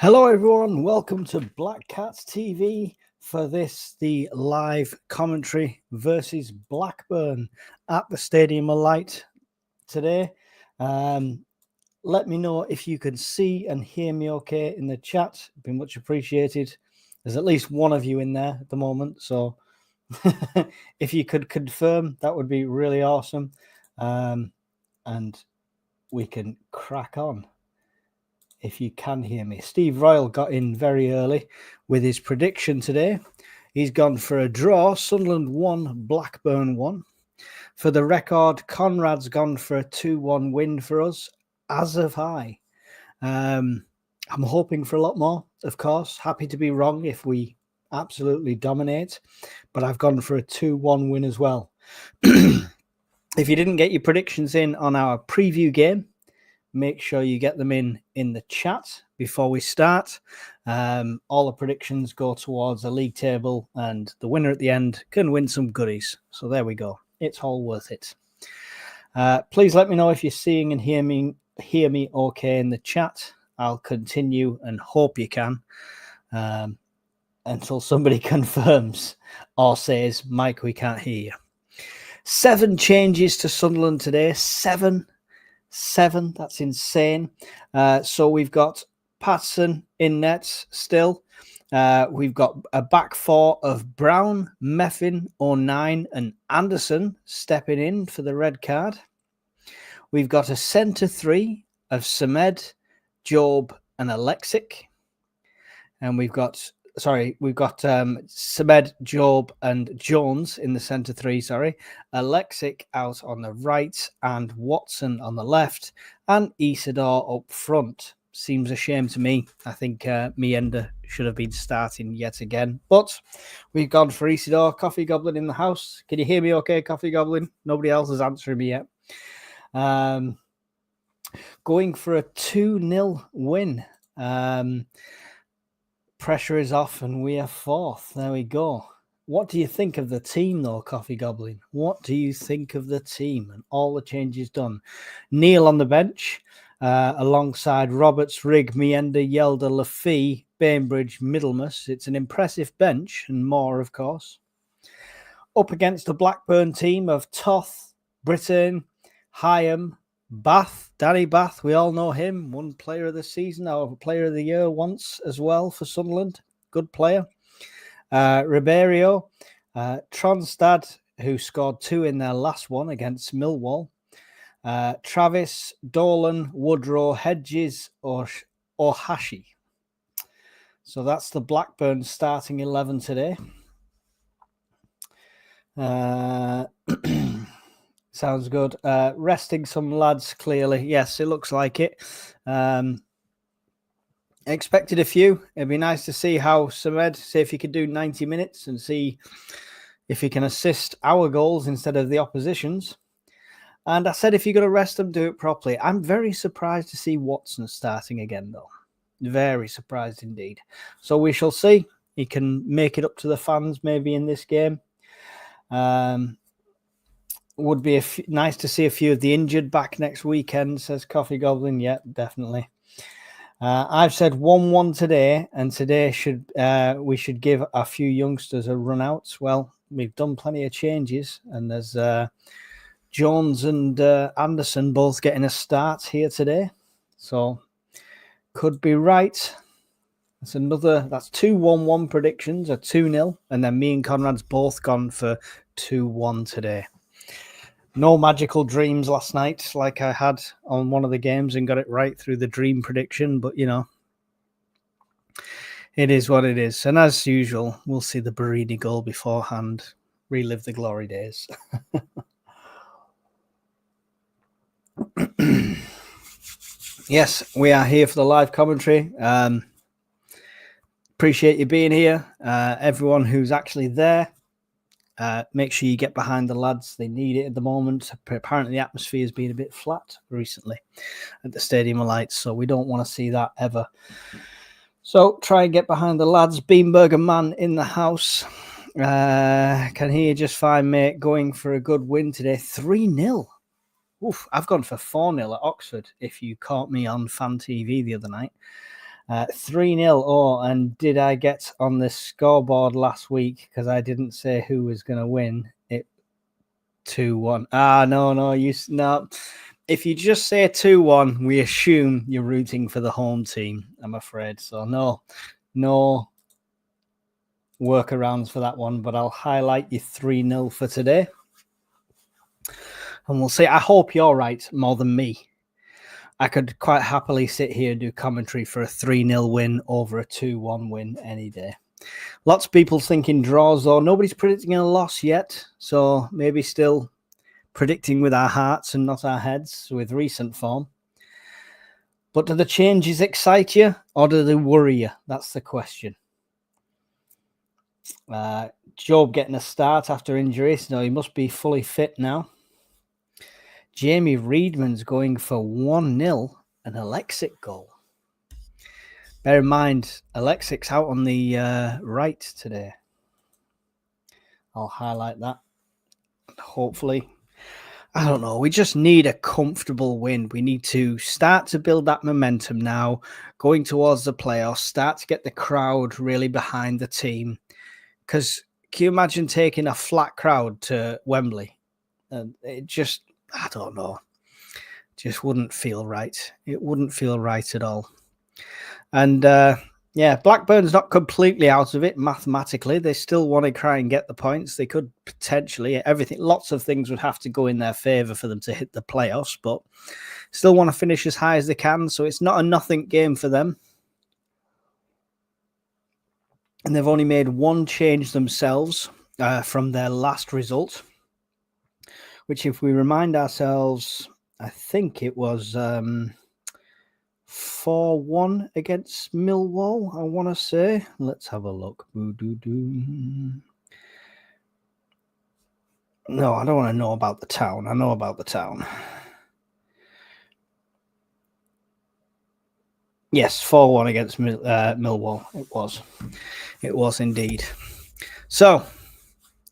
Hello everyone, welcome to Black Cats TV for the live commentary versus Blackburn at the Stadium of Light today. Let me know if you can see and hear me okay in the chat. It'd be much appreciated. There's at least one of you in there at the moment, so if you could confirm, that would be really awesome. And we can crack on. If you can hear me. Steve Royal got in very early with his prediction today. He's gone for a draw. Sunderland 1, Blackburn 1. For the record, Conrad's gone for a 2-1 win for us, as have I. I'm hoping for a lot more, of course. Happy to be wrong if we absolutely dominate. But I've gone for a 2-1 win as well. If you didn't get your predictions in on our preview game, make sure you get them in the chat before we start. All the predictions go towards a league table, and the winner at the end can win some goodies. So there we go. It's all worth it. Please let me know if you're seeing and hear me okay in the chat. I'll continue and hope you can until somebody confirms or says, Mike, we can't hear you. 7 changes to Sunderland today. 7. That's insane. So we've got Patson in nets still. We've got a back four of Brown, Meffin, O'Nien, and Anderson stepping in for the red card. We've got a centre 3 of Samed, Job, and Alexic. And we've got Samed, Job, and Jones in the centre 3, Alexic out on the right, and Watson on the left, and Isidore up front. Seems a shame to me. I think Mienda should have been starting yet again. But we've gone for Isidore. Coffee Goblin in the house. Can you hear me okay, Coffee Goblin? Nobody else is answering me yet. Going for a 2-0 win. Pressure is off and we are 4th. There we go. What do you think of the team, though, Coffee Goblin? What do you think of the team and all the changes done? Neil on the bench, alongside Roberts, Rigg, Mienda, Yelder, Lafee, Bainbridge, Middlemas. It's an impressive bench and more, of course. Up against the Blackburn team of Toth, Brittain, Hyam, Bath, Danny Bath, we all know him. One player of the season, or player of the year once as well for Sunderland. Good player. Ribeiro, Tronstad, who scored 2 in their last one against Millwall. Travis, Dolan, Woodrow, Hedges, or Hashi. So that's the Blackburn starting 11 today. Sounds good. Resting some lads, clearly. Yes, it looks like it. Expected a few. It'd be nice to see how Samed, see if he could do 90 minutes and see if he can assist our goals instead of the opposition's. And I said if you're going to rest them, do it properly. I'm very surprised to see Watson starting again, though. Very surprised indeed. So we shall see. He can make it up to the fans maybe in this game. Would be nice to see a few of the injured back next weekend, says Coffee Goblin. Yeah, definitely. I've said 1-1 today, and today we should give a few youngsters a run out. Well, we've done plenty of changes, and there's Jones and Anderson both getting a start here today. So could be right. That's 2 1-1 predictions, a 2-0, and then me and Conrad's both gone for 2-1 today. No magical dreams last night like I had on one of the games and got it right through the dream prediction. But, you know, it is what it is. And as usual, we'll see the Barini goal beforehand, relive the glory days. Yes, we are here for the live commentary. Appreciate you being here. Everyone who's actually there. Make sure you get behind the lads. They need it at the moment. Apparently the atmosphere has been a bit flat recently at the Stadium of Lights, so we don't want to see that ever. So try and get behind the lads. Beanburger Man in the house. Can hear you just fine, mate. Going for a good win today. 3-0. Oof, I've gone for 4-0 at Oxford, if you caught me on Fan TV the other night. 3-0. Oh, and did I get on the scoreboard last week because I didn't say who was going to win? It 2-1. No. If you just say 2-1, we assume you're rooting for the home team, I'm afraid. So no workarounds for that one, but I'll highlight you 3-0 for today. And we'll see. I hope you're right more than me. I could quite happily sit here and do commentary for a 3-0 win over a 2-1 win any day. Lots of people thinking draws, though. Nobody's predicting a loss yet. So maybe still predicting with our hearts and not our heads with recent form. But do the changes excite you or do they worry you? That's the question. Job getting a start after injury. So he must be fully fit now. Jamie Reedman's going for 1-0, an Alexic goal. Bear in mind, Alexic's out on the right today. I'll highlight that. Hopefully. I don't know. We just need a comfortable win. We need to start to build that momentum now, going towards the playoffs, start to get the crowd really behind the team. Because can you imagine taking a flat crowd to Wembley? It just... I don't know. Just wouldn't feel right. It wouldn't feel right at all. And Blackburn's not completely out of it mathematically. They still want to try and get the points. They could potentially lots of things would have to go in their favour for them to hit the playoffs, but still want to finish as high as they can. So it's not a nothing game for them. And they've only made one change themselves from their last result, which, if we remind ourselves, I think it was 4-1 against Millwall, I want to say. Let's have a look. No, I don't want to know about the town. I know about the town. Yes, 4-1 against Millwall. It was indeed. So...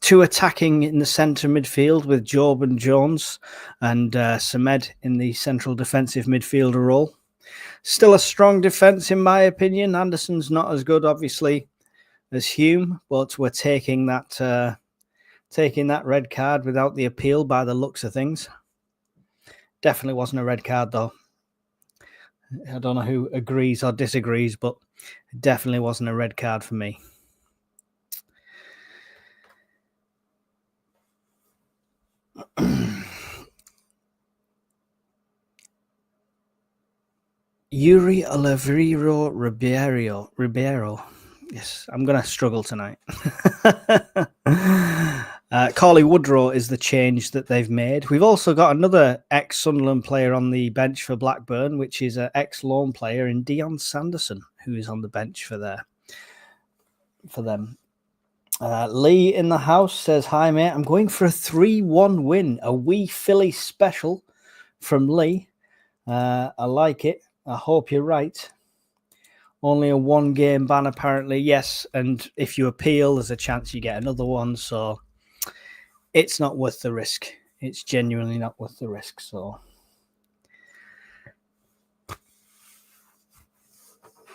2 attacking in the centre midfield with Job and Jones, and Samed in the central defensive midfielder role. Still a strong defence, in my opinion. Anderson's not as good, obviously, as Hume, but we're taking that red card without the appeal by the looks of things. Definitely wasn't a red card, though. I don't know who agrees or disagrees, but it definitely wasn't a red card for me. Yuri Oliveiro Ribeiro. Yes, I'm going to struggle tonight. Carly Woodrow is the change that they've made. We've also got another ex-Sunderland player on the bench for Blackburn, which is an ex-loan player in Dion Sanderson, who is on the bench for them. Lee in the house says, "Hi, mate. I'm going for a 3-1 win. A wee Philly special from Lee. I like it. I hope you're right. Only a 1-game ban, apparently. Yes, and if you appeal, there's a chance you get another one. So it's not worth the risk. It's genuinely not worth the risk. So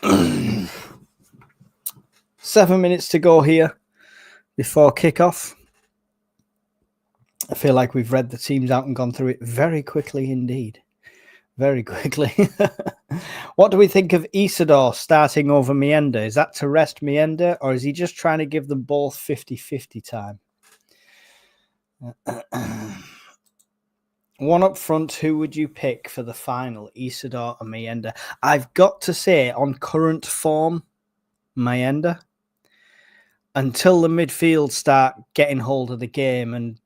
7 minutes to go here before kickoff. I feel like we've read the teams out and gone through it very quickly indeed. Very quickly. What do we think of Isidore starting over Mienda? Is that to rest Mienda, or is he just trying to give them both 50-50 time? One up front, who would you pick for the final, Isidore or Mienda? I've got to say, on current form, Mienda. Until the midfield start getting hold of the game and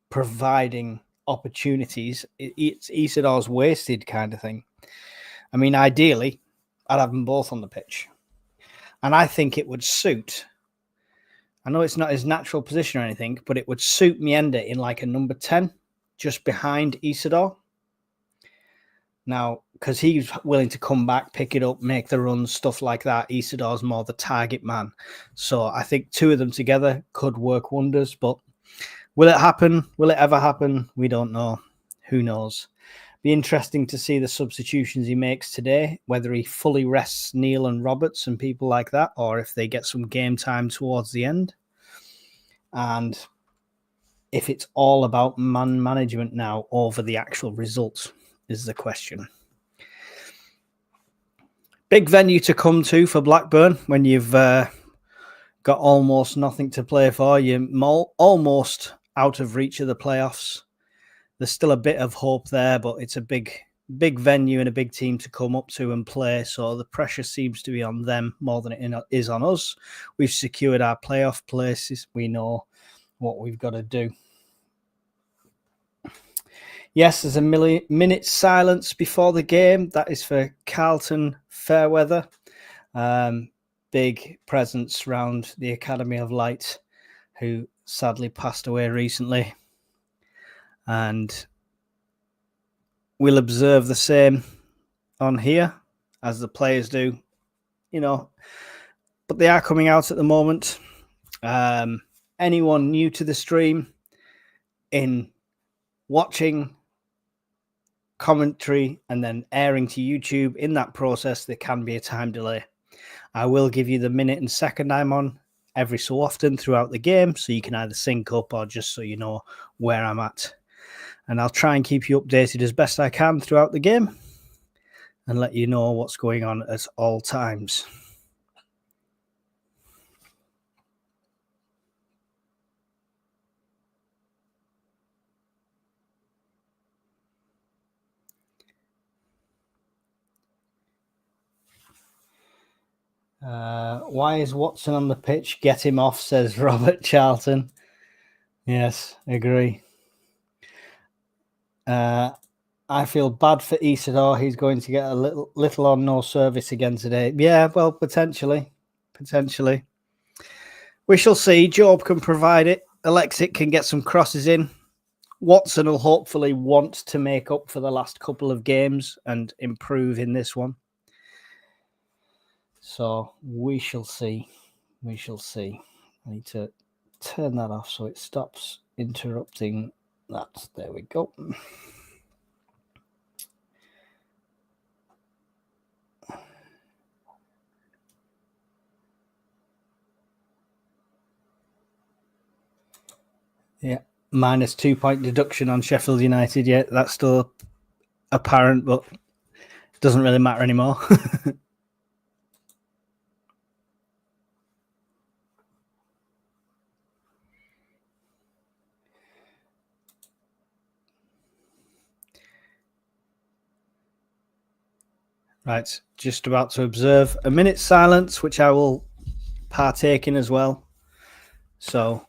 providing opportunities, it's Isidore's wasted kind of thing. I mean, ideally, I'd have them both on the pitch. And I think it would suit. I know it's not his natural position or anything, but it would suit Mienda in like a number 10, just behind Isidore. Now, because he's willing to come back, pick it up, make the runs, stuff like that. Isidore's more the target man. So I think 2 of them together could work wonders, but will it happen? Will it ever happen? We don't know. Who knows? Be interesting to see the substitutions he makes today, whether he fully rests Neil and Roberts and people like that, or if they get some game time towards the end. And if it's all about man management now over the actual results is the question. Big venue to come to for Blackburn when you've got almost nothing to play for. You're almost out of reach of the playoffs. There's still a bit of hope there, but it's a big venue and a big team to come up to and play. So the pressure seems to be on them more than it is on us. We've secured our playoff places. We know what we've got to do. Yes, there's a minute silence before the game. That is for Carlton Fairweather. Big presence around the Academy of Light, who sadly passed away recently. And we'll observe the same on here as the players do, but they are coming out at the moment. Anyone new to the stream, in watching commentary and then airing to YouTube, in that process, there can be a time delay. I will give you the minute and second I'm on every so often throughout the game, so you can either sync up or just so you know where I'm at. And I'll try and keep you updated as best I can throughout the game and let you know what's going on at all times. Why is Watson on the pitch? Get him off, says Robert Charlton. Yes, agree. I feel bad for Isidore. He's going to get a little or no service again today. Yeah, well, potentially. We shall see. Job can provide it. Alexic can get some crosses in. Watson will hopefully want to make up for the last couple of games and improve in this one. So we shall see. I need to turn that off so it stops interrupting that. There we go. Yeah, minus 2 point deduction on Sheffield United. Yeah, that's still apparent, but it doesn't really matter anymore. Right, just about to observe a minute's silence, which I will partake in as well. So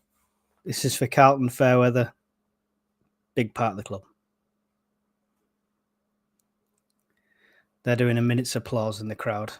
this is for Carlton Fairweather, big part of the club. They're doing a minute's applause in the crowd.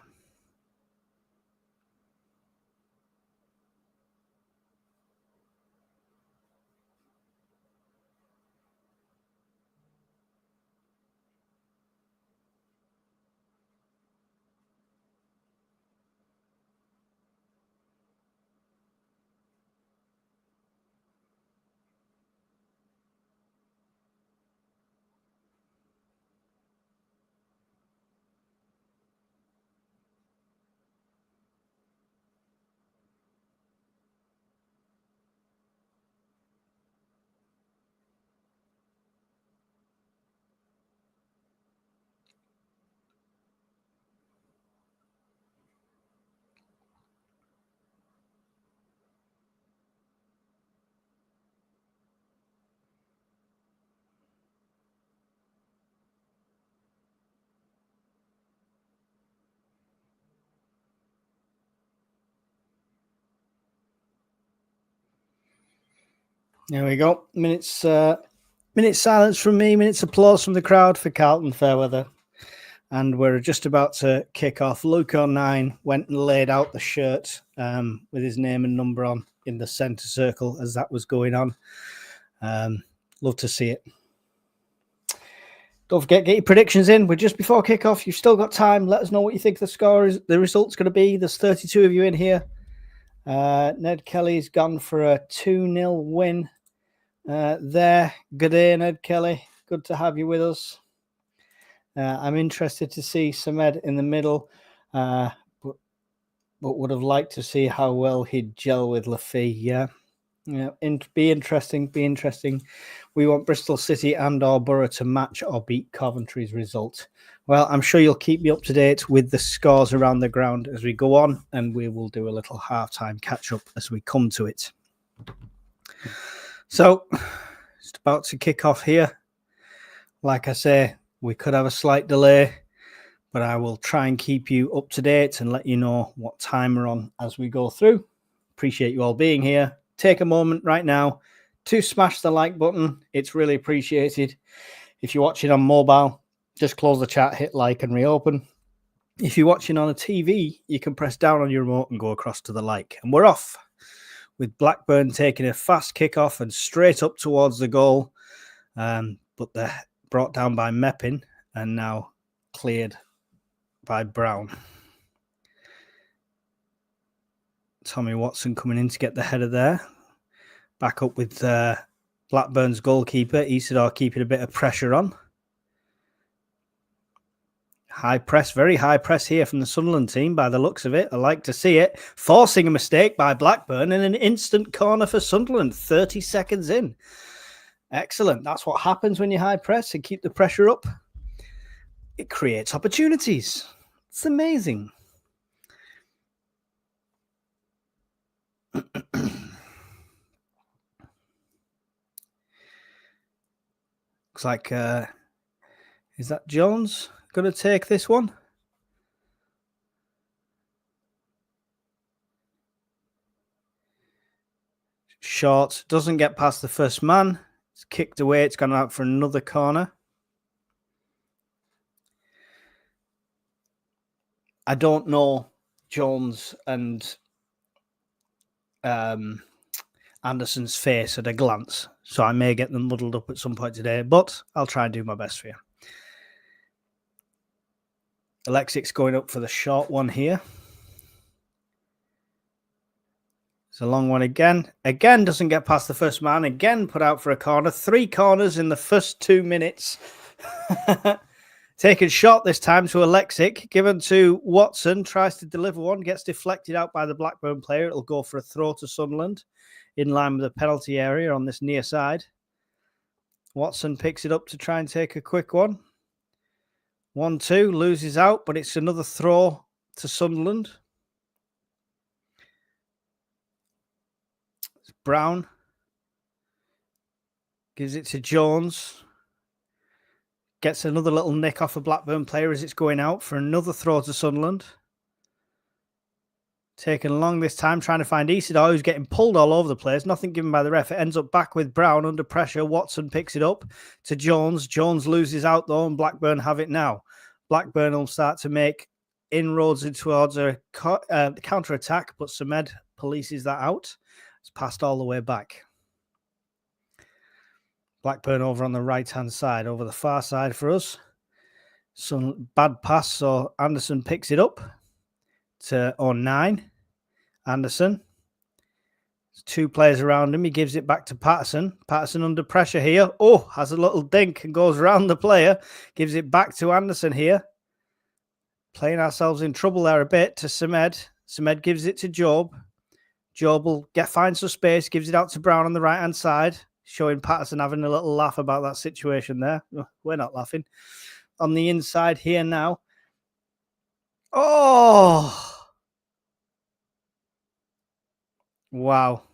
There we go. Minute silence from me, minutes applause from the crowd for Carlton Fairweather. And we're just about to kick off. Luke 09 went and laid out the shirt with his name and number on in the centre circle as that was going on. Love to see it. Don't forget, get your predictions in. We're just before kickoff. You've still got time. Let us know what you think the score is. The result's going to be. There's 32 of you in here. Ned Kelly's gone for a 2-0 win there. Good day, Ned Kelly. Good to have you with us. I'm interested to see Samed in the middle, but would have liked to see how well he'd gel with Lafay. Yeah, be interesting. Be interesting. We want Bristol City and or Borough to match or beat Coventry's result. Well, I'm sure you'll keep me up to date with the scores around the ground as we go on, and we will do a little halftime catch up as we come to it. So, it's about to kick off here. Like I say, we could have a slight delay, but I will try and keep you up to date and let you know what time we're on as we go through. Appreciate you all being here. Take a moment right now to smash the like button. It's really appreciated. If you're watching on mobile, just close the chat, hit like and reopen. If you're watching on a TV, you can press down on your remote and go across to the like. And we're off with Blackburn taking a fast kickoff and straight up towards the goal. But they're brought down by Meppin and now cleared by Brown. Tommy Watson coming in to get the header there. Back up with Blackburn's goalkeeper, Isidore, keeping a bit of pressure on. High press, very high press here from the Sunderland team by the looks of it. I like to see it. Forcing a mistake by Blackburn and an instant corner for Sunderland, 30 seconds in. Excellent. That's what happens when you high press and keep the pressure up. It creates opportunities. It's amazing. Looks like, is that Jones going to take this one? Short, doesn't get past the first man. It's kicked away. It's gone out for another corner. I don't know Jones and Anderson's face at a glance, so I may get them muddled up at some point today, but I'll try and do my best for you. Alexic's going up for the short one here. It's a long one again. Again, doesn't get past the first man. Again, put out for a corner. 3 corners in the first 2 minutes. Taken shot this time to Alexic. Given to Watson. Tries to deliver one. Gets deflected out by the Blackburn player. It'll go for a throw to Sunderland. In line with the penalty area on this near side. Watson picks it up to try and take a quick one. 1-2. Loses out, but it's another throw to Sunderland. Brown gives it to Jones. Gets another little nick off a Blackburn player as it's going out for another throw to Sunderland. Taken long this time, trying to find Isidore, who's getting pulled all over the place. Nothing given by the ref. It ends up back with Brown under pressure. Watson picks it up to Jones. Jones loses out though, and Blackburn have it now. Blackburn will start to make inroads towards a counter-attack, but Samed polices that out. It's passed all the way back. Blackburn over on the right-hand side, over the far side for us. Some bad pass, so Anderson picks it up to 09. Anderson. There's 2 players around him. He gives it back to Patterson. Patterson under pressure here. Oh, has a little dink and goes around the player. Gives it back to Anderson here. Playing ourselves in trouble there a bit to Samed. Samed gives it to Job. Job will find some space, gives it out to Brown on the right-hand side, showing Patterson having a little laugh about that situation there. We're not laughing. On the inside here now. Oh! Wow.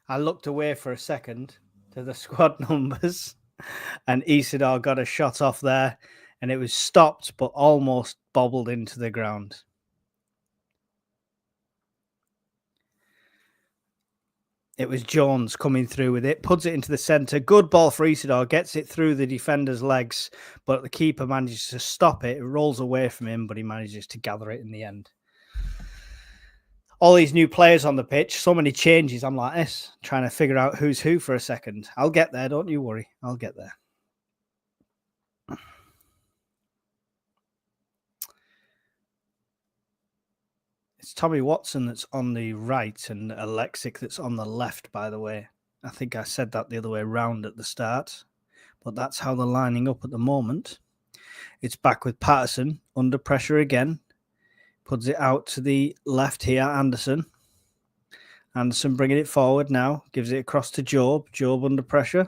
I looked away for a second to the squad numbers, and Isidore got a shot off there, and it was stopped, but almost bobbled into the ground. It was Jones coming through with it, puts it into the centre. Good ball for Isidore, gets it through the defender's legs, but the keeper manages to stop it. It rolls away from him, but he manages to gather it in the end. All these new players on the pitch, so many changes. I'm like this, trying to figure out who's who for a second. I'll get there, don't you worry. I'll get there. It's Tommy Watson that's on the right and Alexic that's on the left, by the way. I think I said that the other way around at the start, but that's how they're lining up at the moment. It's back with Patterson under pressure again. Puts it out to the left here, Anderson. Anderson bringing it forward now. Gives it across to Job. Job under pressure.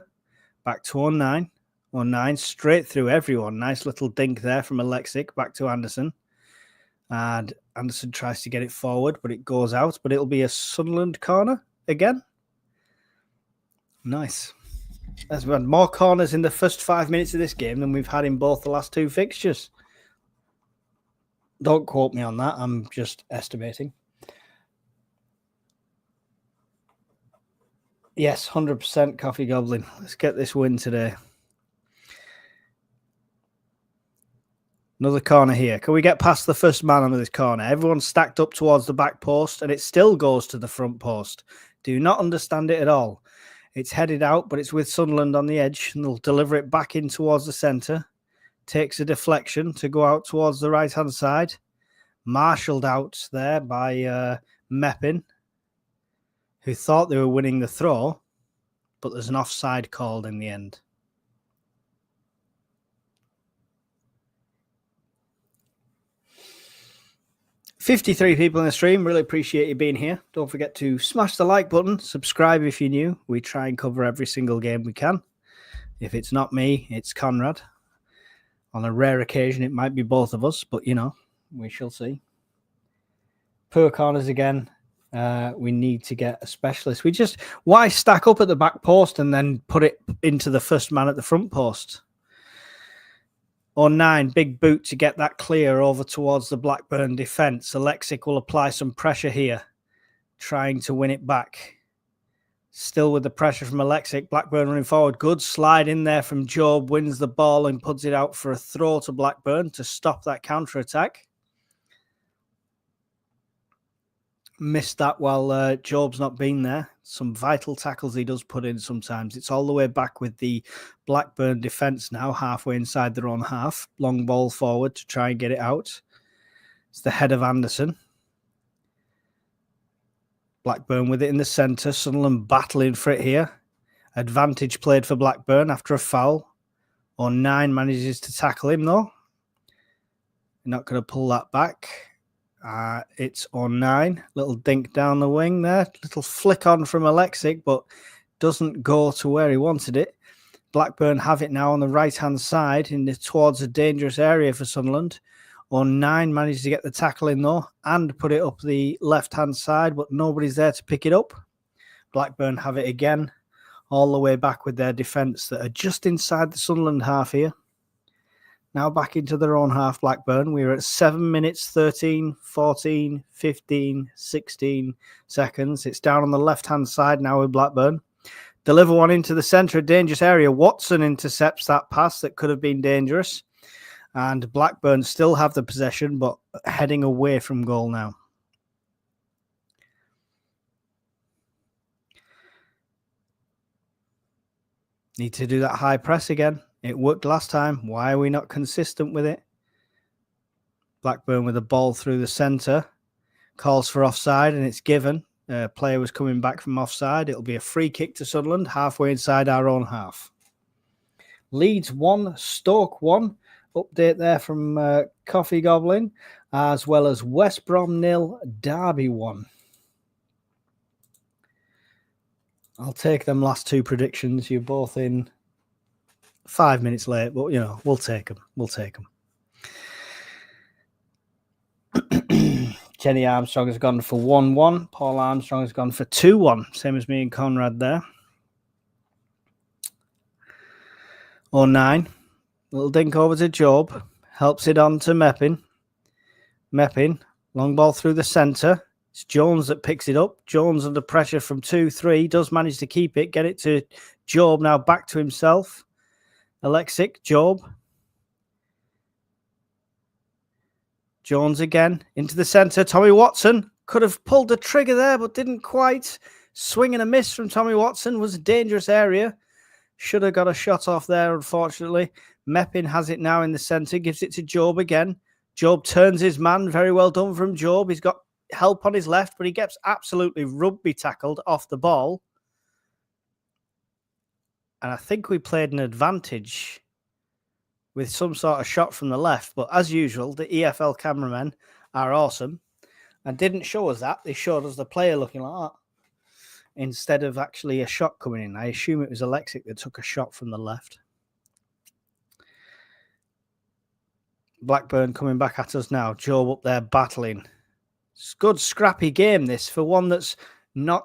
Back to 09. 09 straight through everyone. Nice little dink there from Alexic. Back to Anderson. And Anderson tries to get it forward, but it goes out. But it'll be a Sunderland corner again. Nice. We've had more corners in the first 5 minutes of this game than we've had in both the last two fixtures. Don't quote me on that. I'm just estimating. Yes, 100% Coffee Goblin. Let's get this win today. Another corner here. Can we get past the first man under this corner? Everyone's stacked up towards the back post, and it still goes to the front post. Do not understand it at all. It's headed out, but it's with Sunderland on the edge, and they'll deliver it back in towards the centre. Takes a deflection to go out towards the right-hand side. Marshalled out there by Meppin, who thought they were winning the throw, but there's an offside called in the end. $53 people in the stream. Really appreciate you being here. Don't forget to smash the like button. Subscribe if you're new. We try and cover every single game we can. If it's not me, it's Conrad. On a rare occasion, it might be both of us, but, you know, we shall see. Poor corners again. We need to get a specialist. Why stack up at the back post and then put it into the first man at the front post? 09, big boot to get that clear over towards the Blackburn defence. Alexic will apply some pressure here, trying to win it back. Still with the pressure from Alexic. Blackburn running forward. Good slide in there from Job. Wins the ball and puts it out for a throw to Blackburn to stop that counter-attack. Missed that while Job's not been there. Some vital tackles he does put in sometimes. It's all the way back with the Blackburn defence now, halfway inside their own half. Long ball forward to try and get it out. It's the head of Anderson. Blackburn with it in the centre. Sunderland battling for it here. Advantage played for Blackburn after a foul. 09 manages to tackle him though. Not going to pull that back. It's 09. Little dink down the wing there. Little flick on from Alexic, but doesn't go to where he wanted it. Blackburn have it now on the right-hand side towards a dangerous area for Sunderland. 09 managed to get the tackle in though and put it up the left-hand side, but nobody's there to pick it up. Blackburn have it again, all the way back with their defence that are just inside the Sunderland half here. Now back into their own half, Blackburn. We're at 7 minutes, 13, 14, 15, 16 seconds. It's down on the left-hand side now with Blackburn. Deliver one into the centre of dangerous area. Watson intercepts that pass that could have been dangerous. And Blackburn still have the possession, but heading away from goal now. Need to do that high press again. It worked last time. Why are we not consistent with it? Blackburn with the ball through the centre. Calls for offside and it's given. Player was coming back from offside. It'll be a free kick to Sunderland, halfway inside our own half. Leeds 1, Stoke 1. Update there from Coffee Goblin, as well as West Brom 0, Derby 1. I'll take them last two predictions. You're both in 5 minutes late, but, you know, we'll take them. We'll take them. Jenny Armstrong has gone for 1-1. Paul Armstrong has gone for 2-1. Same as me and Conrad there. 09. Little dink over to Job. Helps it on to Meppin. Meppin. Long ball through the centre. It's Jones that picks it up. Jones under pressure from 2-3. Does manage to keep it. Get it to Job. Now back to himself. Alexic. Job. Jones again. Into the centre. Tommy Watson. Could have pulled the trigger there, but didn't quite. Swing and a miss from Tommy Watson. Was a dangerous area. Should have got a shot off there, unfortunately. Meppin has it now in the centre. Gives it to Job again. Job turns his man. Very well done from Job. He's got help on his left, but he gets absolutely rugby tackled off the ball. And I think we played an advantage with some sort of shot from the left. But as usual, the EFL cameramen are awesome and didn't show us that. They showed us the player looking like that instead of actually a shot coming in. I assume it was Alexic that took a shot from the left. Blackburn coming back at us now. Job up there battling. It's a good scrappy game, this, for one that's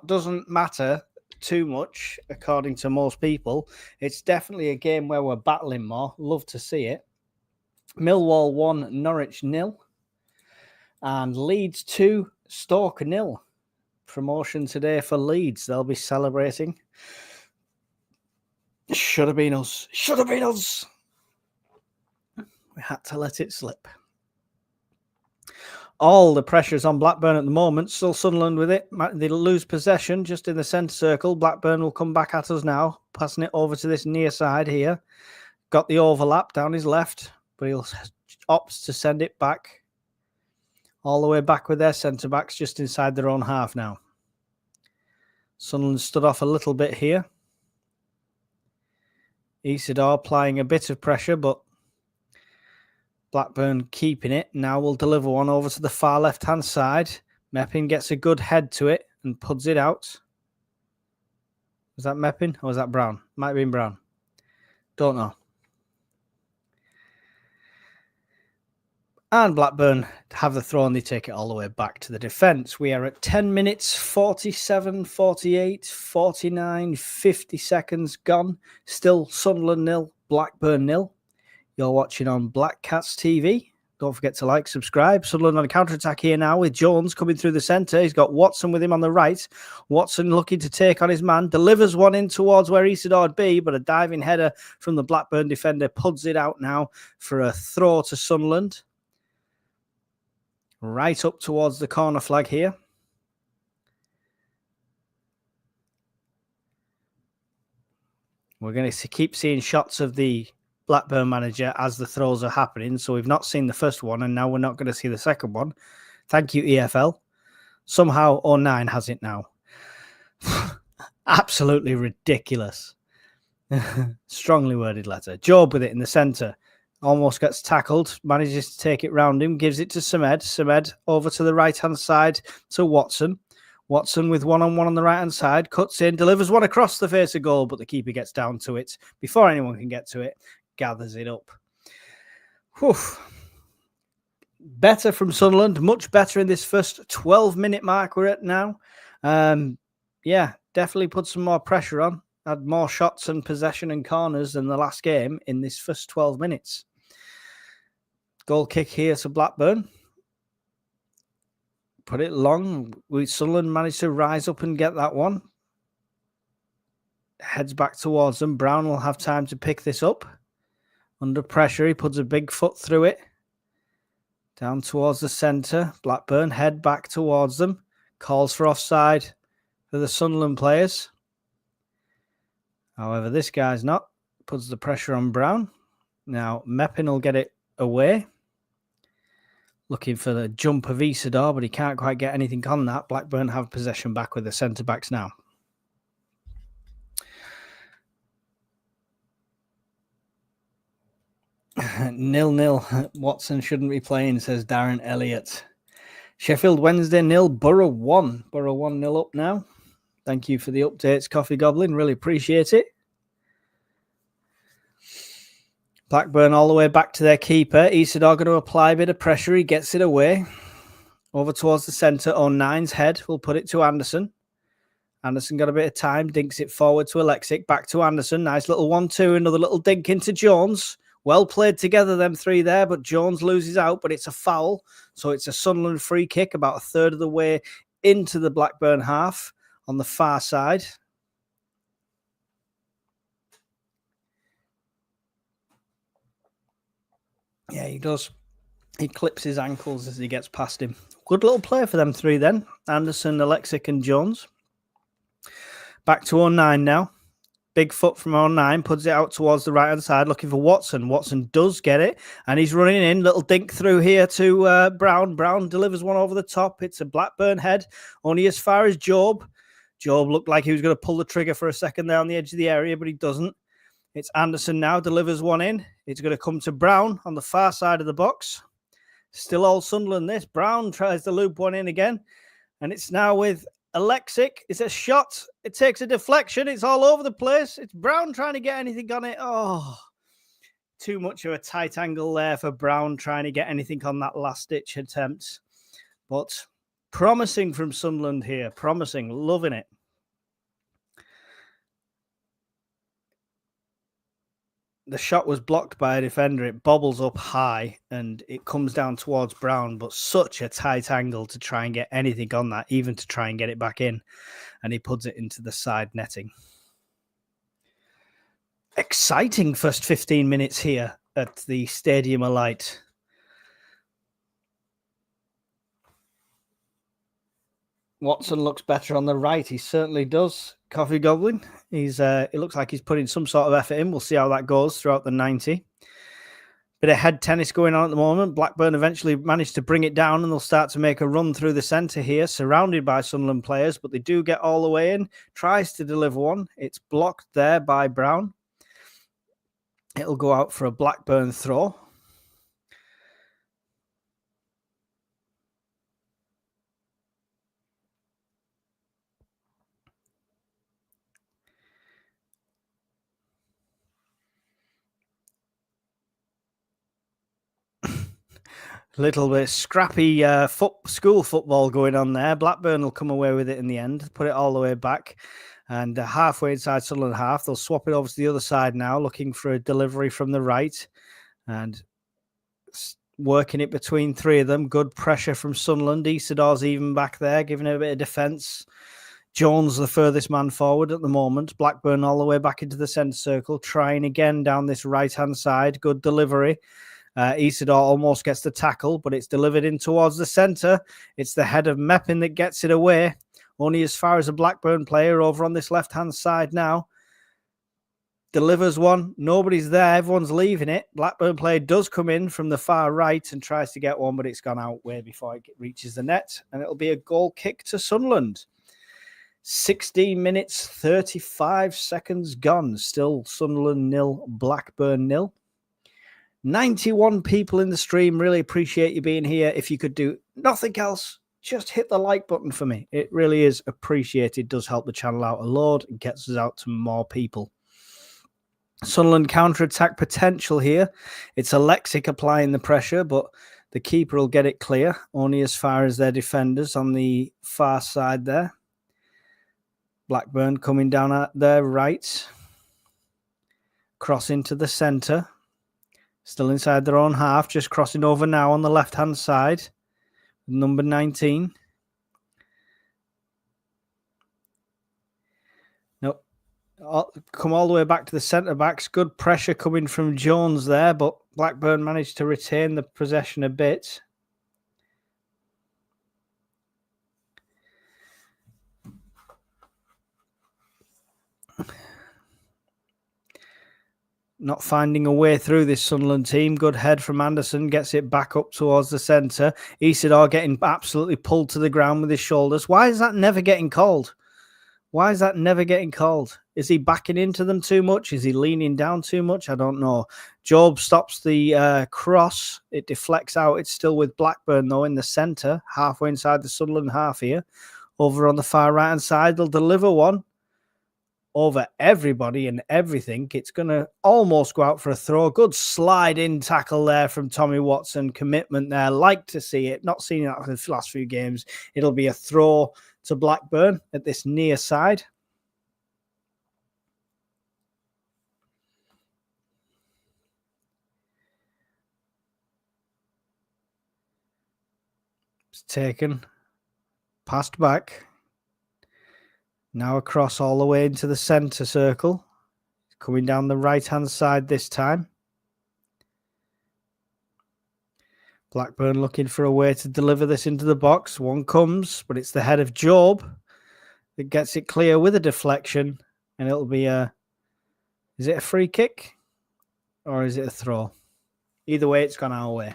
doesn't matter too much, according to most people. It's definitely a game where we're battling more. Love to see it. Millwall 1, Norwich 0. And Leeds 2, Stoke 0. Promotion today for Leeds. They'll be celebrating. Should have been us. Should have been us. We had to let it slip. All the pressure's on Blackburn at the moment. Still Sunderland with it. They lose possession just in the centre circle. Blackburn will come back at us now. Passing it over to this near side here. Got the overlap down his left. But he'll opts to send it back. All the way back with their centre-backs just inside their own half now. Sunderland stood off a little bit here. Isidore applying a bit of pressure, but Blackburn keeping it. Now we'll deliver one over to the far left-hand side. Meppin gets a good head to it and puts it out. Was that Meppin or was that Brown? Might have been Brown. Don't know. And Blackburn have the throw and they take it all the way back to the defence. We are at 10 minutes, 47, 48, 49, 50 seconds gone. Still Sunderland 0, Blackburn 0. You're watching on Black Cats TV. Don't forget to like, subscribe. Sunderland on a counter-attack here now with Jones coming through the centre. He's got Watson with him on the right. Watson looking to take on his man. Delivers one in towards where Isidore would be, but a diving header from the Blackburn defender puts it out now for a throw to Sunderland. Right up towards the corner flag here. We're going to keep seeing shots of the Blackburn manager as the throws are happening. So we've not seen the first one, and now we're not going to see the second one. Thank you, EFL. Somehow 09 has it now. Absolutely ridiculous. Strongly worded letter. Job with it in the centre. Almost gets tackled, manages to take it round him, gives it to Samed. Samed over to the right-hand side to Watson. Watson with one-on-one on the right-hand side, cuts in, delivers one across the face of goal, but the keeper gets down to it. Before anyone can get to it, gathers it up. Whew. Better from Sunderland, much better in this first 12-minute mark we're at now. Yeah, definitely put some more pressure on. Had more shots and possession and corners than the last game in this first 12 minutes. Goal kick here to Blackburn. Put it long. Sunderland managed to rise up and get that one. Heads back towards them. Brown will have time to pick this up. Under pressure, he puts a big foot through it. Down towards the centre. Blackburn head back towards them. Calls for offside for the Sunderland players. However, this guy's not. Puts the pressure on Brown. Now, Meppin will get it away. Looking for the jump of Isidore, but he can't quite get anything on that. Blackburn have possession back with the centre-backs now. Nil-nil. Watson shouldn't be playing, says Darren Elliott. Sheffield Wednesday 0, Borough 1. Borough 1-0 up now. Thank you for the updates, Coffee Goblin. Really appreciate it. Blackburn all the way back to their keeper. Isidore going to apply a bit of pressure. He gets it away. Over towards the centre. 09's head. We'll put it to Anderson. Anderson got a bit of time. Dinks it forward to Alexic. Back to Anderson. Nice little 1-2. Another little dink into Jones. Well played together, them three there. But Jones loses out. But it's a foul. So it's a Sunderland free kick about a third of the way into the Blackburn half on the far side. Yeah, he does. He clips his ankles as he gets past him. Good little play for them three then. Anderson, Alexic and Jones. Back to 09 now. Big foot from 09. Puts it out towards the right-hand side looking for Watson. Watson does get it. And he's running in. Little dink through here to Brown. Brown delivers one over the top. It's a Blackburn head. Only as far as Job. Job looked like he was going to pull the trigger for a second there on the edge of the area, but he doesn't. It's Anderson now, delivers one in. It's going to come to Brown on the far side of the box. Still all Sunderland this. Brown tries to loop one in again. And it's now with Alexic. It's a shot. It takes a deflection. It's all over the place. It's Brown trying to get anything on it. Oh, too much of a tight angle there for Brown trying to get anything on that last-ditch attempt. But promising from Sunderland here. Promising. Loving it. The shot was blocked by a defender. It bobbles up high and it comes down towards Brown, but such a tight angle to try and get anything on that, even to try and get it back in. And he puts it into the side netting. Exciting first 15 minutes here at the Stadium of Light. Watson looks better on the right. He certainly does. Coffee Goblin. It looks like he's putting some sort of effort in. We'll see how that goes throughout the 90. Bit of head tennis going on at the moment. Blackburn eventually managed to bring it down and they'll start to make a run through the centre here, surrounded by Sunderland players, but they do get all the way in. Tries to deliver one. It's blocked there by Brown. It'll go out for a Blackburn throw. Little bit scrappy school football going on there. Blackburn will come away with it in the end, put it all the way back. And halfway inside Sunderland half, they'll swap it over to the other side now, looking for a delivery from the right. And working it between three of them. Good pressure from Sunderland. Isidor's even back there, giving it a bit of defence. Jones, the furthest man forward at the moment. Blackburn all the way back into the centre circle, trying again down this right-hand side. Good delivery. Isidor almost gets the tackle, but it's delivered in towards the centre. It's the head of Meppin that gets it away. Only as far as a Blackburn player over on this left-hand side now. Delivers one. Nobody's there. Everyone's leaving it. Blackburn player does come in from the far right and tries to get one, but it's gone out way before it reaches the net. And it'll be a goal kick to Sunderland. 16 minutes, 35 seconds gone. Still Sunderland 0, Blackburn 0. 91 people in the stream. Really appreciate you being here. If you could do nothing else, just hit the like button for me. It really is appreciated. Does help the channel out a lot and gets us out to more people. Sunderland counter-attack potential here. It's Alexic applying the pressure, but the keeper will get it clear. Only as far as their defenders on the far side there. Blackburn coming down at their right. Cross into the centre. Still inside their own half, just crossing over now on the left-hand side. Number 19. Nope. Come all the way back to the centre-backs. Good pressure coming from Jones there, but Blackburn managed to retain the possession a bit. Not finding a way through this Sunderland team. Good head from Anderson. Gets it back up towards the centre. Isidor getting absolutely pulled to the ground with his shoulders. Why is that never getting called? Why is that never getting called? Is he backing into them too much? Is he leaning down too much? I don't know. Job stops the cross. It deflects out. It's still with Blackburn, though, in the centre. Halfway inside the Sunderland half here. Over on the far right-hand side, they'll deliver one. Over everybody and everything. It's going to almost go out for a throw. Good slide-in tackle there from Tommy Watson. Commitment there. Like to see it. Not seen that for the last few games. It'll be a throw to Blackburn at this near side. It's taken. Passed back. Now across all the way into the centre circle. Coming down the right-hand side this time. Blackburn looking for a way to deliver this into the box. One comes, but it's the head of Job that gets it clear with a deflection. And it'll be a... Is it a free kick? Or is it a throw? Either way, it's gone our way.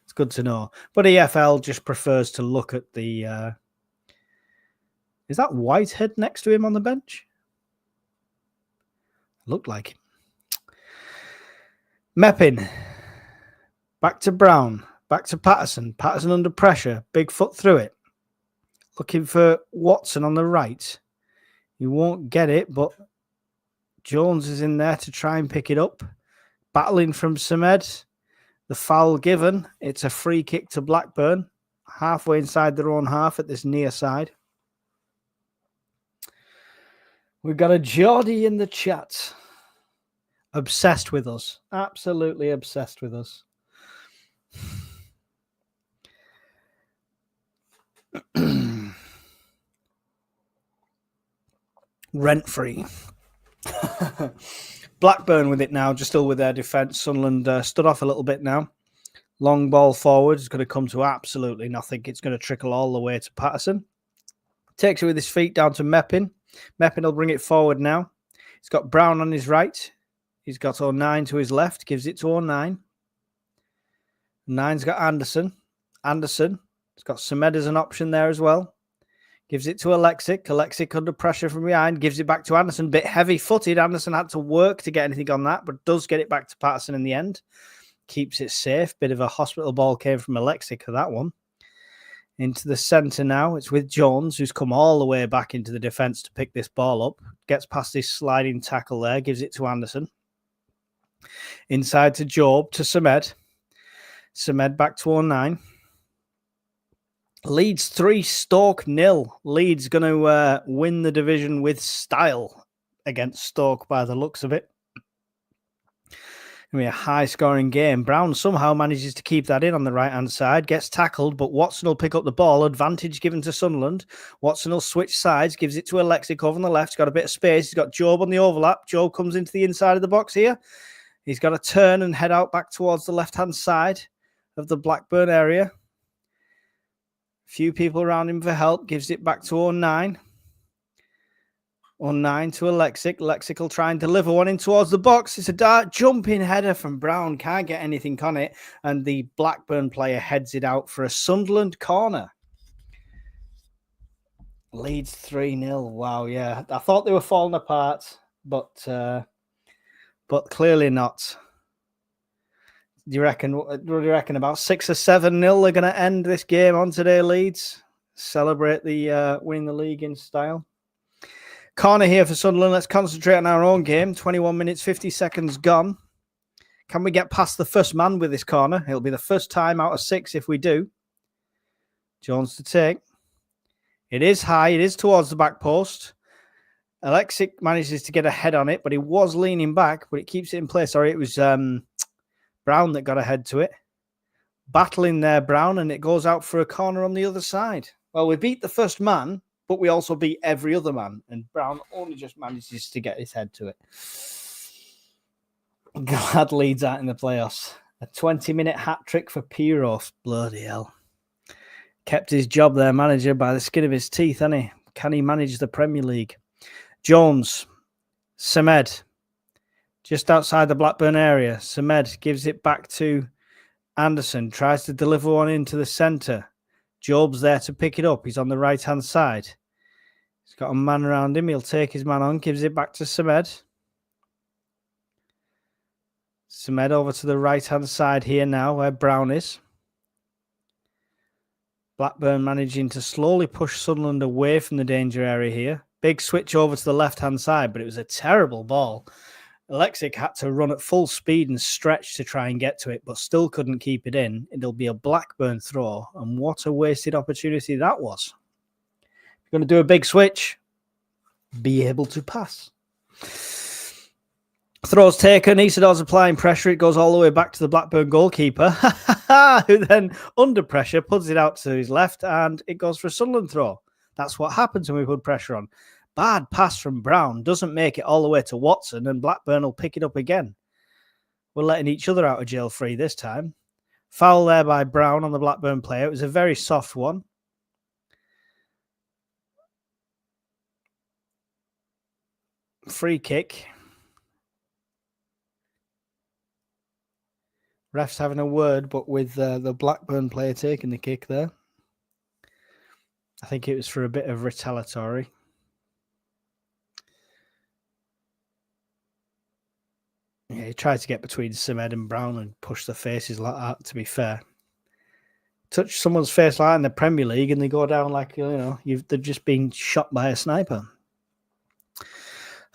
It's good to know. But EFL just prefers to look at the... Is that Whitehead next to him on the bench? Looked like it. Meppin. Back to Brown. Back to Patterson. Patterson under pressure. Big foot through it. Looking for Watson on the right. You won't get it, but Jones is in there to try and pick it up. Battling from Samed. The foul given. It's a free kick to Blackburn. Halfway inside their own half at this near side. We've got a Geordie in the chat. Obsessed with us. Absolutely obsessed with us. Rent-free. Blackburn with it now, just still with their defence. Sunderland stood off a little bit now. Long ball forward is going to come to absolutely nothing. It's going to trickle all the way to Patterson. Takes it with his feet down to Meppin. Meppin will bring it forward now. He's got Brown on his right. He's got 09 to his left. Gives it to 09. 9's got Anderson. Anderson has got Samed as an option there as well. Gives it to Alexic. Alexic under pressure from behind. Gives it back to Anderson. Bit heavy-footed. Anderson had to work to get anything on that, but does get it back to Patterson in the end. Keeps it safe. Bit of a hospital ball came from Alexic for that one. Into the centre now. It's with Jones, who's come all the way back into the defence to pick this ball up. Gets past this sliding tackle there. Gives it to Anderson. Inside to Job, to Samed. Samed back to 09. Leeds 3, Stoke 0. Leeds going to win the division with style against Stoke by the looks of it. Going to be a high-scoring game. Brown somehow manages to keep that in on the right-hand side. Gets tackled, but Watson will pick up the ball. Advantage given to Sunderland. Watson will switch sides. Gives it to Alexic over on the left. He's got a bit of space. He's got Job on the overlap. Job comes into the inside of the box here. He's got to turn and head out back towards the left-hand side of the Blackburn area. Few people around him for help. Gives it back to 09. 09 to Alexic. Alexic will try and deliver one in towards the box. It's a dart jumping header from Brown. Can't get anything on it. And the Blackburn player heads it out for a Sunderland corner. Leeds 3-0. Wow, yeah. I thought they were falling apart, but clearly not. Do you reckon about 6 or 7-0 they're going to end this game on today, Leeds? Celebrate the winning the league in style. Corner here for Sunderland. Let's concentrate on our own game. 21 minutes, 50 seconds gone. Can we get past the first man with this corner? It'll be the first time out of 6 if we do. Jones to take. It is high. It is towards the back post. Alexic manages to get a head on it, but he was leaning back, but it keeps it in place. Sorry, it was Brown that got a head to it. Battling there, Brown, and it goes out for a corner on the other side. Well, we beat the first man, but we also beat every other man, and Brown only just manages to get his head to it. Glad Leeds out in the playoffs. A 20-minute hat trick for Piros. Bloody hell. Kept his job there, manager, by the skin of his teeth, hasn't he? Can he manage the Premier League? Jones. Samed. Just outside the Blackburn area. Samed gives it back to Anderson. Tries to deliver one into the centre. Job's there to pick it up. He's on the right-hand side. He's got a man around him. He'll take his man on. Gives it back to Samed. Samed over to the right-hand side here now where Brown is. Blackburn managing to slowly push Sunderland away from the danger area here. Big switch over to the left-hand side, but it was a terrible ball. Alexic had to run at full speed and stretch to try and get to it, but still couldn't keep it in. It'll be a Blackburn throw, and what a wasted opportunity that was. You're going to do a big switch. Be able to pass. Throw's taken. Isidor's applying pressure. It goes all the way back to the Blackburn goalkeeper, who then, under pressure, puts it out to his left, and it goes for a Sunderland throw. That's what happens when we put pressure on. Bad pass from Brown. Doesn't make it all the way to Watson, and Blackburn will pick it up again. We're letting each other out of jail free this time. Foul there by Brown on the Blackburn player. It was a very soft one. Free kick. Ref's having a word, but with the Blackburn player taking the kick there. I think it was for a bit of retaliatory. Yeah, he tried to get between Semed and Brown and push the faces like that, to be fair. Touch someone's face like that in the Premier League and they go down like, they've just been shot by a sniper.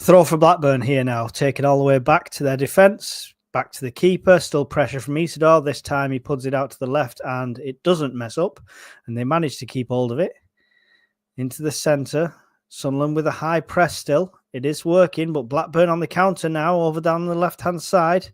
Throw for Blackburn here now, taken all the way back to their defence, back to the keeper, still pressure from Isidore. This time he puts it out to the left and it doesn't mess up, and they manage to keep hold of it. Into the centre, Sunderland with a high press still. It is working, but Blackburn on the counter now, over down the left-hand side.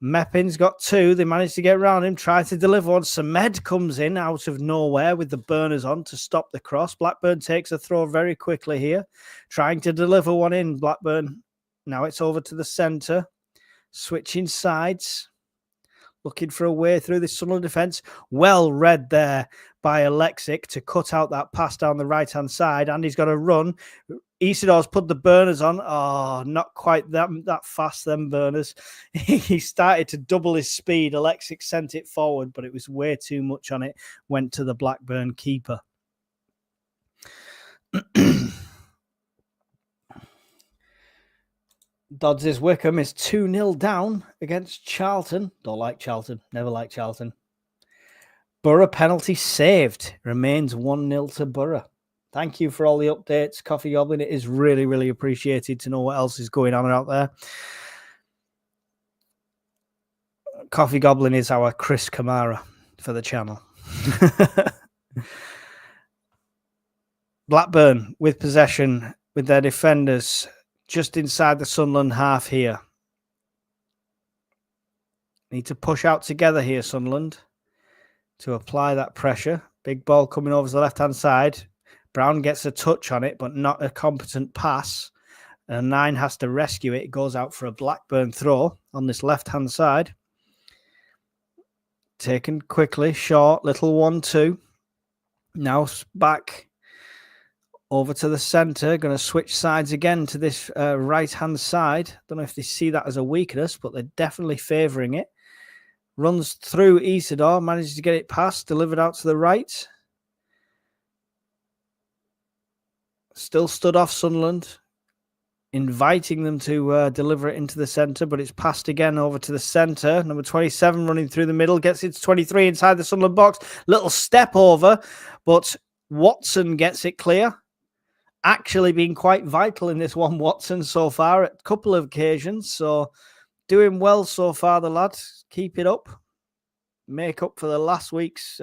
Meppin's got two. They managed to get around him, try to deliver one. Semed comes in out of nowhere with the burners on to stop the cross. Blackburn takes a throw very quickly here, trying to deliver one in. Blackburn, now it's over to the centre, switching sides, looking for a way through the Sunderland defence. Well read there by Alexic to cut out that pass down the right-hand side, and he's got a run. Isidore's put the burners on. Oh, not quite that fast, them burners. He started to double his speed. Alexic sent it forward, but it was way too much on it. Went to the Blackburn keeper. Dodds' Wickham is 2-0 down against Charlton. Don't like Charlton. Never like Charlton. Borough penalty saved. Remains 1-0 to Borough. Thank you for all the updates, Coffee Goblin. It is really, really appreciated to know what else is going on out there. Coffee Goblin is our Chris Kamara for the channel. Blackburn with possession with their defenders just inside the Sunderland half here. Need to push out together here, Sunderland, to apply that pressure. Big ball coming over to the left-hand side. Brown gets a touch on it, but not a competent pass. And 9 has to rescue it. It goes out for a Blackburn throw on this left-hand side. Taken quickly, short, little 1-2. Now back over to the centre. Going to switch sides again to this right-hand side. Don't know if they see that as a weakness, but they're definitely favouring it. Runs through Isidore, manages to get it past, delivered out to the right. Still stood off Sunderland, inviting them to deliver it into the centre, but it's passed again over to the centre. Number 27 running through the middle, gets it to 23 inside the Sunderland box. Little step over, but Watson gets it clear. Actually been quite vital in this one, Watson, so far at a couple of occasions. So doing well so far, the lad. Keep it up. Make up for the last week's,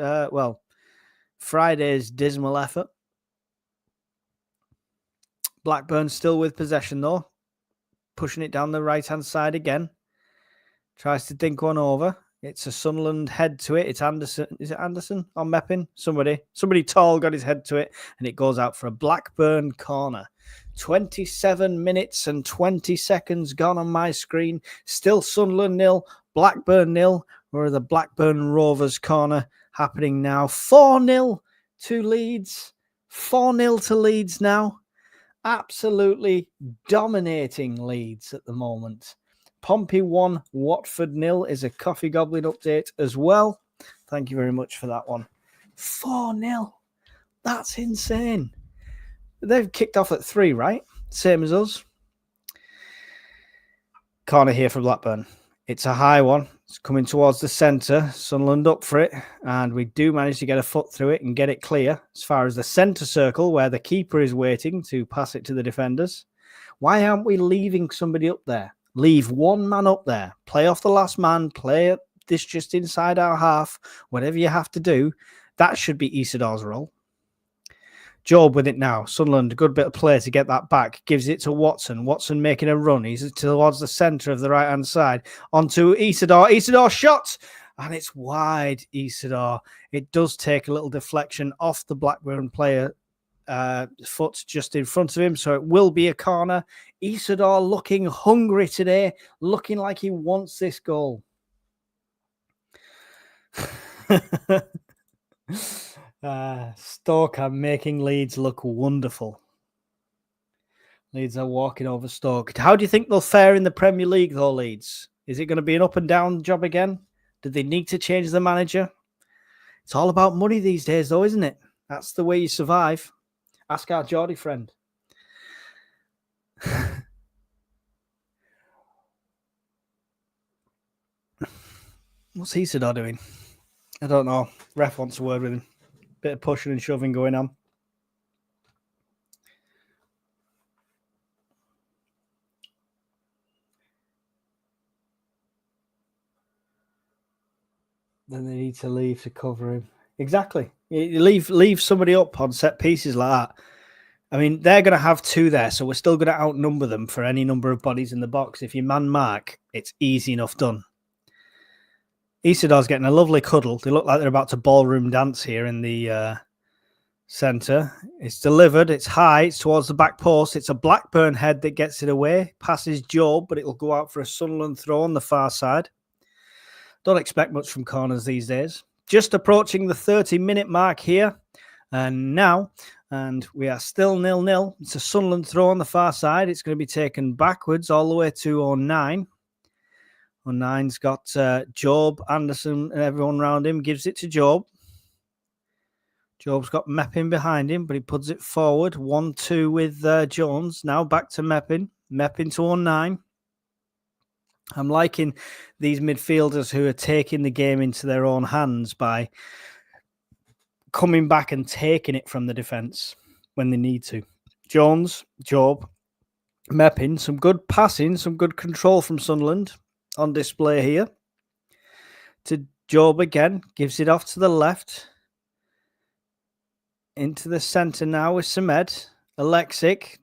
Friday's dismal effort. Blackburn still with possession, though. Pushing it down the right-hand side again. Tries to dink one over. It's a Sunderland head to it. It's Anderson. Is it Anderson or Meppin? Somebody tall got his head to it, and it goes out for a Blackburn corner. 27 minutes and 20 seconds gone on my screen. Still Sunderland 0, Blackburn 0. We're the Blackburn Rovers corner happening now. 4-0 to Leeds. 4-0 to Leeds now. Absolutely dominating Leeds at the moment. Pompey 1, Watford 0 is a Coffee Goblin update as well. Thank you very much for that one. 4-0. That's insane. They've kicked off at 3, right? Same as us. Corner here for Blackburn. It's a high one. It's coming towards the centre. Sunderland up for it. And we do manage to get a foot through it and get it clear as far as the centre circle where the keeper is waiting to pass it to the defenders. Why aren't we leaving somebody up there? Leave one man up there. Play off the last man. Play this just inside our half. Whatever you have to do. That should be Isidore's role. Job with it now. Sunderland, a good bit of play to get that back. Gives it to Watson. Watson making a run. He's towards the centre of the right-hand side. Onto Isidore. Isidore shot! And it's wide, Isidore. It does take a little deflection off the Blackburn player foot just in front of him. So it will be a corner. Isidore looking hungry today. Looking like he wants this goal. Stoke are making Leeds look wonderful. Leeds are walking over Stoke. How do you think they'll fare in the Premier League, though, Leeds? Is it going to be an up and down job again? Do they need to change the manager? It's all about money these days, though, isn't it? That's the way you survive. Ask our Geordie friend. What's Isidore doing? I don't know. Ref wants a word with him. Bit of pushing and shoving going on. Then they need to leave to cover him. Exactly. You leave somebody up on set pieces like that. I mean, they're going to have two there, so we're still going to outnumber them for any number of bodies in the box. If you man mark, it's easy enough done. Isidore's getting a lovely cuddle. They look like they're about to ballroom dance here in the centre. It's delivered. It's high. It's towards the back post. It's a Blackburn head that gets it away. Passes Job, but it'll go out for a Sunderland throw on the far side. Don't expect much from corners these days. Just approaching the 30-minute mark here. And we are still 0-0. It's a Sunderland throw on the far side. It's going to be taken backwards all the way to 09. 09's got Job, Anderson, and everyone around him. Gives it to Job. Job's got Meppin behind him, but he puts it forward. 1-2 with Jones. Now back to Meppin. Meppin to 09. I'm liking these midfielders who are taking the game into their own hands by coming back and taking it from the defence when they need to. Jones, Job, Meppin, some good passing, some good control from Sunderland on display here. To Job again, gives it off to the left. Into the centre now with Samed. Alexic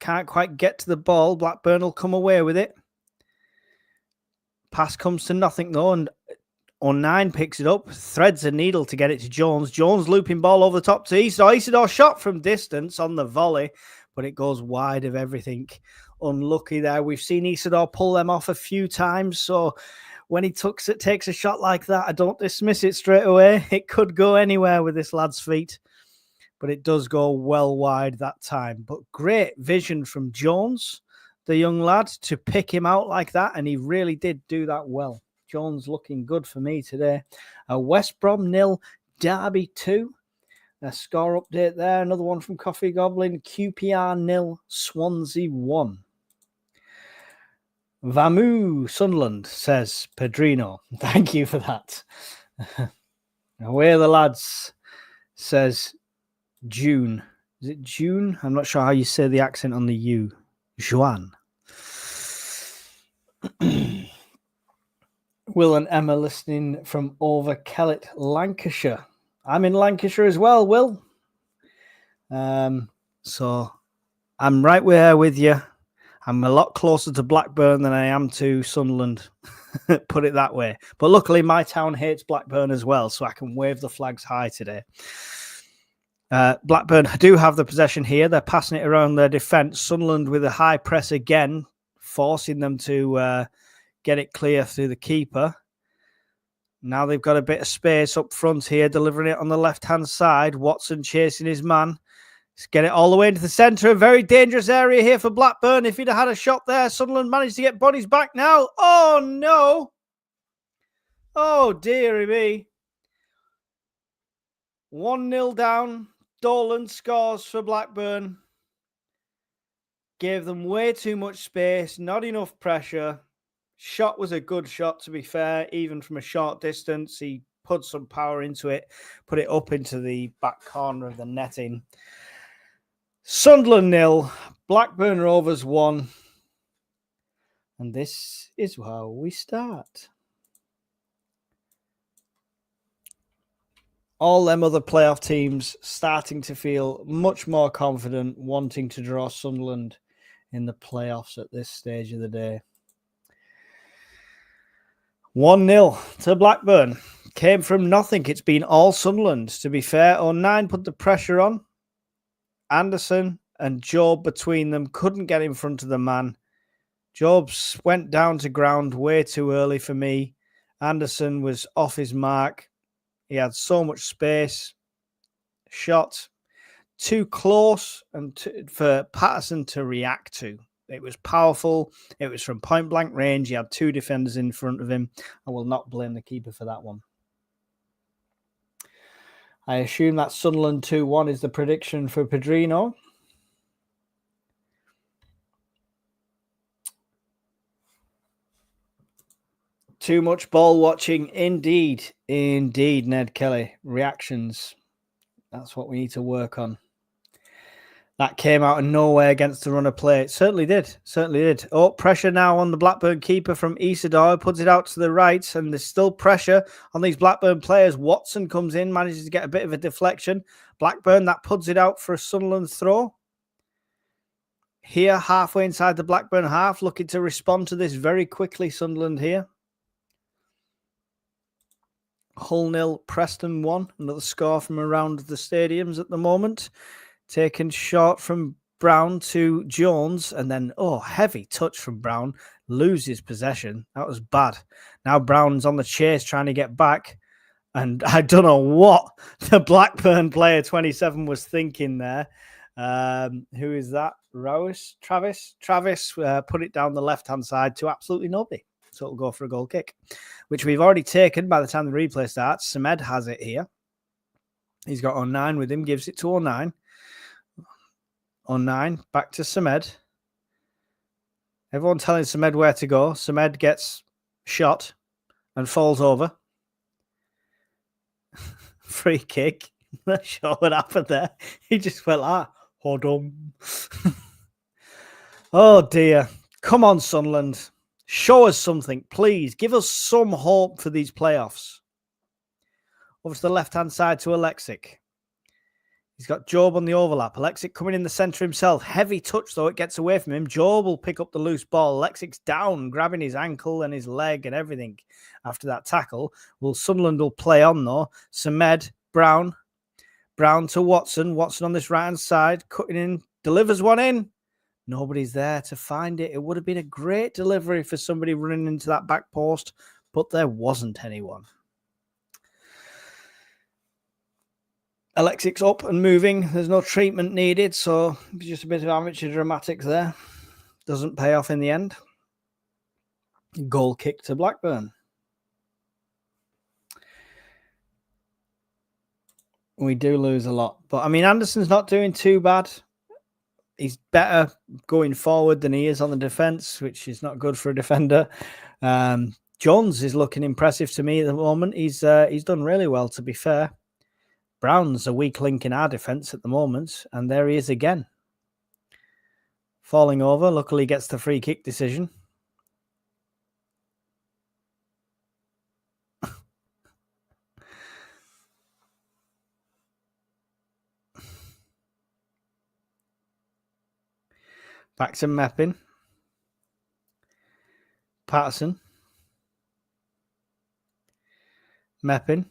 can't quite get to the ball. Blackburn will come away with it. Pass comes to nothing though, and 09 picks it up, threads a needle to get it to Jones. Jones looping ball over the top to Isidore. Isidore shot from distance on the volley, but it goes wide of everything. Unlucky there. We've seen Isidore pull them off a few times, so when he takes a shot like that, I don't dismiss it straight away. It could go anywhere with this lad's feet, but it does go well wide that time. But great vision from Jones, the young lad, to pick him out like that, and he really did do that well. Jones looking good for me today. West Brom 0, Derby 2. A score update there. Another one from Coffee Goblin. QPR 0, Swansea 1. Vamu Sunderland, says Pedrino. Thank you for that. Away are the lads, says June. Is it June? I'm not sure how you say the accent on the U. Juan. Will and Emma listening from over Kellet, Lancashire. I'm in Lancashire as well, Will. So I'm right there with you. I'm a lot closer to Blackburn than I am to Sunderland, put it that way. But luckily, my town hates Blackburn as well, so I can wave the flags high today. Blackburn do have the possession here. They're passing it around their defence. Sunderland with a high press again, forcing them to get it clear through the keeper. Now they've got a bit of space up front here, delivering it on the left-hand side. Watson chasing his man. Let's get it all the way into the centre. A very dangerous area here for Blackburn. If he'd have had a shot there, Sunderland managed to get bodies back now. Oh, no. Oh, dearie me. 1-0 down. Dolan scores for Blackburn. Gave them way too much space, not enough pressure. Shot was a good shot, to be fair, even from a short distance. He put some power into it, put it up into the back corner of the netting. Sunderland 0, Blackburn Rovers 1. And this is how we start. All them other playoff teams starting to feel much more confident, wanting to draw Sunderland in the playoffs at this stage of the day. 1-0 to Blackburn. Came from nothing. It's been all Sunderland. To be fair, 09 put the pressure on. Anderson and Job between them couldn't get in front of the man. Job went down to ground way too early for me. Anderson was off his mark. He had so much space. Shot too close and for Patterson to react to. It was powerful. It was from point blank range. He had two defenders in front of him. I will not blame the keeper for that one. I assume that Sunderland 2-1 is the prediction for Pedrino. Too much ball watching, indeed. Indeed, Ned Kelly. Reactions. That's what we need to work on. That came out of nowhere against the run of play. It certainly did. Certainly did. Oh, pressure now on the Blackburn keeper from Isidore. Puts it out to the right, and there's still pressure on these Blackburn players. Watson comes in, manages to get a bit of a deflection. Blackburn, that puts it out for a Sunderland throw. Here, halfway inside the Blackburn half, looking to respond to this very quickly, Sunderland here. Hull 0, Preston 1. Another score from around the stadiums at the moment. Taken short from Brown to Jones, and then, heavy touch from Brown. Loses possession. That was bad. Now Brown's on the chase trying to get back. And I don't know what the Blackburn player 27 was thinking there. Who is that? Travis put it down the left-hand side to absolutely nobody. So it'll go for a goal kick, which we've already taken by the time the replay starts. Samed has it here. He's got 09 with him, gives it to 09. 09, back to Samed. Everyone telling Samed where to go. Samed gets shot and falls over. Free kick. Not sure what happened there. He just went, hold on. Oh dear. Come on, Sunderland. Show us something, please. Give us some hope for these playoffs. Over to the left-hand side to Alexic. He's got Job on the overlap. Alexic coming in the centre himself. Heavy touch, though. It gets away from him. Job will pick up the loose ball. Alexic's down, grabbing his ankle and his leg and everything after that tackle. Well, Sunderland will play on, though. Samed, Brown. Brown to Watson. Watson on this right-hand side. Cutting in. Delivers one in. Nobody's there to find it. It would have been a great delivery for somebody running into that back post, but there wasn't anyone. Alexic's up and moving. There's no treatment needed, so just a bit of amateur dramatics there. Doesn't pay off in the end. Goal kick to Blackburn. We do lose a lot, but I mean, Anderson's not doing too bad. He's better going forward than he is on the defence, which is not good for a defender. Jones is looking impressive to me at the moment. He's done really well, to be fair. Brown's a weak link in our defence at the moment, and there he is again. Falling over, luckily gets the free kick decision. Back to Meppin. Patterson. Meppin.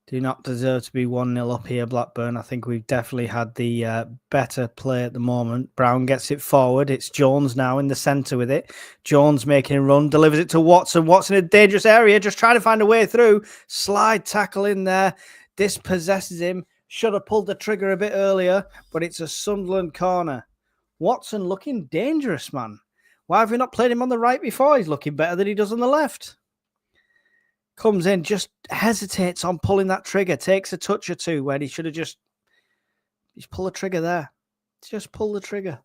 Do not deserve to be 1-0 up here, Blackburn. I think we've definitely had the better play at the moment. Brown gets it forward. It's Jones now in the centre with it. Jones making a run, delivers it to Watson. Watson in a dangerous area, just trying to find a way through. Slide tackle in there. Dispossesses him. Should have pulled the trigger a bit earlier, but it's a Sunderland corner. Watson looking dangerous, man. Why have we not played him on the right before? He's looking better than he does on the left. Comes in, just hesitates on pulling that trigger. Takes a touch or two when he should have just pull the trigger there. Just pull the trigger.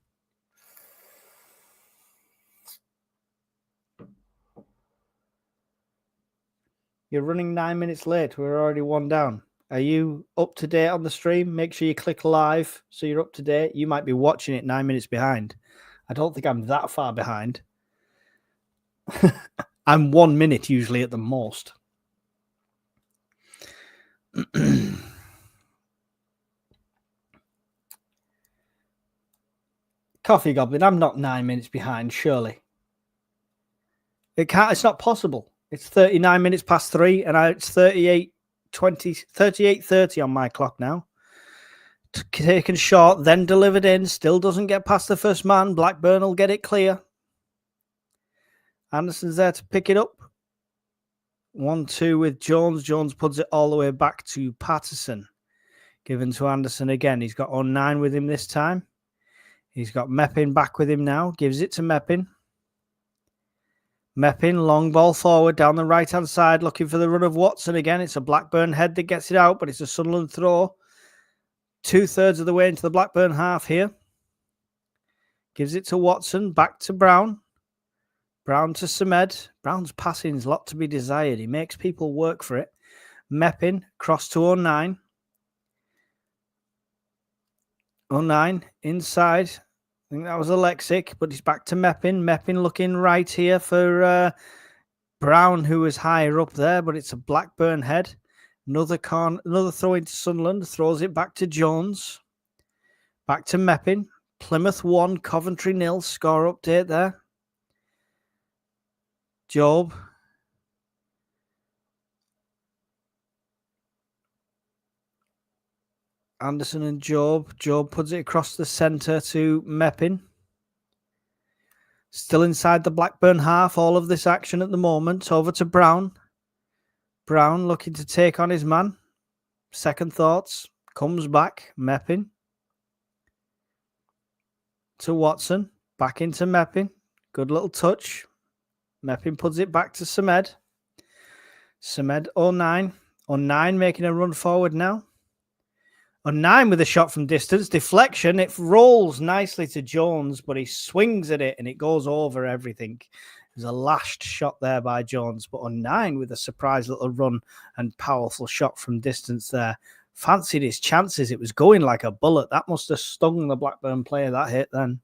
You're running 9 minutes late. We're already one down. Are you up to date on the stream? Make sure you click live so you're up to date. You might be watching it 9 minutes behind. I don't think I'm that far behind. I'm 1 minute usually at the most. Coffee Goblin, I'm not 9 minutes behind, surely. It's not possible. It's 39 minutes past 3 and it's 38:30 on my clock now. Taken short, then delivered in. Still doesn't get past the first man. Blackburn will get it clear. Anderson's there to pick it up. 1-2 with Jones. Jones puts it all the way back to Patterson. Given to Anderson again. He's got 09 with him this time. He's got Meppin back with him now. Gives it to Meppin. Meppin, long ball forward down the right-hand side, looking for the run of Watson again. It's a Blackburn head that gets it out, but it's a Sunderland throw. 2/3 of the way into the Blackburn half here. Gives it to Watson. Back to Brown. Brown to Samed. Brown's passing is a lot to be desired. He makes people work for it. Meppin. Cross to 09. 09. Inside. I think that was Alexic, but he's back to Meppin. Meppin looking right here for Brown, who was higher up there, but it's a Blackburn head. Another throw into Sunderland. Throws it back to Jones. Back to Meppin. Plymouth 1, Coventry 0. Score update there. Job. Anderson and Job. Job puts it across the centre to Meppin. Still inside the Blackburn half. All of this action at the moment. Over to Brown. Brown looking to take on his man. Second thoughts. Comes back. Meppin. To Watson. Back into Meppin. Good little touch. Meppin puts it back to Samed. Samed 09. 09 making a run forward now. 09 with a shot from distance. Deflection. It rolls nicely to Jones, but he swings at it and it goes over everything. There's a lashed shot there by Jones, but 09 with a surprise little run and powerful shot from distance there. Fancied his chances. It was going like a bullet. That must have stung the Blackburn player, that hit then.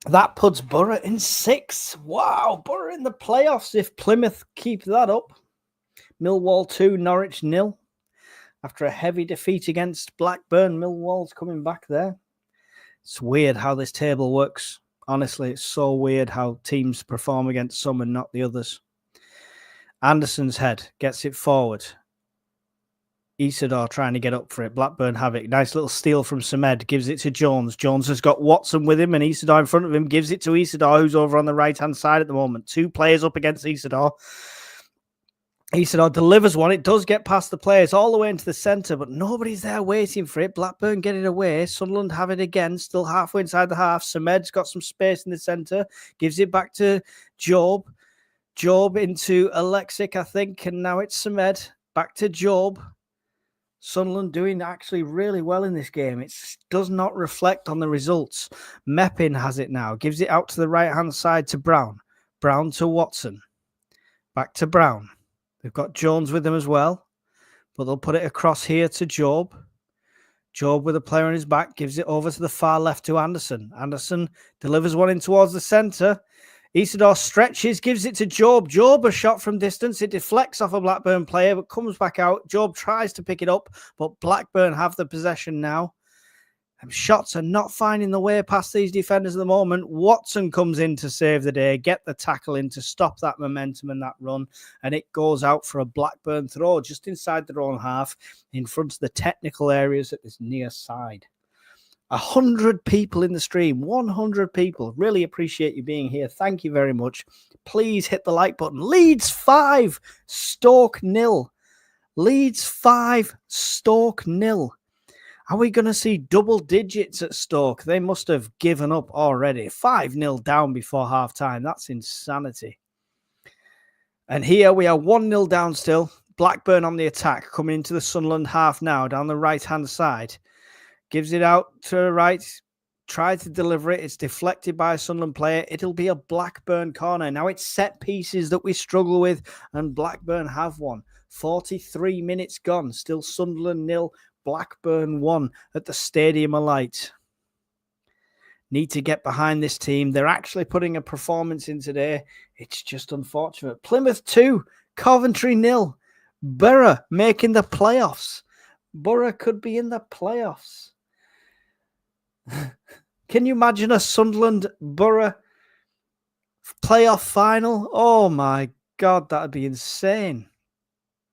That puts Borough in 6. Wow, Borough in the playoffs if Plymouth keep that up. Millwall 2, Norwich 0. After a heavy defeat against Blackburn, Millwall's coming back there. It's weird how this table works. Honestly, it's so weird how teams perform against some and not the others. Anderson's head gets it forward. Isidore trying to get up for it. Blackburn have it. Nice little steal from Samed. Gives it to Jones. Jones has got Watson with him and Isidore in front of him. Gives it to Isidore, who's over on the right-hand side at the moment. 2 players up against Isidore. Isidore delivers one. It does get past the players all the way into the centre, but nobody's there waiting for it. Blackburn get it away. Sunderland have it again. Still halfway inside the half. Samed's got some space in the centre. Gives it back to Job. Job into Alexic, I think. And now it's Samed. Back to Job. Sunderland doing actually really well in this game. It does not reflect on the results. Meppin has it now. Gives it out to the right-hand side to Brown. Brown to Watson. Back to Brown. They've got Jones with them as well. But they'll put it across here to Job. Job with a player on his back. Gives it over to the far left to Anderson. Anderson delivers one in towards the centre. Isidore stretches, gives it to Job. Job a shot from distance. It deflects off a Blackburn player, but comes back out. Job tries to pick it up, but Blackburn have the possession now. And shots are not finding the way past these defenders at the moment. Watson comes in to save the day, get the tackle in to stop that momentum and that run, and it goes out for a Blackburn throw just inside their own half in front of the technical areas at this near side. 100 people in the stream, 100 people. Really appreciate you being here. Thank you very much. Please hit the like button. Leeds 5, Stoke 0. Leeds 5, Stoke 0. Are we going to see double digits at Stoke? They must have given up already. 5-0 down before half-time. That's insanity. And here we are 1-0 down still. Blackburn on the attack, coming into the Sunderland half now, down the right-hand side. Gives it out to the right. Tries to deliver it. It's deflected by a Sunderland player. It'll be a Blackburn corner. Now it's set pieces that we struggle with, and Blackburn have one. 43 minutes gone. Still Sunderland 0, Blackburn 1 at the Stadium of Light. Need to get behind this team. They're actually putting a performance in today. It's just unfortunate. Plymouth 2, Coventry 0. Borough making the playoffs. Borough could be in the playoffs. Can you imagine a Sunderland Borough playoff final? Oh my God, that'd be insane.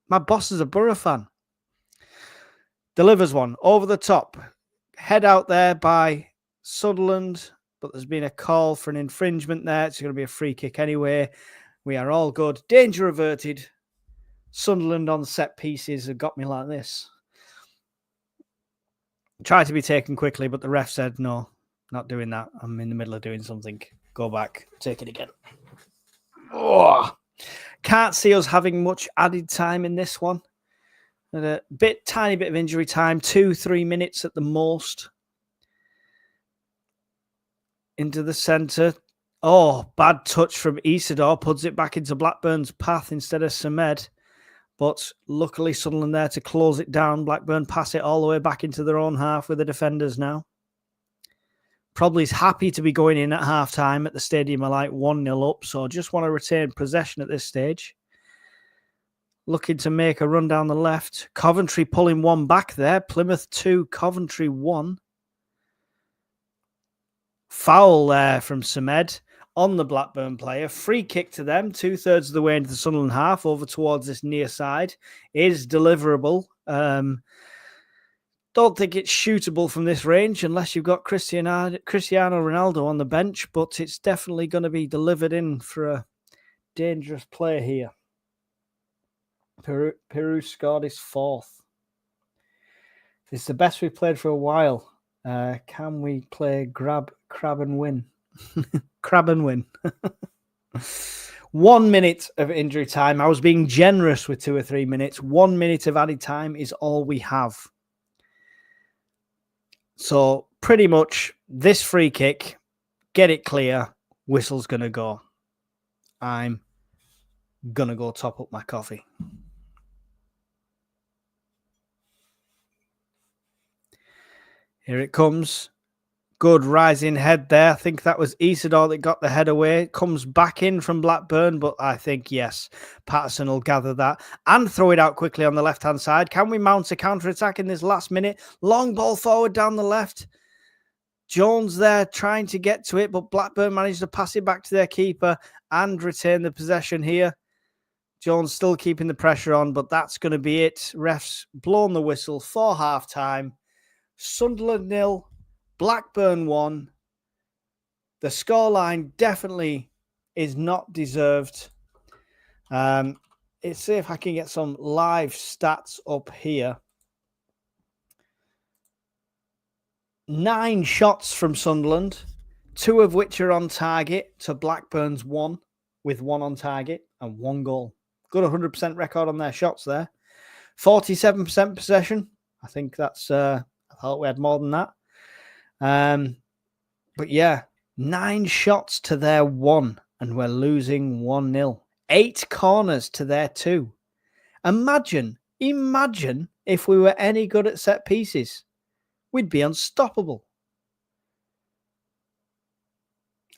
My boss is a Borough fan. Delivers one over the top. Head out there by Sunderland, but there's been a call for an infringement there. It's going to be a free kick anyway. We are all good. Danger averted. Sunderland on set pieces have got me like this. Tried to be taken quickly, but the ref said, no, not doing that. I'm in the middle of doing something. Go back. Take it again. Oh, can't see us having much added time in this one. A tiny bit of injury time, 2-3 minutes at the most. into the centre. Oh, bad touch from Isidore. Puts it back into Blackburn's path instead of Samed. But luckily Sunderland there to close it down. Blackburn pass it all the way back into their own half with the defenders now. Probably is happy to be going in at half-time at the Stadium of Light 1-0 up. So just want to retain possession at this stage. Looking to make a run down the left. Coventry pulling one back there. Plymouth 2, Coventry 1. Foul there from Samed on the Blackburn player. Free kick to them. 2/3 of the way into the Sunderland half over towards this near side. Is deliverable. Don't think it's shootable from this range unless you've got Cristiano Ronaldo on the bench, but it's definitely going to be delivered in for a dangerous play here. Peru scored his 4th. It's the best we've played for a while. Can we play crab and win? Crab and win. 1 minute of injury time. I was being generous with 2 or 3 minutes. 1 minute of added time is all we have. So pretty much this free kick, get it clear, whistle's going to go. I'm going to go top up my coffee. Here it comes. Good rising head there. I think that was Isidore that got the head away. Comes back in from Blackburn, but I think, yes, Patterson will gather that and throw it out quickly on the left-hand side. Can we mount a counter-attack in this last minute? Long ball forward down the left. Jones there trying to get to it, but Blackburn managed to pass it back to their keeper and retain the possession here. Jones still keeping the pressure on, but that's going to be it. Refs blown the whistle for half-time. Sunderland 0, Blackburn 1. The scoreline definitely is not deserved. Let's see if I can get some live stats up here. 9 shots from Sunderland, 2 of which are on target to Blackburn's 1, with 1 on target and 1 goal. Good 100% record on their shots there. 47% possession. I think that's, I thought we had more than that. But yeah, 9 shots to their 1, and we're losing 1-0. 8 corners to their 2. Imagine if we were any good at set pieces. We'd be unstoppable.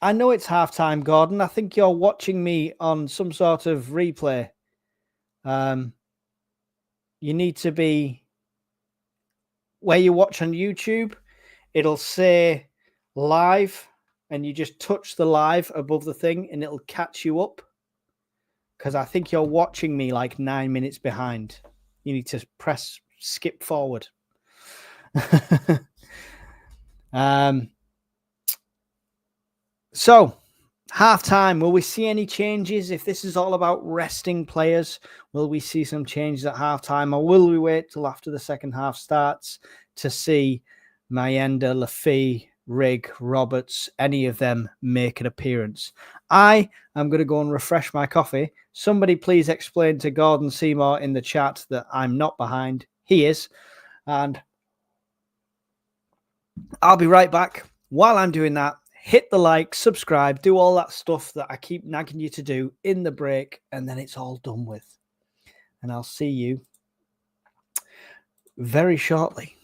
I know it's halftime, Gordon. I think you're watching me on some sort of replay. You need to be where you watch on YouTube. It'll say live, and you just touch the live above the thing, and it'll catch you up. Because I think you're watching me like 9 minutes behind. You need to press skip forward. So, half-time, will we see any changes? If this is all about resting players, will we see some changes at half-time, or will we wait till after the second half starts to see Mayenda, Lafay, Rigg, Roberts, any of them make an appearance? I am going to go and refresh my coffee. Somebody please explain to Gordon Seymour in the chat that I'm not behind. He is. And I'll be right back. While I'm doing that, hit the like, subscribe, do all that stuff that I keep nagging you to do in the break, and then it's all done with. And I'll see you very shortly.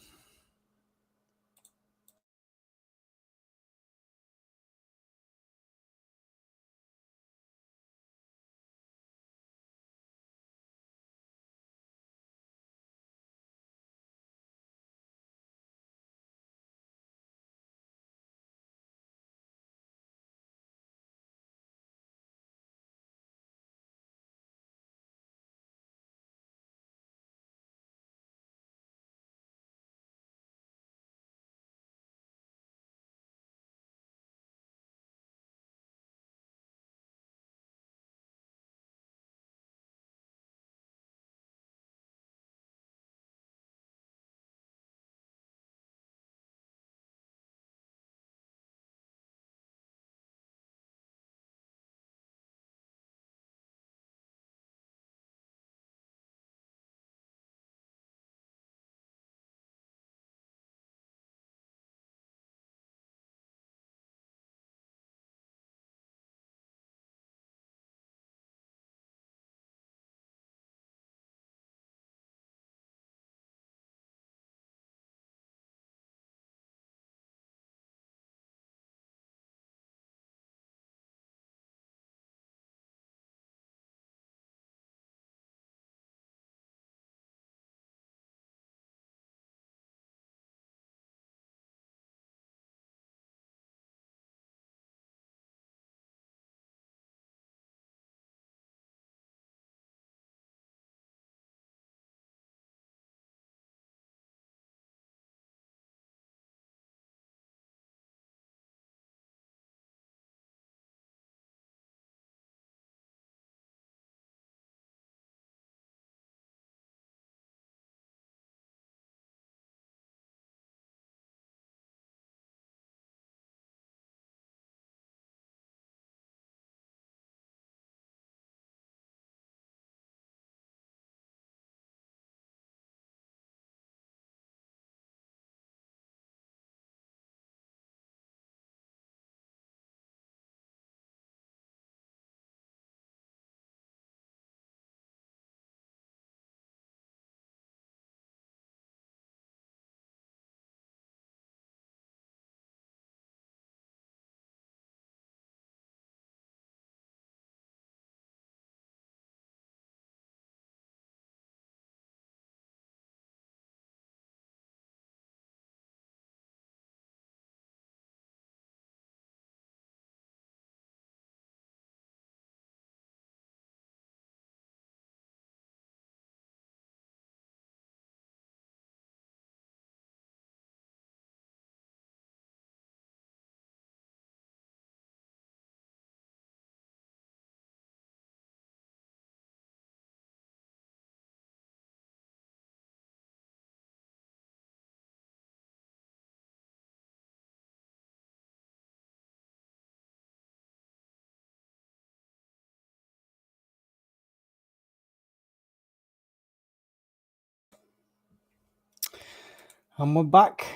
And we're back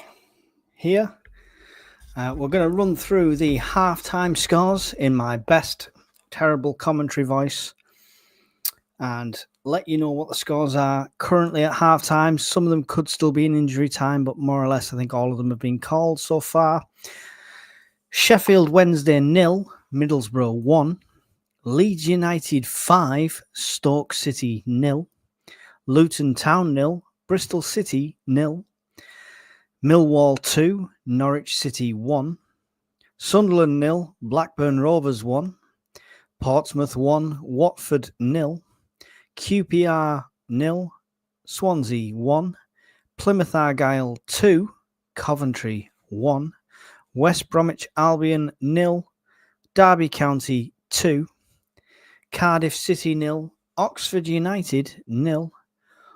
here. We're going to run through the halftime scores in my best terrible commentary voice and let you know what the scores are currently at halftime. Some of them could still be in injury time, but more or less I think all of them have been called so far. Sheffield Wednesday 0, Middlesbrough 1, Leeds United 5, Stoke City 0, Luton Town 0, Bristol City 0, Millwall 2, Norwich City 1, Sunderland 0, Blackburn Rovers 1, Portsmouth 1, Watford 0, QPR 0, Swansea 1, Plymouth Argyle 2, Coventry 1, West Bromwich Albion 0, Derby County 2, Cardiff City 0, Oxford United 0,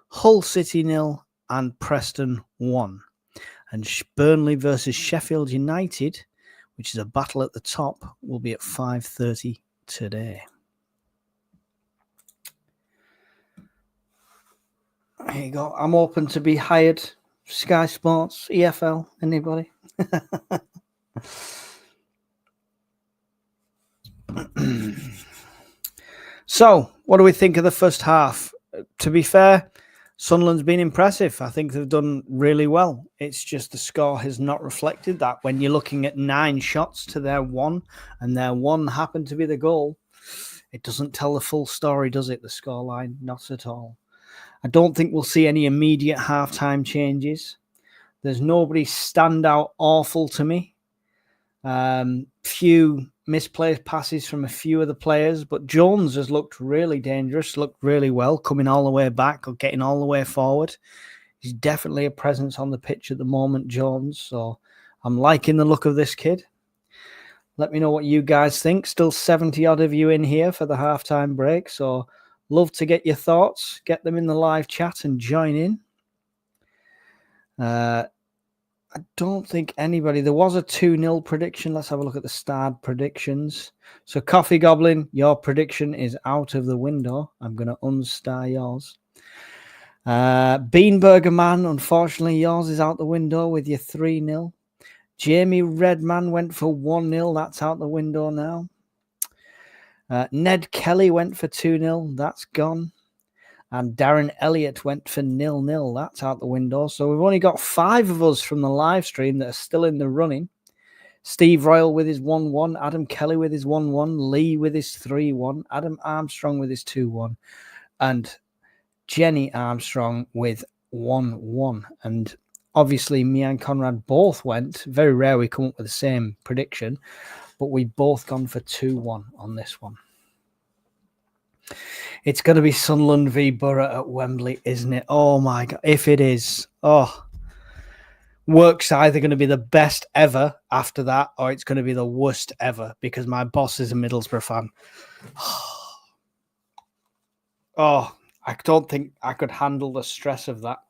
Hull City 0, and Preston 1. And Burnley versus Sheffield United, which is a battle at the top, will be at 5:30 today. There you go. I'm open to be hired. Sky Sports, EFL, anybody? So, what do we think of the first half? To be fair, Sunderland's been impressive. I think they've done really well. It's just the score has not reflected that. When you're looking at 9 shots to their 1, and their 1 happened to be the goal, it doesn't tell the full story, does it, the scoreline? Not at all. I don't think we'll see any immediate halftime changes. There's nobody stand out awful to me. Few misplaced passes from a few of the players, but Jones has looked really dangerous, looked really well, coming all the way back or getting all the way forward. He's definitely a presence on the pitch at the moment, Jones. So I'm liking the look of this kid. Let me know what you guys think. Still 70 odd of you in here for the halftime break. So love to get your thoughts, get them in the live chat and join in. I don't think anybody... There was a 2-0 prediction. Let's have a look at the starred predictions. So, Coffee Goblin, your prediction is out of the window. I'm going to unstar yours. Beanburger Man, unfortunately, yours is out the window with your 3-0. Jamie Redman went for 1-0. That's out the window now. Ned Kelly went for 2-0. That's gone. And Darren Elliott went for 0-0. That's out the window. So we've only got 5 of us from the live stream that are still in the running. Steve Royal with his 1-1. Adam Kelly with his 1-1. Lee with his 3-1. Adam Armstrong with his 2-1. And Jenny Armstrong with 1-1. And obviously me and Conrad both went. Very rare we come up with the same prediction. But we both gone for 2-1 on this one. It's going to be Sunderland v Borough at Wembley, isn't it? Oh, my God. If it is, work's either going to be the best ever after that or it's going to be the worst ever because my boss is a Middlesbrough fan. Oh, I don't think I could handle the stress of that.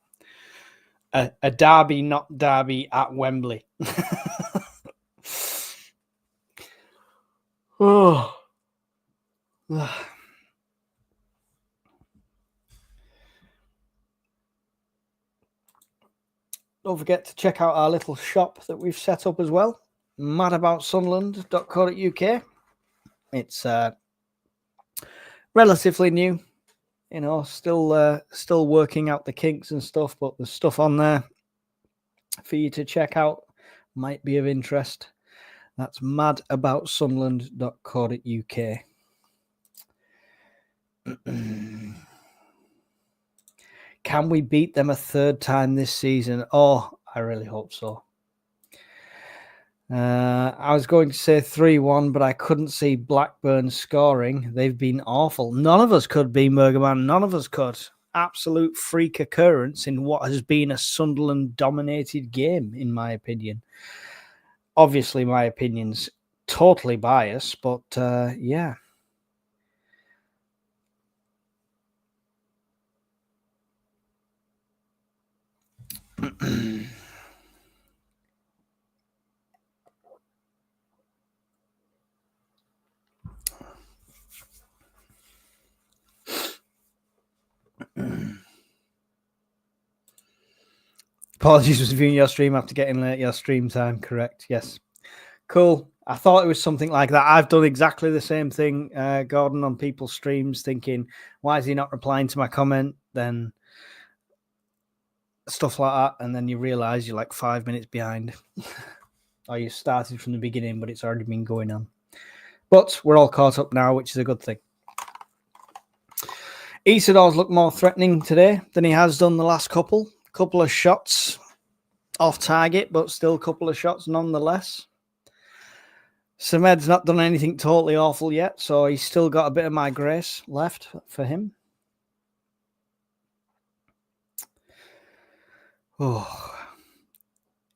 A derby, not derby at Wembley. Oh. Don't forget to check out our little shop that we've set up as well. madaboutsunderland.co.uk. It's relatively new, you know, still working out the kinks and stuff, but there's stuff on there for you to check out. Might be of interest. That's madaboutsunderland.co.uk. Can we beat them a third time this season? Oh, I really hope so. I was going to say 3-1, but I couldn't see Blackburn scoring. They've been awful. None of us could be Murgaman. None of us could. Absolute freak occurrence in what has been a Sunderland-dominated game, in my opinion. Obviously, my opinion's totally biased, but yeah. Apologies for viewing your stream after getting late. Your stream time, correct? Yes. Cool. I thought it was something like that. I've done exactly the same thing, Gordon, on people's streams, thinking, why is he not replying to my comment? Then stuff like that. And then you realize you're like 5 minutes behind. Or you started from the beginning, but it's already been going on. But we're all caught up now, which is a good thing. Isidor's looked more threatening today than he has done the last couple. Couple of shots off target, but still a couple of shots nonetheless. Samed's not done anything totally awful yet, so he's still got a bit of my grace left for him. Oh,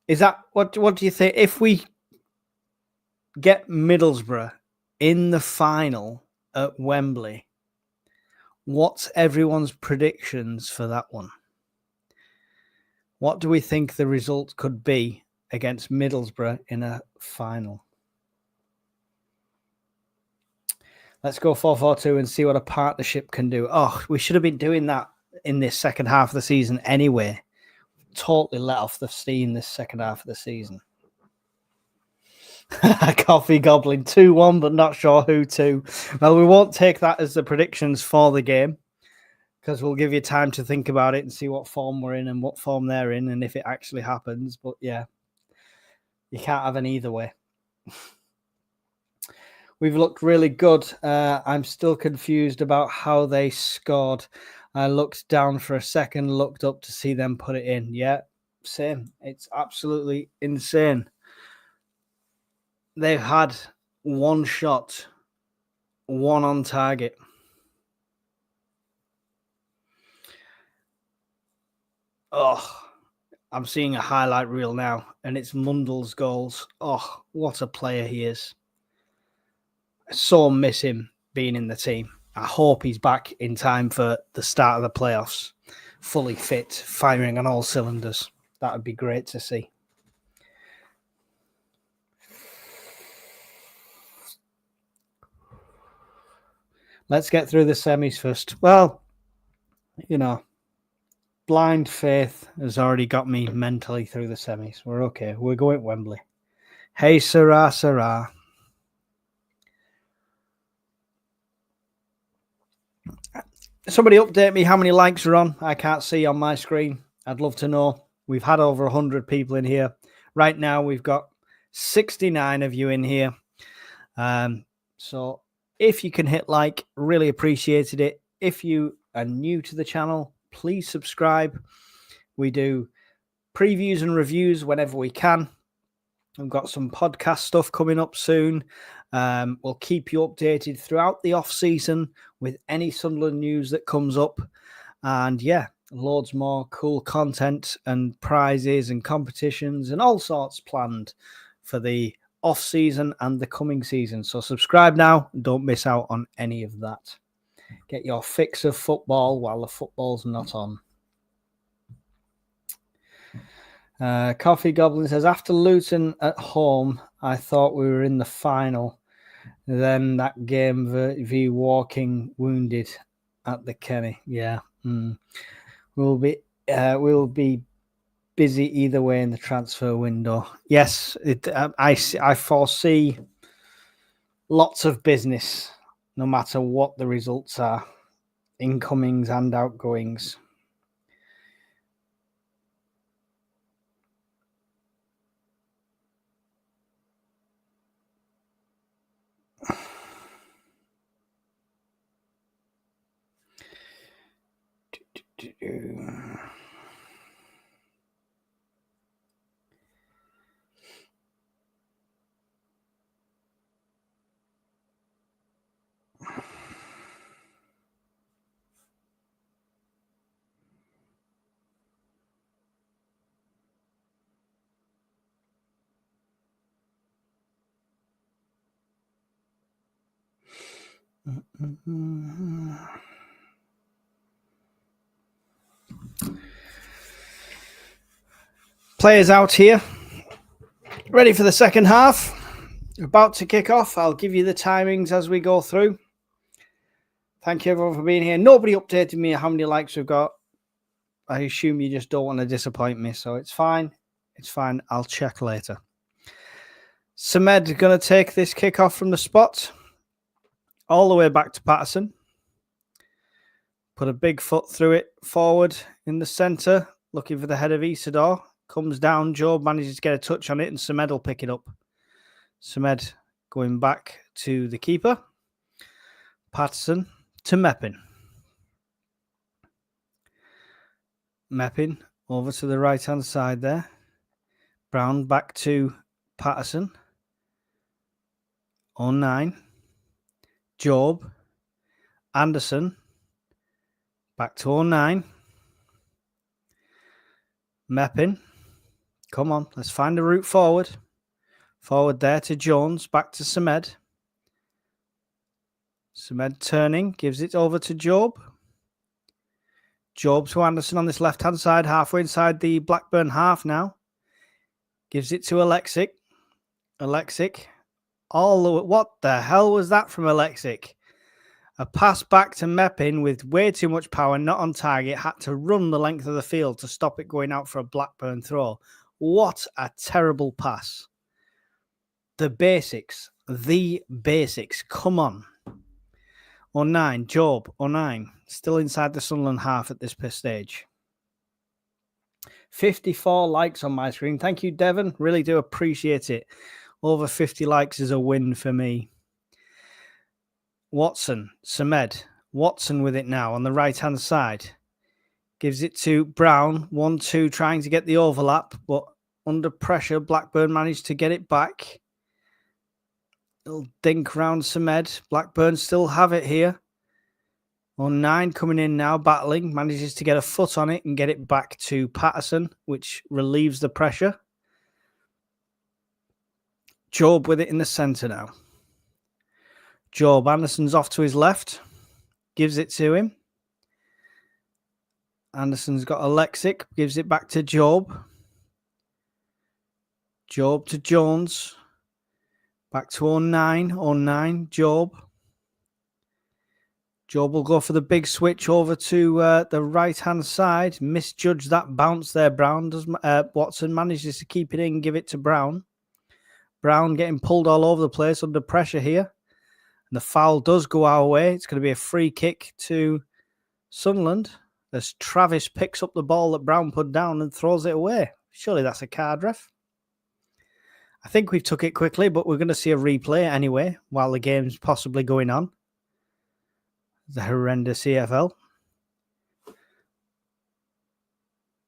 is that what do you think? If we get Middlesbrough in the final at Wembley, what's everyone's predictions for that one? What do we think the result could be against Middlesbrough in a final? Let's go 4-4-2 and see what a partnership can do. Oh, we should have been doing that in this second half of the season anyway. Totally let off the steam this second half of the season. Coffee Goblin 2-1, but not sure who to. Well, we won't take that as the predictions for the game because we'll give you time to think about it and see what form we're in and what form they're in and if it actually happens. But yeah, you can't have an either way. We've looked really good. I'm still confused about how they scored. I looked down for a second, looked up to see them put it in. Yeah, same. It's absolutely insane. They've had one shot, one on target. Oh, I'm seeing a highlight reel now, and it's Mundell's goals. Oh, what a player he is. I so miss him being in the team. I hope he's back in time for the start of the playoffs, fully fit, firing on all cylinders. That would be great to see. Let's get through the semis first. Well, you know, blind faith has already got me mentally through the semis. We're okay. We're going to Wembley. Hey, Sarah, Sarah. Somebody update me how many likes are on. I can't see on my screen. I'd love to know. We've had over 100 people in here. Right now, we've got 69 of you in here. So if you can hit like, really appreciated it. If you are new to the channel, please subscribe. We do previews and reviews whenever we can. We've got some podcast stuff coming up soon. We'll keep you updated throughout the off-season with any Sunderland news that comes up. And yeah, loads more cool content and prizes and competitions and all sorts planned for the off-season and the coming season. So subscribe now and don't miss out on any of that. Get your fix of football while the football's not on. Coffee Goblin says, after Luton at home, I thought we were in the final. Then that game v Walking wounded at the Kenny. Yeah. We'll be busy either way in the transfer window. Yes, I foresee lots of business, no matter what the results are, incomings and outgoings. Players out here, ready for the second half. About to kick off. I'll give you the timings as we go through. Thank you everyone for being here. Nobody updated me how many likes we've got. I assume you just don't want to disappoint me, so it's fine. It's fine. I'll check later. Samed going to take this kick off from the spot. All the way back to Patterson. Put a big foot through it forward in the centre. Looking for the head of Isidore. Comes down. Job manages to get a touch on it, and Samed will pick it up. Samed going back to the keeper. Patterson to Meppin. Meppin over to the right-hand side there. Brown back to Patterson. 09. Job. Anderson. Back to 09. Meppin. Come on, let's find a route forward. Forward there to Jones. Back to Samed. Samed turning. Gives it over to Job. Job to Anderson on this left-hand side. Halfway inside the Blackburn half now. Gives it to Alexic. Alexic. What the hell was that from Alexic? A pass back to Meppin with way too much power, not on target. Had to run the length of the field to stop it going out for a Blackburn throw. What a terrible pass. The basics. The basics. Come on. 09. Job. 09. Still inside the Sunderland half at this stage. 54 likes on my screen. Thank you, Devon. Really do appreciate it. Over 50 likes is a win for me. Watson, Samed. Watson with it now on the right-hand side. Gives it to Brown. 1-2 trying to get the overlap, but under pressure, Blackburn managed to get it back. Little dink round Samed. Blackburn still have it here. 09 coming in now, battling. Manages to get a foot on it and get it back to Patterson, which relieves the pressure. Job with it in the centre now. Job, Anderson's off to his left. Gives it to him. Anderson's got Alexic. Gives it back to Job. Job to Jones. Back to 09. 09. Job. Job will go for the big switch over to the right-hand side. Misjudged that bounce there, Brown. Watson manages to keep it in, give it to Brown. Brown getting pulled all over the place under pressure here. And the foul does go our way. It's going to be a free kick to Sunderland as Travis picks up the ball that Brown put down and throws it away. Surely that's a card, ref. I think we've took it quickly, but we're going to see a replay anyway while the game's possibly going on. The horrendous EFL.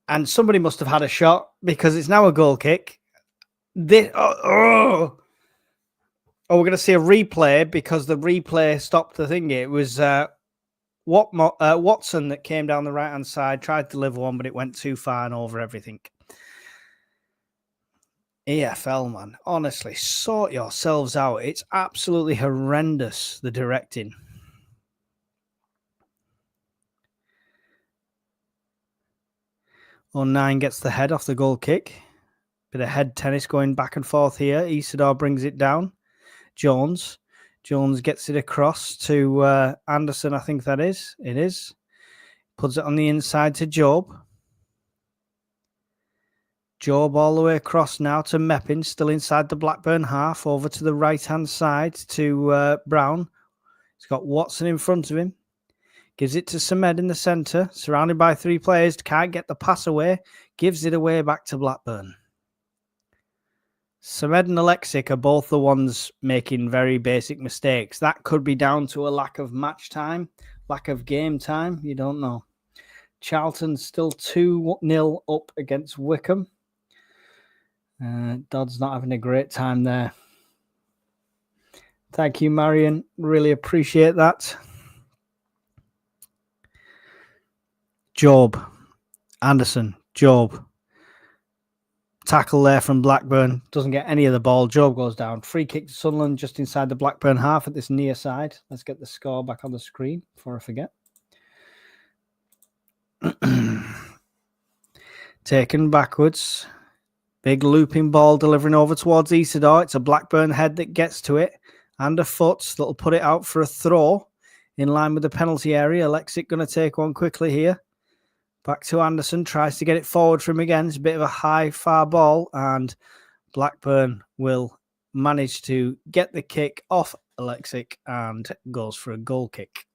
And somebody must have had a shot because it's now a goal kick. Oh, we're going to see a replay because the replay stopped the thing. It was Watson that came down the right-hand side, tried to deliver one, but it went too far and over everything. EFL, man. Honestly, sort yourselves out. It's absolutely horrendous, the directing. Nine gets the head off the goal kick. Bit of head tennis going back and forth here. Isidore brings it down. Jones. Jones gets it across to Anderson, I think that is. It is. Puts it on the inside to Job. Job all the way across now to Meppin, still inside the Blackburn half, over to the right-hand side to Brown. He's got Watson in front of him. Gives it to Samed in the centre, surrounded by three players. Can't get the pass away. Gives it away back to Blackburn. Samed and Alexic are both the ones making very basic mistakes. That could be down to a lack of match time, lack of game time. You don't know. Charlton still 2-0 up against Wickham. Dodd's not having a great time there. Thank you, Marion. Really appreciate that. Job. Anderson. Job. Tackle there from Blackburn. Doesn't get any of the ball. Job goes down. Free kick to Sunderland just inside the Blackburn half at this near side. Let's get the score back on the screen before I forget. Taken backwards. Big looping ball delivering over towards Isidore. It's a Blackburn head that gets to it. And a foot that'll put it out for a throw in line with the penalty area. Alexic going to take one quickly here. Back to Anderson, tries to get it forward from him again. It's a bit of a high, far ball, and Blackburn will manage to get the kick off Alexic and goes for a goal kick.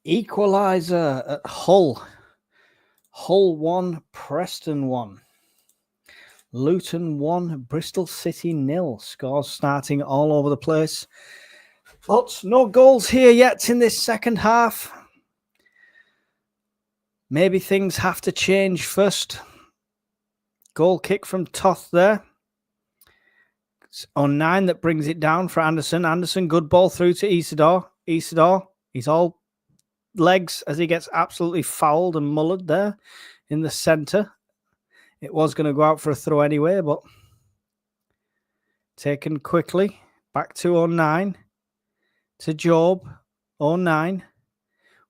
Equalizer at Hull. Hull 1, Preston 1. Luton 1, Bristol City 0. Scores starting all over the place. But no goals here yet in this second half. Maybe things have to change first. Goal kick from Toth there. It's on 9 that brings it down for Anderson. Anderson, good ball through to Isidore. Isidore, he's all legs as he gets absolutely fouled and mullered there in the centre. It was going to go out for a throw anyway, but taken quickly. Back to 09. To Job. 09.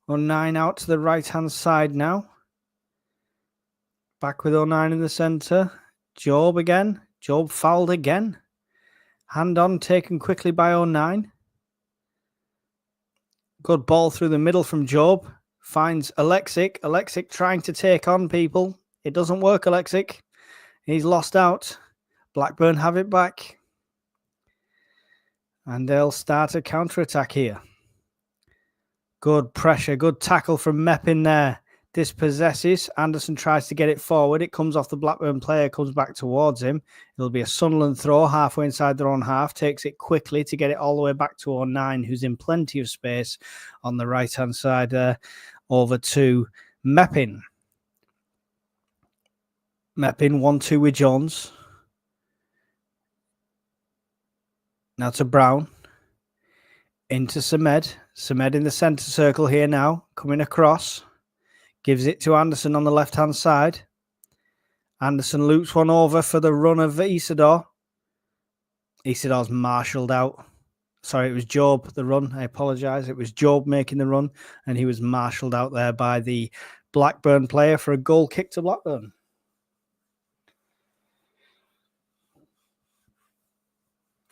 09 out to the right-hand side now. Back with 09 in the centre. Job again. Job fouled again. Hand on, taken quickly by 09. Good ball through the middle from Job. Finds Alexic. Alexic trying to take on people. It doesn't work, Alexic. He's lost out. Blackburn have it back. And they'll start a counter-attack here. Good pressure. Good tackle from Meppin there. Dispossesses. Anderson tries to get it forward. It comes off the Blackburn player, comes back towards him. It'll be a Sunderland throw halfway inside their own half. Takes it quickly to get it all the way back to 09, who's in plenty of space on the right-hand side there. Over to Meppin. Meppin 1-2 with Jones. Now to Brown. Into Samed. Samed in the centre circle here now. Coming across. Gives it to Anderson on the left-hand side. Anderson loops one over for the run of Isidore. Isidore's marshalled out. Sorry, it was Job, the run. I apologise. It was Job making the run, and he was marshalled out there by the Blackburn player for a goal kick to Blackburn.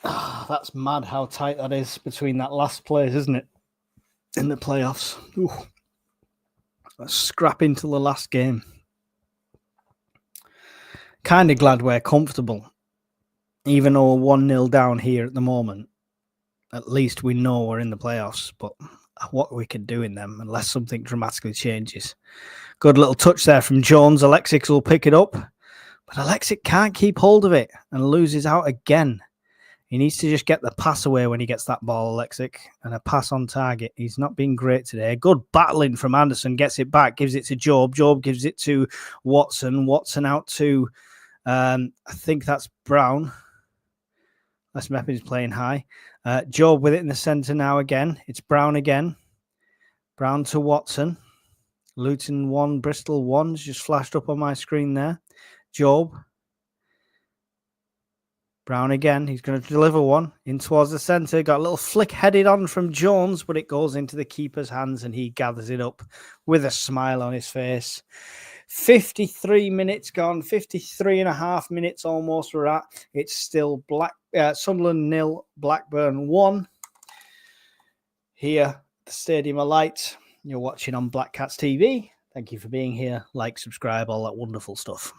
That's mad how tight that is between that last place, isn't it? In the playoffs. Ooh. Let's scrap into the last game. Kind of glad we're comfortable. Even though we're 1-0 down here at the moment. At least we know we're in the playoffs. But what we can do in them, unless something dramatically changes. Good little touch there from Jones. Alexic will pick it up. But Alexic can't keep hold of it and loses out again. He needs to just get the pass away when he gets that ball, Alexic, and a pass on target. He's not been great today. Good battling from Anderson. Gets it back, gives it to Job. Job gives it to Watson. Watson out to, I think that's Brown. Les Meppin's playing high. Job with it in the centre now again. It's Brown again. Brown to Watson. Luton 1, Bristol 1. Just flashed up on my screen there. Job. Brown again. He's going to deliver one in towards the centre. Got a little flick headed on from Jones, but it goes into the keeper's hands and he gathers it up with a smile on his face. 53 minutes gone. 53 and a half minutes almost we're at. It's still Sunderland 0, Blackburn 1. Here, the Stadium of Light. You're watching on Black Cats TV. Thank you for being here. Like, subscribe, all that wonderful stuff.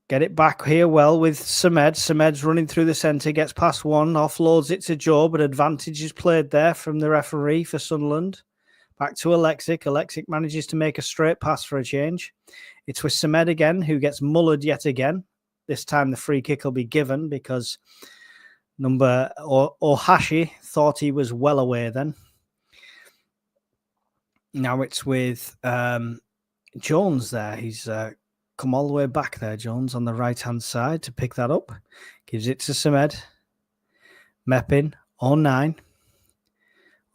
Get it back here well with Samed. Samed's running through the centre, gets past one, offloads it to Joe, but advantage is played there from the referee for Sunderland. Back to Alexic. Alexic manages to make a straight pass for a change. It's with Samed again, who gets mullered yet again. This time the free kick will be given because number Ohashi thought he was well away then. Now it's with Jones there. He's come all the way back there, Jones, on the right-hand side to pick that up. Gives it to Samed. Meppin, 09.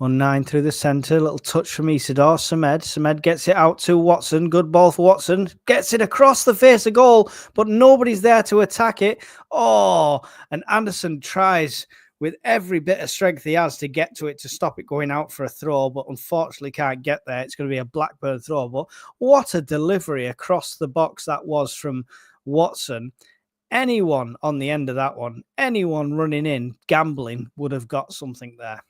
09 through the centre. Little touch from Isidore. Samed. Samed gets it out to Watson. Good ball for Watson. Gets it across the face of goal, but nobody's there to attack it. Oh, and Anderson tries with every bit of strength he has to get to it to stop it going out for a throw, but unfortunately can't get there. It's going to be a Blackburn throw. But what a delivery across the box that was from Watson. Anyone on the end of that one, anyone running in, gambling, would have got something there.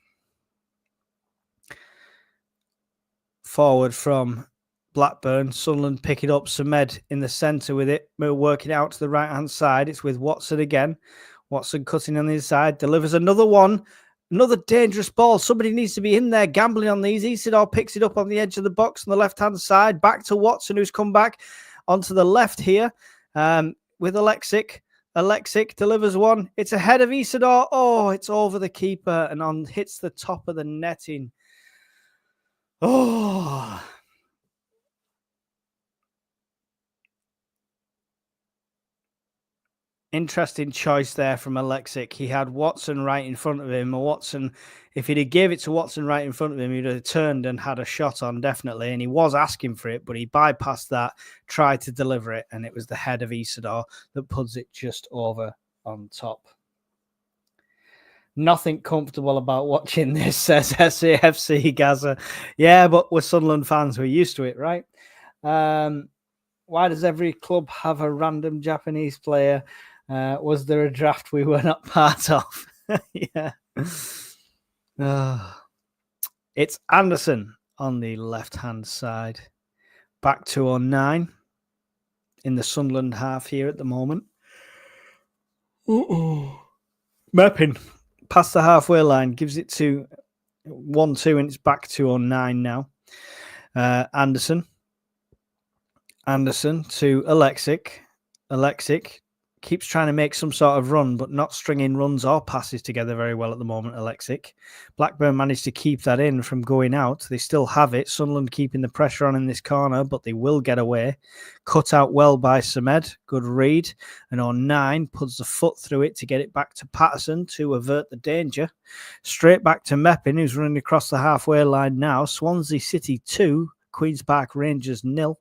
forward from Blackburn. Sunderland pick it up. Samed in the centre with it. We're working out to the right-hand side. It's with Watson again. Watson cutting on the inside. Delivers another one. Another dangerous ball. Somebody needs to be in there gambling on these. Isidore picks it up on the edge of the box on the left-hand side. Back to Watson, who's come back onto the left here with Alexic. Alexic delivers one. It's ahead of Isidore. Oh, it's over the keeper and hits the top of the netting. Oh, interesting choice there from Alexic. He had Watson right in front of him. Watson, if he'd have gave it to Watson right in front of him, he'd have turned and had a shot on, definitely. And he was asking for it, but he bypassed that, tried to deliver it, and it was the head of Isidore that puts it just over on top. Nothing comfortable about watching this, says SAFC Gaza. Yeah, but we're Sunderland fans. We're used to it, right? Why does every club have a random Japanese player? Was there a draft we were not part of? Yeah. It's Anderson on the left-hand side. Back to 09 in the Sunderland half here at the moment. Meppin past the halfway line, gives it to 1-2, and it's back to 09 now. Anderson to Alexic. Alexic keeps trying to make some sort of run, but not stringing runs or passes together very well at the moment, Alexic. Blackburn managed to keep that in from going out. They still have it. Sunderland keeping the pressure on in this corner, but they will get away. Cut out well by Samed. Good read. And 09 puts the foot through it to get it back to Patterson to avert the danger. Straight back to Meppin, who's running across the halfway line now. Swansea City 2, Queen's Park Rangers 0.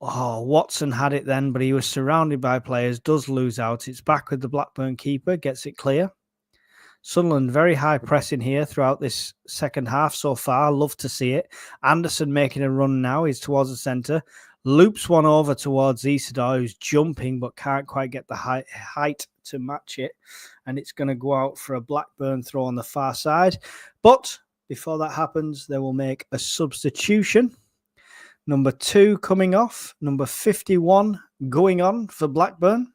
Watson had it then, but he was surrounded by players, does lose out. It's back with the Blackburn keeper, gets it clear. Sunderland very high pressing here throughout this second half so far. Love to see it. Anderson making a run now. He's towards the centre. Loops one over towards Isidore, who's jumping but can't quite get the height to match it. And it's going to go out for a Blackburn throw on the far side. But before that happens, they will make a substitution. Number 2 coming off. Number 51 going on for Blackburn.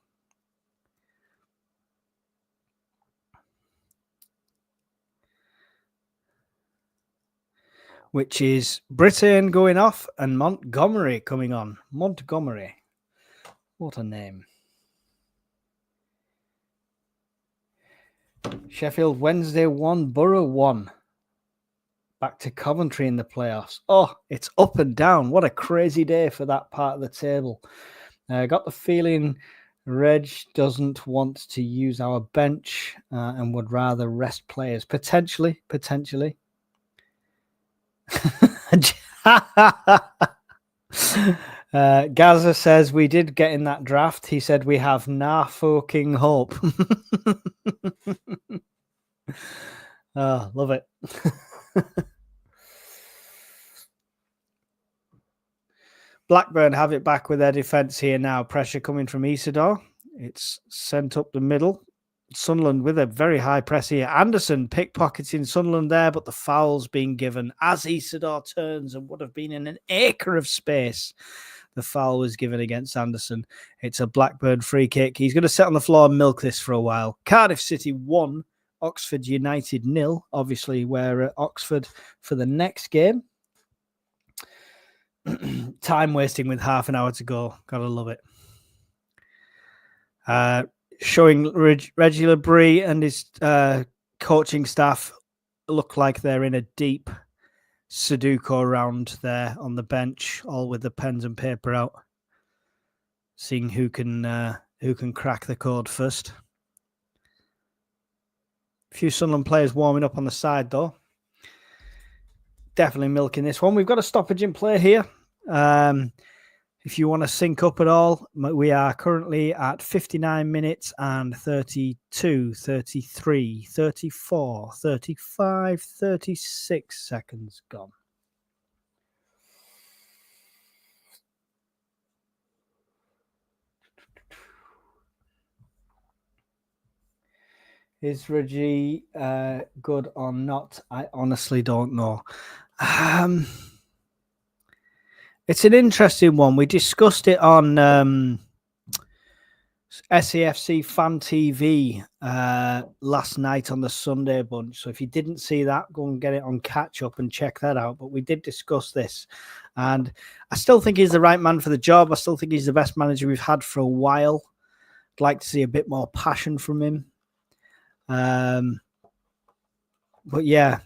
Which is Brittain going off and Montgomery coming on. Montgomery. What a name. Sheffield Wednesday 1, Borough 1. Back to Coventry in the playoffs. Oh, it's up and down. What a crazy day for that part of the table. Got the feeling Reg doesn't want to use our bench and would rather rest players. Potentially. Gaza says we did get in that draft. He said we have nah fucking hope. Oh, love it. Blackburn have it back with their defence here now. Pressure coming from Isidore. It's sent up the middle. Sunderland with a very high press here. Anderson pickpocketing Sunderland there, but the foul's being given as Isidore turns and would have been in an acre of space. The foul was given against Anderson. It's a Blackburn free kick. He's going to sit on the floor and milk this for a while. Cardiff City 1, Oxford United 0. Obviously, we're at Oxford for the next game. Time wasting with half an hour to go. Gotta love it. Showing Reggie Labrie and his coaching staff look like they're in a deep Sudoku round there on the bench, all with the pens and paper out, seeing who can crack the code first. A few Sunderland players warming up on the side though. Definitely milking this one. We've got a stoppage in play here. If you want to sync up at all, we are currently at 59 minutes and 32, 33, 34, 35, 36 seconds gone. Is Reggie good or not? I honestly don't know. It's an interesting one. We discussed it on SAFC Fan TV last night on the Sunday bunch. So if you didn't see that, go and get it on catch up and check that out. But we did discuss this, and I still think he's the right man for the job. I still think he's the best manager we've had for a while. I'd like to see a bit more passion from him. But yeah,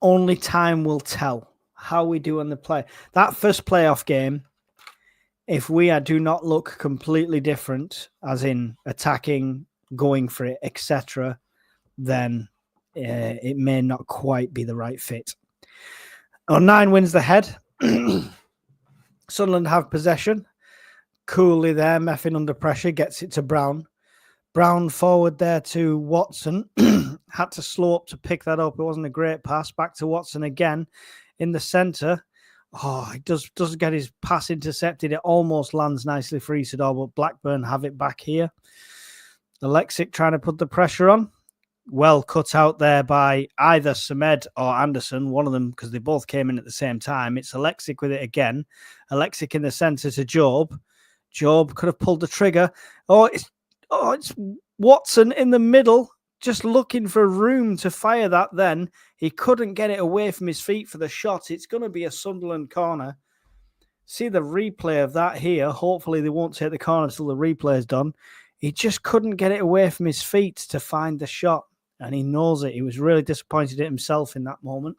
only time will tell how we do on the play. That first playoff game, if we do not look completely different, as in attacking, going for it, etc., then it may not quite be the right fit. 9 wins the head. Sunderland have possession. Coolly there, Meffin under pressure, gets it to Brown. Brown forward there to Watson. Had to slow up to pick that up. It wasn't a great pass. Back to Watson again in the centre. Oh, he does get his pass intercepted. It almost lands nicely for Isidore, but Blackburn have it back here. Alexic trying to put the pressure on. Well cut out there by either Samed or Anderson, one of them, because they both came in at the same time. It's Alexic with it again. Alexic in the centre to Job. Job could have pulled the trigger. It's Watson in the middle, just looking for room to fire that then. He couldn't get it away from his feet for the shot. It's going to be a Sunderland corner. See the replay of that here. Hopefully they won't take the corner until the replay is done. He just couldn't get it away from his feet to find the shot, and he knows it. He was really disappointed at himself in that moment.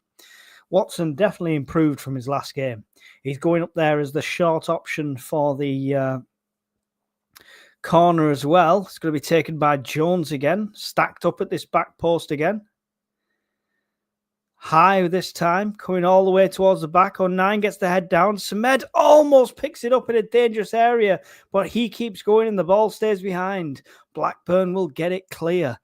Watson definitely improved from his last game. He's going up there as the short option for the corner as well. It's going to be taken by Jones again, stacked up at this back post again. High this time, coming all the way towards the back. 9 gets the head down. Samed almost picks it up in a dangerous area, but he keeps going and the ball stays behind. Blackburn will get it clear.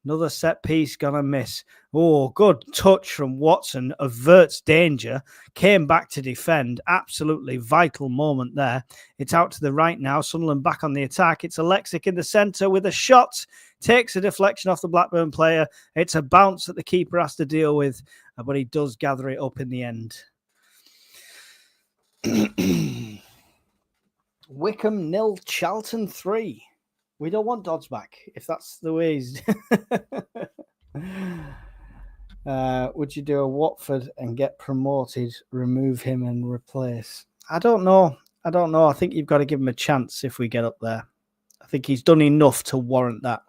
Another set piece gonna miss. Oh, good touch from Watson. Averts danger. Came back to defend. Absolutely vital moment there. It's out to the right now. Sunderland back on the attack. It's Alexic in the centre with a shot. Takes a deflection off the Blackburn player. It's a bounce that the keeper has to deal with, but he does gather it up in the end. Wickham 0, Charlton 3. We don't want Dodds back, if that's the way he's... would you do a Watford and get promoted, remove him and replace? I don't know. I think you've got to give him a chance if we get up there. I think he's done enough to warrant that.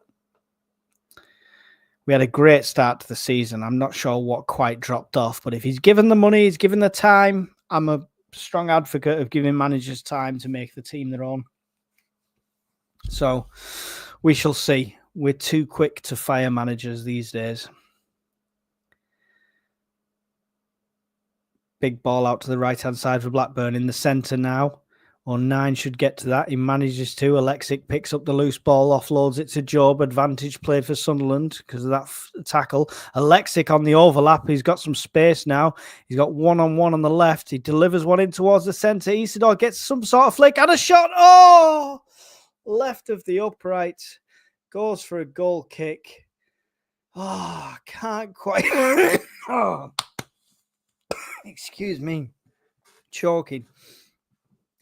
We had a great start to the season. I'm not sure what quite dropped off, but if he's given the money, he's given the time, I'm a strong advocate of giving managers time to make the team their own. So we shall see. We're too quick to fire managers these days. Big ball out to the right-hand side for Blackburn in the centre now. 9 should get to that. He manages to. Alexic picks up the loose ball, offloads it to Job. Advantage played for Sunderland because of that tackle. Alexic on the overlap. He's got some space now. He's got one-on-one on the left. He delivers one in towards the centre. Isidore gets some sort of flick and a shot. Oh! Left of the upright. Goes for a goal kick. Oh, can't quite... oh. Excuse me. Choking.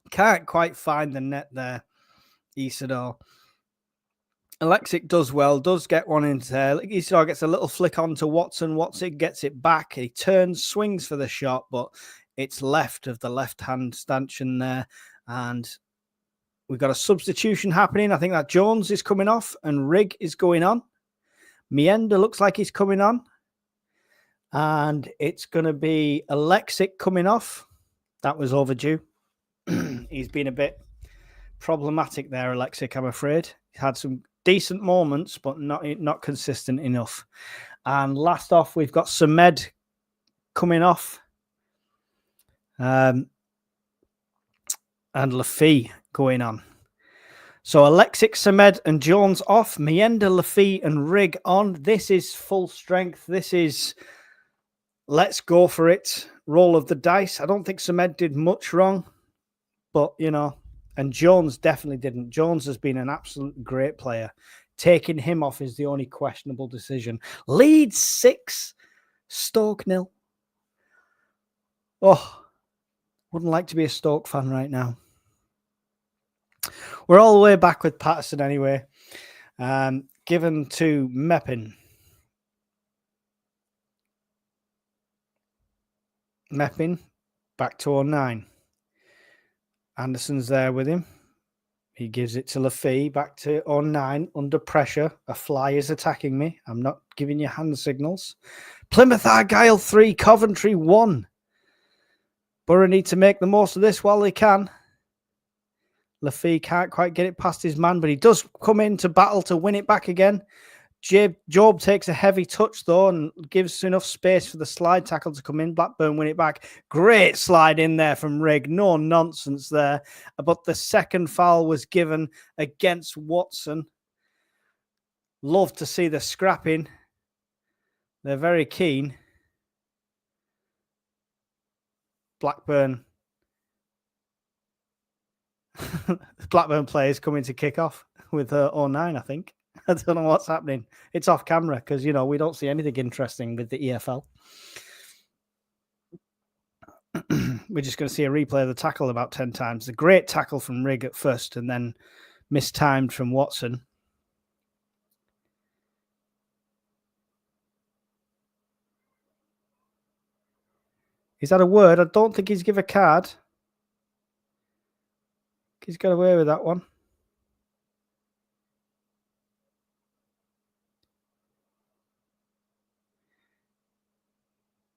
Can't quite find the net there, Isidore. Alexic does well, does get one into there. Isidore gets a little flick on to Watson. Watson gets it back. He turns, swings for the shot, but it's left of the left-hand stanchion there. And we've got a substitution happening. I think that Jones is coming off and Rigg is going on. Mienda looks like he's coming on. And it's going to be Alexic coming off. That was overdue. He's been a bit problematic there, Alexic, I'm afraid. He's had some decent moments, but not consistent enough. And last off, we've got Samed coming off. And Lafie going on. So Alexic, Samed and Jones off. Mienda, Lafie and Rigg on. This is full strength. This is let's go for it. Roll of the dice. I don't think Samed did much wrong. But, you know, and Jones definitely didn't. Jones has been an absolute great player. Taking him off is the only questionable decision. Leeds 6, Stoke 0. Oh, wouldn't like to be a Stoke fan right now. We're all the way back with Patterson anyway. Given to Meppin. Meppin back to 09. Anderson's there with him. He gives it to Lafay back to 09 under pressure. A fly is attacking me. I'm not giving you hand signals. Plymouth Argyle 3, Coventry 1. Borough need to make the most of this while they can. Lafay can't quite get it past his man, but he does come into battle to win it back again. Job takes a heavy touch, though, and gives enough space for the slide tackle to come in. Blackburn win it back. Great slide in there from Rigg. No nonsense there. But the second foul was given against Watson. Love to see the scrapping. They're very keen. Blackburn players coming to kick off with 09, I think. I don't know what's happening. It's off camera because, you know, we don't see anything interesting with the EFL. We're just going to see a replay of the tackle about 10 times. The great tackle from Rigg at first and then mistimed from Watson. Is that a word? I don't think he's given a card. He's got away with that one.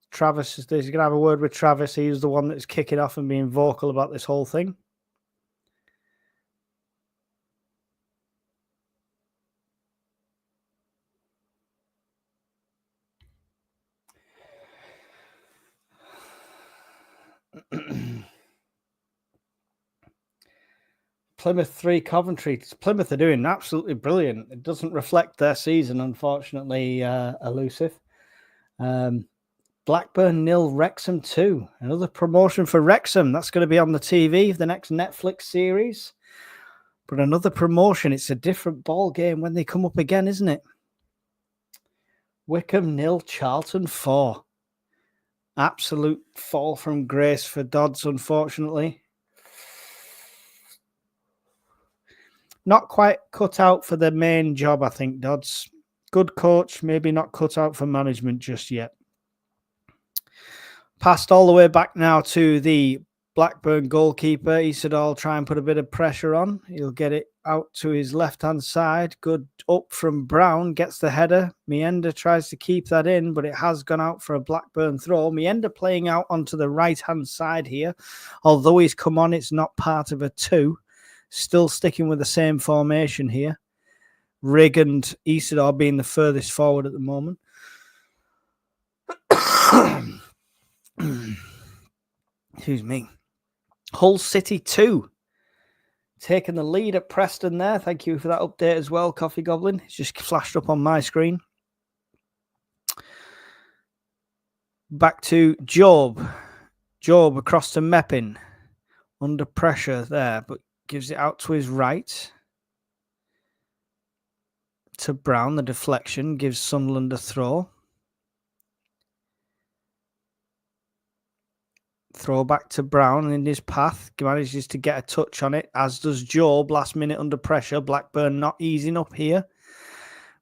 Travis, he's going to have a word with Travis. He's the one that's kicking off and being vocal about this whole thing. Plymouth 3, Coventry. Plymouth are doing absolutely brilliant. It doesn't reflect their season, unfortunately, elusive. Blackburn 0, Wrexham 2. Another promotion for Wrexham. That's going to be on the TV, the next Netflix series. But another promotion. It's a different ball game when they come up again, isn't it? Wycombe 0, Charlton 4. Absolute fall from grace for Dodds, unfortunately. Not quite cut out for the main job, I think, Dodds. Good coach, maybe not cut out for management just yet. Passed all the way back now to the Blackburn goalkeeper. Isidore try and put a bit of pressure on. He'll get it out to his left-hand side. Good up from Brown. Gets the header. Mienda tries to keep that in, but it has gone out for a Blackburn throw. Mienda playing out onto the right-hand side here. Although he's come on, it's not part of a 2. Still sticking with the same formation here. Rigg and Isidore being the furthest forward at the moment. Excuse me. Hull City 2. Taking the lead at Preston there. Thank you for that update as well, Coffee Goblin. It's just flashed up on my screen. Back to Job. Job across to Meppin. Under pressure there, but gives it out to his right. To Brown, the deflection gives Sunderland a throw. Throw back to Brown in his path. Manages to get a touch on it, as does Job. Last minute under pressure. Blackburn not easing up here.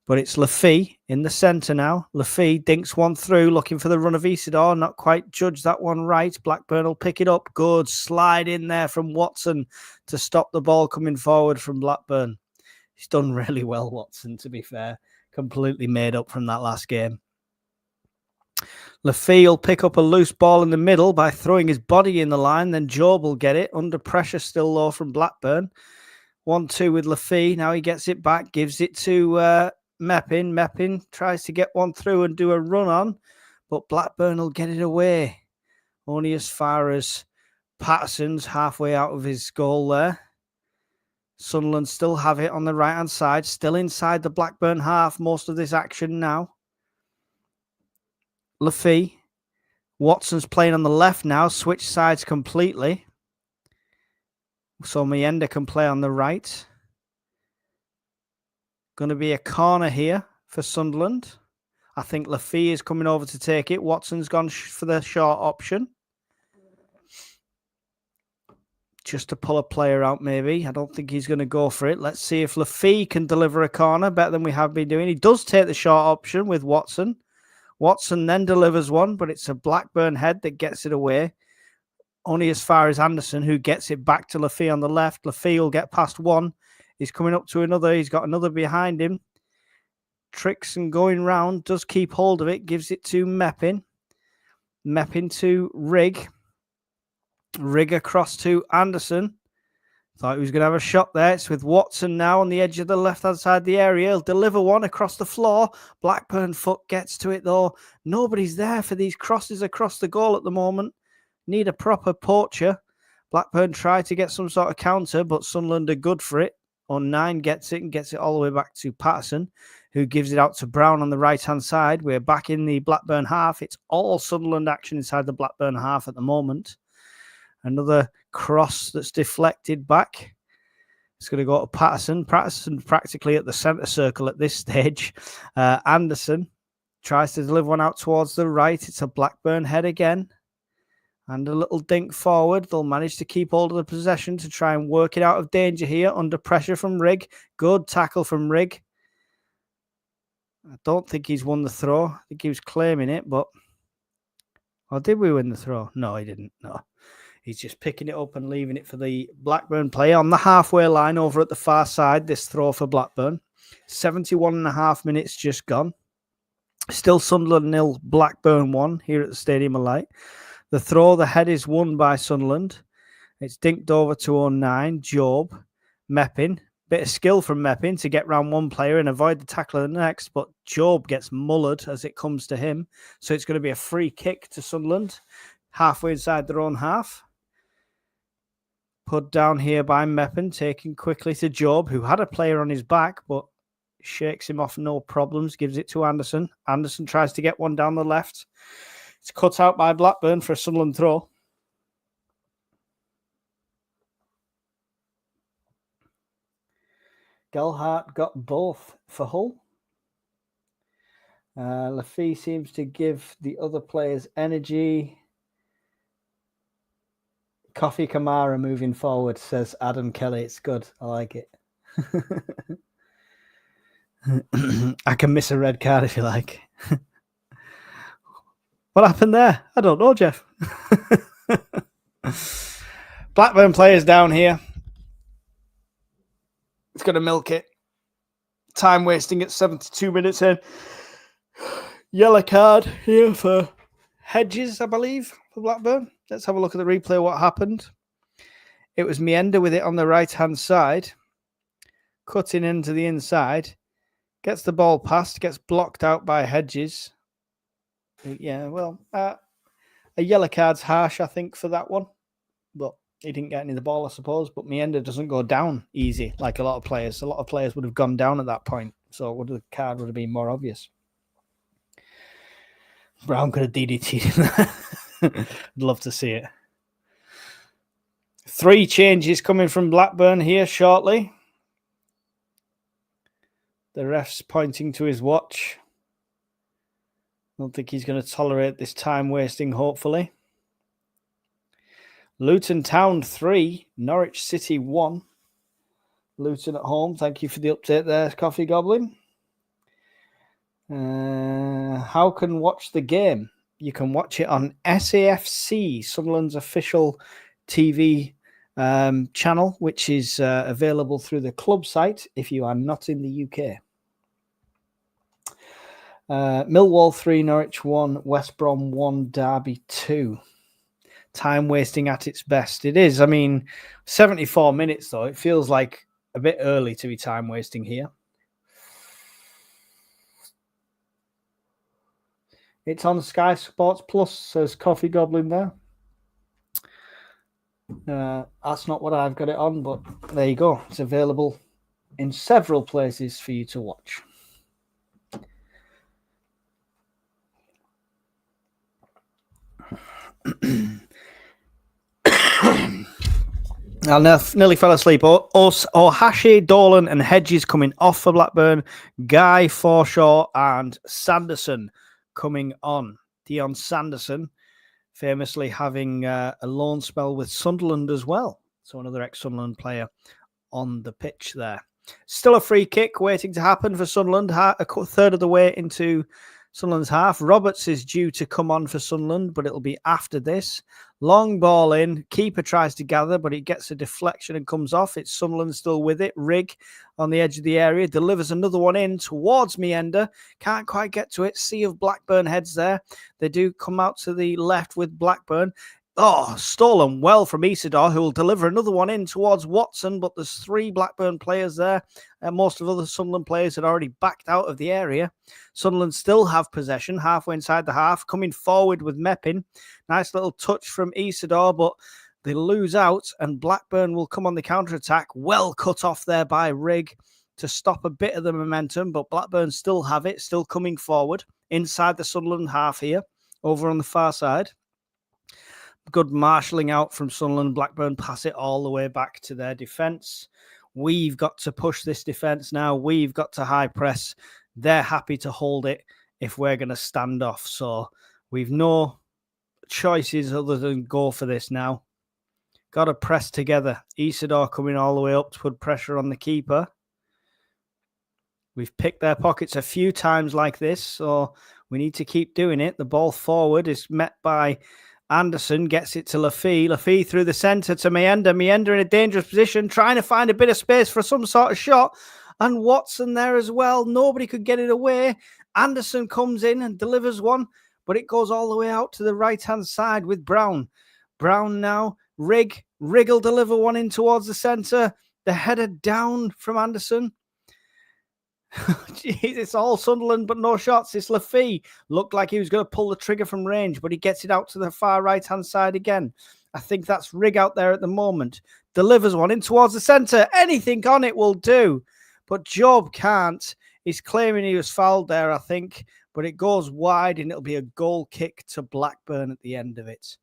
But it's Lafay in the centre now. Lafay dinks one through, looking for the run of Isidore. Not quite judged that one right. Blackburn will pick it up. Good slide in there from Watson to stop the ball coming forward from Blackburn. He's done really well, Watson, to be fair. Completely made up from that last game. Lafay will pick up a loose ball in the middle by throwing his body in the line. Then Job will get it. Under pressure still low from Blackburn. 1-2 with Lafay. Now he gets it back. Gives it to Meppin. Meppin tries to get one through and do a run on. But Blackburn will get it away. Only as far as Patterson's halfway out of his goal there. Sunderland still have it on the right-hand side. Still inside the Blackburn half. Most of this action now. Lafay. Watson's playing on the left now. Switch sides completely. So Mienda can play on the right. Going to be a corner here for Sunderland. I think Lafay is coming over to take it. Watson's gone for the short option. just to pull a player out, maybe. I don't think he's going to go for it. Let's see if Lafee can deliver a corner better than we have been doing. He does take the short option with Watson. Watson then delivers one, but it's a Blackburn head that gets it away. Only as far as Anderson, who gets it back to Lafee on the left. Lafee will get past one. He's coming up to another. He's got another behind him. Tricks and going round. Does keep hold of it. Gives it to Meppin. Meppin to Rigg. Rigg across to Anderson. Thought he was going to have a shot there. It's with Watson now on the edge of the left-hand side of the area. He'll deliver one across the floor. Blackburn foot gets to it, though. Nobody's there for these crosses across the goal at the moment. Need a proper poacher. Blackburn tried to get some sort of counter, but Sunderland are good for it. On 9 gets it and gets it all the way back to Patterson, who gives it out to Brown on the right-hand side. We're back in the Blackburn half. It's all Sunderland action inside the Blackburn half at the moment. Another cross that's deflected back. It's going to go to Patterson. Patterson practically at the centre circle at this stage. Anderson tries to deliver one out towards the right. It's a Blackburn head again. And a little dink forward. They'll manage to keep hold of the possession to try and work it out of danger here. Under pressure from Rigg. Good tackle from Rigg. I don't think he's won the throw. I think he was claiming it, but... Or did we win the throw? No, he didn't. No. He's just picking it up and leaving it for the Blackburn player on the halfway line over at the far side. This throw for Blackburn. 71.5 minutes just gone. Still Sunderland 0, Blackburn 1 here at the Stadium of Light. The throw, the head is won by Sunderland. It's dinked over to 09. Job. Meppin. Bit of skill from Meppin to get round one player and avoid the tackle of the next. But Job gets mullered as it comes to him. So it's going to be a free kick to Sunderland. Halfway inside their own half. Put down here by Meppin, taken quickly to Job, who had a player on his back, but shakes him off no problems, gives it to Anderson. Anderson tries to get one down the left. It's cut out by Blackburn for a Sunderland throw. Gelhardt got both for Hull. Lafee seems to give the other players energy. Coffee Kamara moving forward, says Adam Kelly. It's good. I like it. I can miss a red card if you like. What happened there? I don't know, Jeff. Blackburn players down here. It's going to milk it. Time wasting at 72 minutes in. Yellow card here for Hedges, I believe, for Blackburn. Let's have a look at the replay, what happened. It was Mienda with it on the right-hand side. Cutting into the inside. Gets the ball passed. Gets blocked out by Hedges. Yeah, well, a yellow card's harsh, I think, for that one. But he didn't get any of the ball, I suppose. But Mienda doesn't go down easy like a lot of players. A lot of players would have gone down at that point. So the card would have been more obvious. Brown could have DDT'd him. I'd love to see it. 3 changes coming from Blackburn here shortly. The ref's pointing to his watch. Don't think he's going to tolerate this time wasting, hopefully. Luton Town 3, Norwich City 1. Luton at home. Thank you for the update there, Coffee Goblin. How can watch the game? You can watch it on SAFC, Sunderland's official TV channel, which is available through the club site if you are not in the UK. Millwall 3, Norwich 1, West Brom 1, Derby 2. Time wasting at its best. It is. I mean, 74 minutes, though. It feels like a bit early to be time wasting here. It's on Sky Sports Plus, says Coffee Goblin there. That's not what I've got it on, but there you go. It's available in several places for you to watch. I nearly fell asleep. Hashi, Dolan and Hedges coming off for Blackburn. Guy, Forshaw and Sanderson coming on. Dion Sanderson famously having a loan spell with Sunderland as well. So another ex-Sunderland player on the pitch there. Still a free kick waiting to happen for Sunderland, a third of the way into Sunderland's half. Roberts is due to come on for Sunderland, but it'll be after this. Long ball in. Keeper tries to gather, but it gets a deflection and comes off. It's Sunderland still with it. Rigg on the edge of the area delivers another one in towards Meander. Can't quite get to it. Sea of Blackburn heads there. They do come out to the left with Blackburn. Oh, stolen well from Isidore, who will deliver another one in towards Watson, but there's 3 Blackburn players there. Most of other Sunderland players had already backed out of the area. Sunderland still have possession, halfway inside the half, coming forward with Meppin. Nice little touch from Isidore, but they lose out, and Blackburn will come on the counter-attack. Well cut off there by Rigg to stop a bit of the momentum, but Blackburn still have it, still coming forward inside the Sunderland half here, over on the far side. Good marshalling out from Sunderland. Blackburn pass it all the way back to their defence. We've got to push this defence now. We've got to high press. They're happy to hold it if we're going to stand off. So we've no choices other than go for this now. Got to press together. Isidore coming all the way up to put pressure on the keeper. We've picked their pockets a few times like this, so we need to keep doing it. The ball forward is met by Anderson, gets it to Lafay. Lafay through the centre to Meander. Meander in a dangerous position, trying to find a bit of space for some sort of shot. And Watson there as well. Nobody could get it away. Anderson comes in and delivers one, but it goes all the way out to the right-hand side with Brown. Brown now. Rigg will deliver one in towards the centre. The header down from Anderson. Jeez, it's all Sunderland, but no shots. It's Lafay. Looked like he was going to pull the trigger from range, but he gets it out to the far right-hand side again. I think that's Rigg out there at the moment. Delivers one in towards the centre. Anything on it will do. But Job can't. He's claiming he was fouled there, I think. But it goes wide, and it'll be a goal kick to Blackburn at the end of it.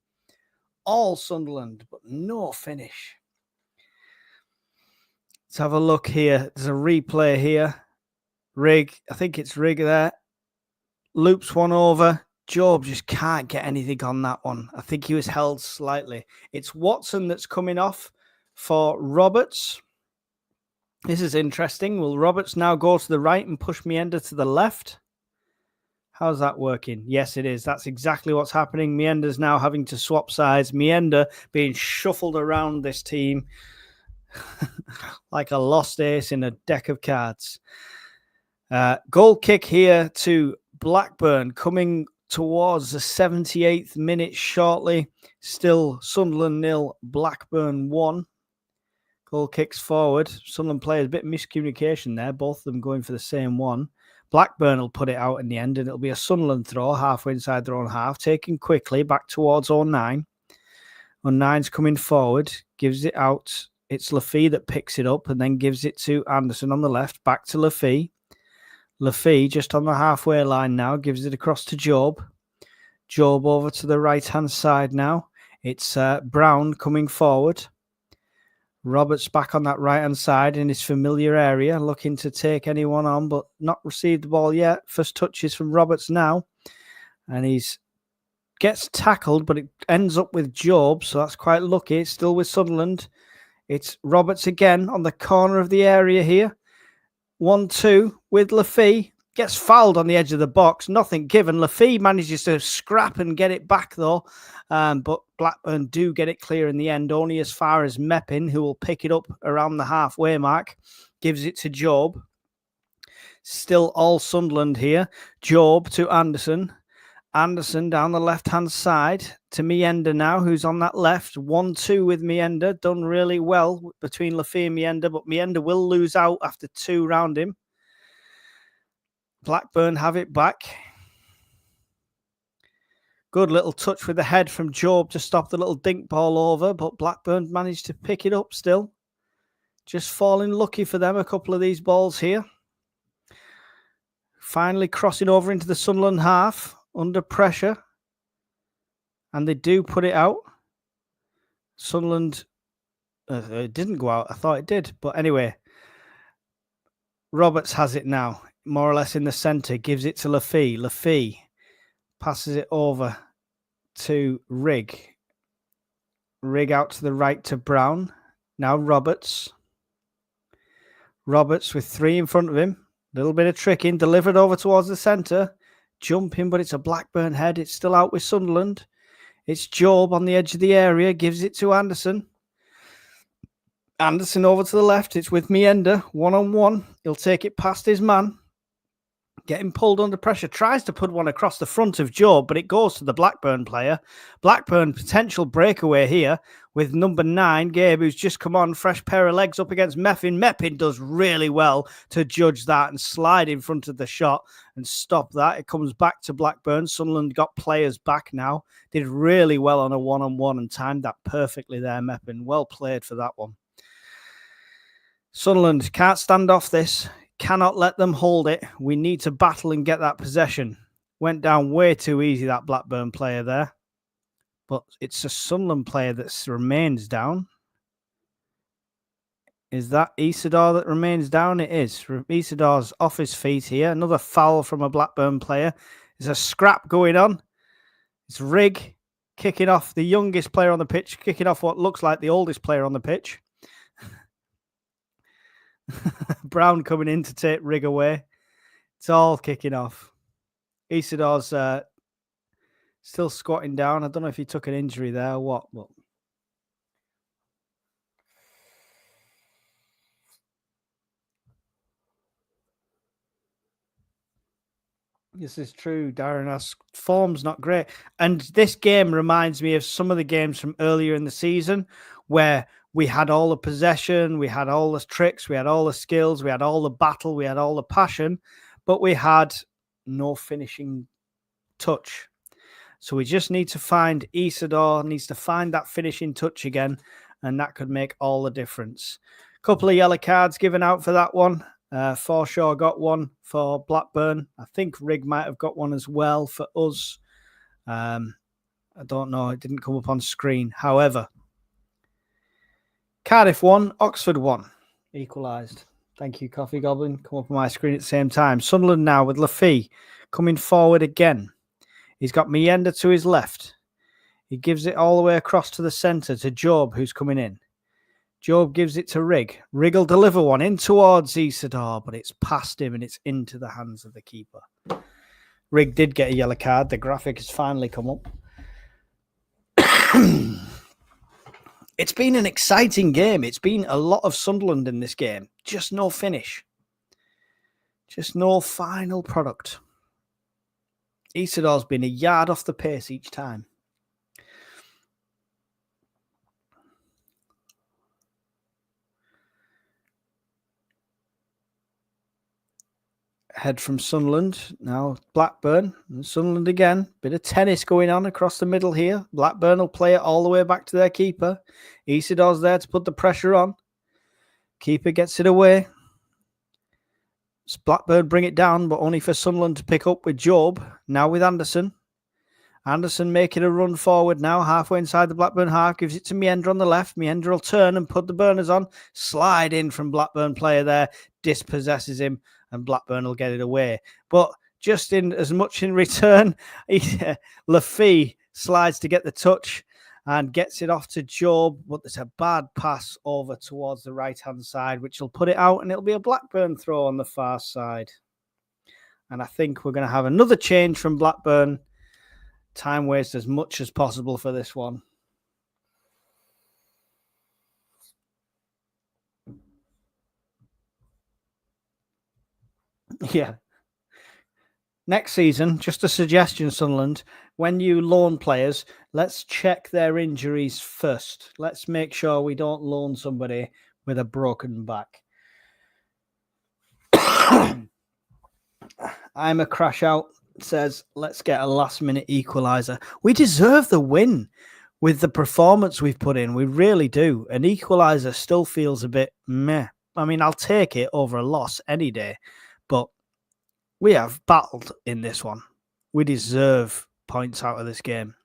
All Sunderland, but no finish. Let's have a look here. There's a replay here. Rigg, I think it's Rigg there. Loops one over. Job just can't get anything on that one. I think he was held slightly. It's Watson that's coming off for Roberts. This is interesting. Will Roberts now go to the right and push Meander to the left? How's that working? Yes, it is. That's exactly what's happening. Meander's now having to swap sides. Meander being shuffled around this team like a lost ace in a deck of cards. Goal kick here to Blackburn coming towards the 78th minute shortly. Still Sunderland 0, Blackburn 1. Goal kicks forward. Sunderland players, a bit of miscommunication there. Both of them going for the same one. Blackburn will put it out in the end, and it'll be a Sunderland throw halfway inside their own half, taken quickly back towards 09. 09's coming forward, gives it out. It's Lafay that picks it up and then gives it to Anderson on the left, back to Lafay. Lafay just on the halfway line now, gives it across to Job. Job over to the right-hand side now. It's Brown coming forward. Roberts back on that right-hand side in his familiar area, looking to take anyone on, but not received the ball yet. First touches from Roberts now. And he's gets tackled, but it ends up with Job, so that's quite lucky. It's still with Sunderland. It's Roberts again on the corner of the area here. 1-2 with Lafay. Gets fouled on the edge of the box. Nothing given. Lafay manages to scrap and get it back, though. But Blackburn do get it clear in the end, only as far as Meppin, who will pick it up around the halfway mark. Gives it to Job. Still all Sunderland here. Job to Anderson. Anderson down the left-hand side to Meander now, who's on that left. 1-2 with Meander. Done really well between Lafay and Meander, but Meander will lose out after 2 round him. Blackburn have it back. Good little touch with the head from Job to stop the little dink ball over, but Blackburn managed to pick it up still. Just falling lucky for them, a couple of these balls here. Finally crossing over into the Sunderland half. Under pressure, and they do put it out. Sunderland, it didn't go out. I thought it did, but anyway, Roberts has it now, more or less in the centre. Gives it to Lafay. Lafay passes it over to Rigg. Rigg out to the right to Brown. Now Roberts. Roberts with 3 in front of him. Little bit of tricking, delivered over towards the centre. Jumping, but it's a Blackburn head. It's still out with Sunderland. It's Job on the edge of the area. Gives it to Anderson. Anderson over to the left. It's with Mienda. 1-on-1. He'll take it past his man. Getting pulled under pressure. Tries to put one across the front of Job, but it goes to the Blackburn player. Blackburn potential breakaway here with number 9, Gabe, who's just come on. Fresh pair of legs up against Meffin. Meffin does really well to judge that and slide in front of the shot and stop that. It comes back to Blackburn. Sunderland got players back now. Did really well on a 1-on-1 and timed that perfectly there, Meffin. Well played for that one. Sunderland can't stand off this. Cannot let them hold it. We need to battle and get that possession. Went down way too easy, that Blackburn player there. But it's a Sunderland player that remains down. Is that Isidore that remains down? It is. Isidore's off his feet here. Another foul from a Blackburn player. There's a scrap going on. It's Rigg kicking off the youngest player on the pitch, kicking off what looks like the oldest player on the pitch. Brown coming in to take Rigg away. It's all kicking off. Isidore's still squatting down. I don't know if he took an injury there or what. But this is true. Darren asks, form's not great. And this game reminds me of some of the games from earlier in the season where we had all the possession, we had all the tricks, we had all the skills, we had all the battle, we had all the passion, but we had no finishing touch. So we just need to find Isidore, needs to find that finishing touch again, and that could make all the difference. Couple of yellow cards given out for that one. Forshaw got one for Blackburn. I think Rigg might have got one as well for us. I don't know. It didn't come up on screen. However, Cardiff won, Oxford won. Equalised. Thank you, Coffee Goblin. Come up on my screen at the same time. Sunderland now with Lafay coming forward again. He's got Mienda to his left. He gives it all the way across to the centre to Job, who's coming in. Job gives it to Rigg. Rigg will deliver one in towards Isidore, but it's past him and it's into the hands of the keeper. Rigg did get a yellow card. The graphic has finally come up. It's been an exciting game. It's been a lot of Sunderland in this game. Just no finish. Just no final product. Isidore's been a yard off the pace each time. Head from Sunderland. Now Blackburn and Sunderland again. Bit of tennis going on across the middle here. Blackburn will play it all the way back to their keeper. Isidore's there to put the pressure on. Keeper gets it away. Blackburn bring it down, but only for Sunderland to pick up with Job. Now with Anderson. Anderson making a run forward now, halfway inside the Blackburn half. Gives it to Mienda on the left. Mienda will turn and put the burners on. Slide in from Blackburn player there. Dispossesses him. And Blackburn will get it away. But just in as much in return, Lafay slides to get the touch and gets it off to Job. But there's a bad pass over towards the right-hand side, which will put it out, and it'll be a Blackburn throw on the far side. And I think we're going to have another change from Blackburn. Time waste as much as possible for this one. Yeah. Next season, just a suggestion, Sunderland, when you loan players, let's check their injuries first. Let's make sure we don't loan somebody with a broken back. I'm a crash out, says, let's get a last-minute equalizer. We deserve the win with the performance we've put in. We really do. An equalizer still feels a bit meh. I mean, I'll take it over a loss any day. But we have battled in this one. We deserve points out of this game.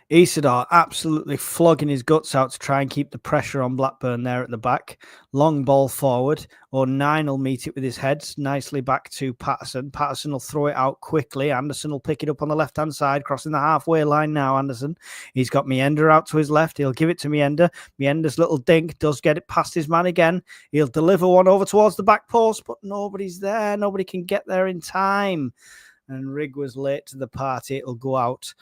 Isidore absolutely flogging his guts out to try and keep the pressure on Blackburn there at the back. Long ball forward. O'Neill will meet it with his head nicely back to Patterson. Patterson will throw it out quickly. Anderson will pick it up on the left-hand side, crossing the halfway line now, Anderson. He's got Meander out to his left. He'll give it to Meander. Meander's little dink does get it past his man again. He'll deliver one over towards the back post, but nobody's there. Nobody can get there in time. And Rigg was late to the party. It'll go out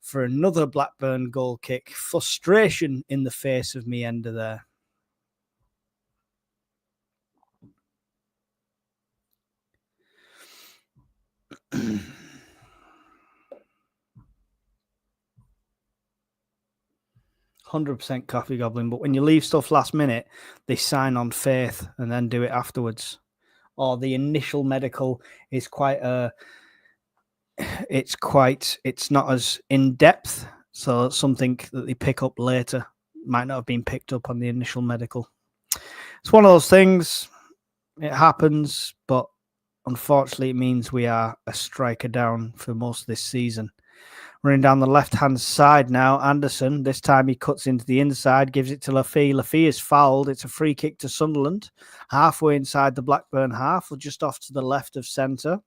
for another Blackburn goal kick. Frustration in the face of Meander there. %100% coffee goblin, but when you leave stuff last minute, they sign on faith and then do it afterwards. Or the initial medical is it's not as in depth, so something that they pick up later might not have been picked up on the initial medical. It's one of those things. It happens, but unfortunately it means we are a striker down for most of this season. Running down the left-hand side now, Anderson. This time he cuts into the inside, gives it to Lafie. Lafie is fouled. It's a free kick to Sunderland. Halfway inside the Blackburn half, or just off to the left of centre.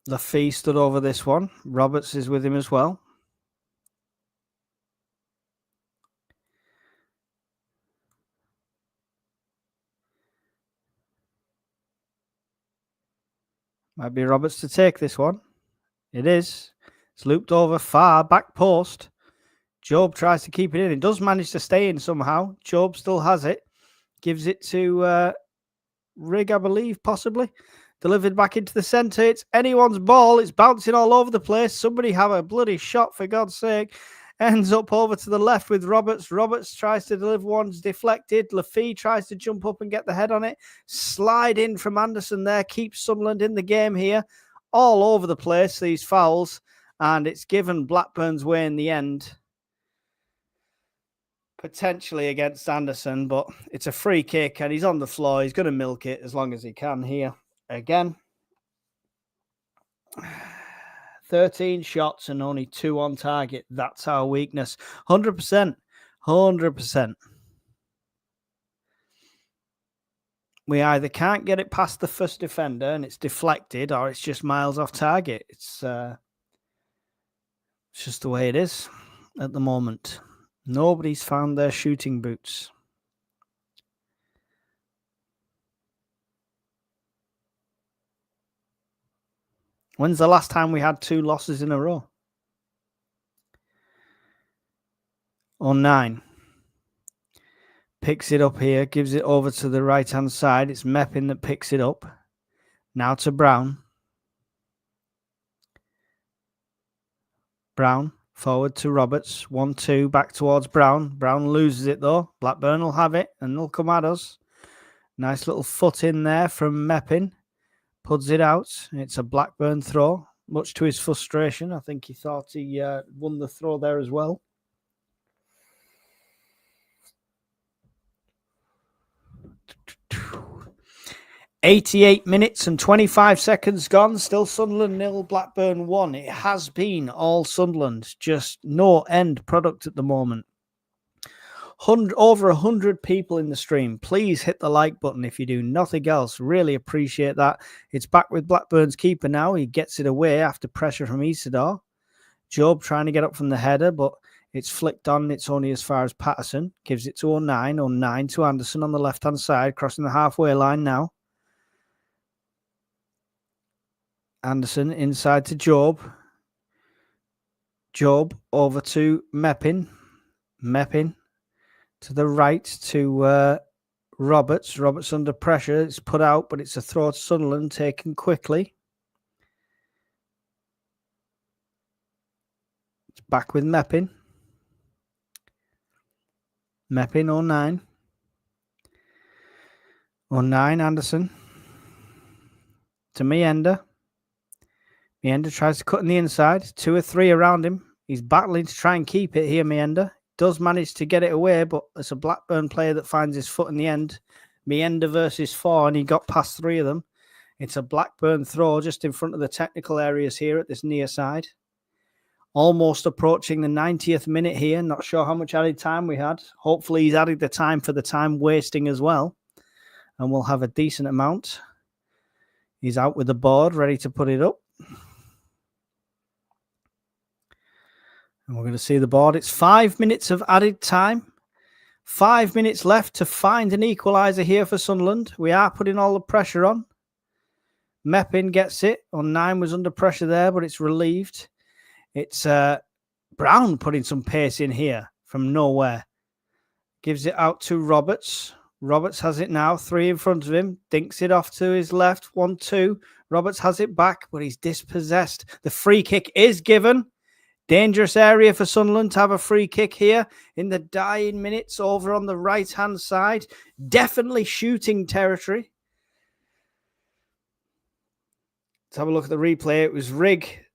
Lafie stood over this one. Roberts is with him as well. Might be Roberts to take this one. It is. It's looped over far, back post. Job tries to keep it in. It does manage to stay in somehow. Job still has it. Gives it to Rigg, I believe, possibly. Delivered back into the centre. It's anyone's ball. It's bouncing all over the place. Somebody have a bloody shot, for God's sake. Ends up over to the left with Roberts. Roberts tries to deliver one's deflected. Lafie tries to jump up and get the head on it. Slide in from Anderson there. Keeps Sunderland in the game here. All over the place, these fouls. And it's given Blackburn's way in the end. Potentially against Anderson, but it's a free kick and he's on the floor. He's going to milk it as long as he can here. Again, 13 shots and only 2 on target. That's our weakness. 100%. 100%. We either can't get it past the first defender and it's deflected, or it's just miles off target. It's just the way it is at the moment. Nobody's found their shooting boots. When's the last time we had 2 losses in a row? 09. Picks it up here, gives it over to the right-hand side. It's Meppin that picks it up. Now to Brown. Brown, forward to Roberts. 1-2, back towards Brown. Brown loses it though. Blackburn will have it and they'll come at us. Nice little foot in there from Meppin. Puts it out. It's a Blackburn throw, much to his frustration. I think he thought he won the throw there as well. "88 minutes and 25 seconds gone. Still Sunderland 0, Blackburn 1. It has been all Sunderland. Just no end product at the moment. Over 100 people in the stream. Please hit the like button if you do nothing else. Really appreciate that. It's back with Blackburn's keeper now. He gets it away after pressure from Isidore. Job trying to get up from the header, but it's flicked on. It's only as far as Patterson. Gives it to O'Neill. O'Neill to Anderson on the left-hand side, crossing the halfway line now. Anderson inside to Job. Job over to Meppin. Meppin to the right to Roberts. Roberts under pressure. It's put out, but it's a throw to Sunderland, taken quickly. It's back with Meppin. Meppin, 09. 09, Anderson. To Meander. Meander tries to cut in the inside. 2 or 3 around him. He's battling to try and keep it here, Meander. Does manage to get it away, but it's a Blackburn player that finds his foot in the end. Mienda versus 4, and he got past 3 of them. It's a Blackburn throw just in front of the technical areas here at this near side. Almost approaching the 90th minute here. Not sure how much added time we had. Hopefully he's added the time for the time wasting as well. And we'll have a decent amount. He's out with the board, ready to put it up. And we're going to see the board. It's 5 minutes of added time. 5 minutes left to find an equalizer here for Sunderland. We are putting all the pressure on. Meppin gets it. 9 was under pressure there, but it's relieved. It's Brown putting some pace in here from nowhere. Gives it out to Roberts. Roberts has it now. 3 in front of him. Dinks it off to his left. 1-2. Roberts has it back, but he's dispossessed. The free kick is given. Dangerous area for Sunderland to have a free kick here in the dying minutes over on the right-hand side. Definitely shooting territory. Let's have a look at the replay. It was Rigg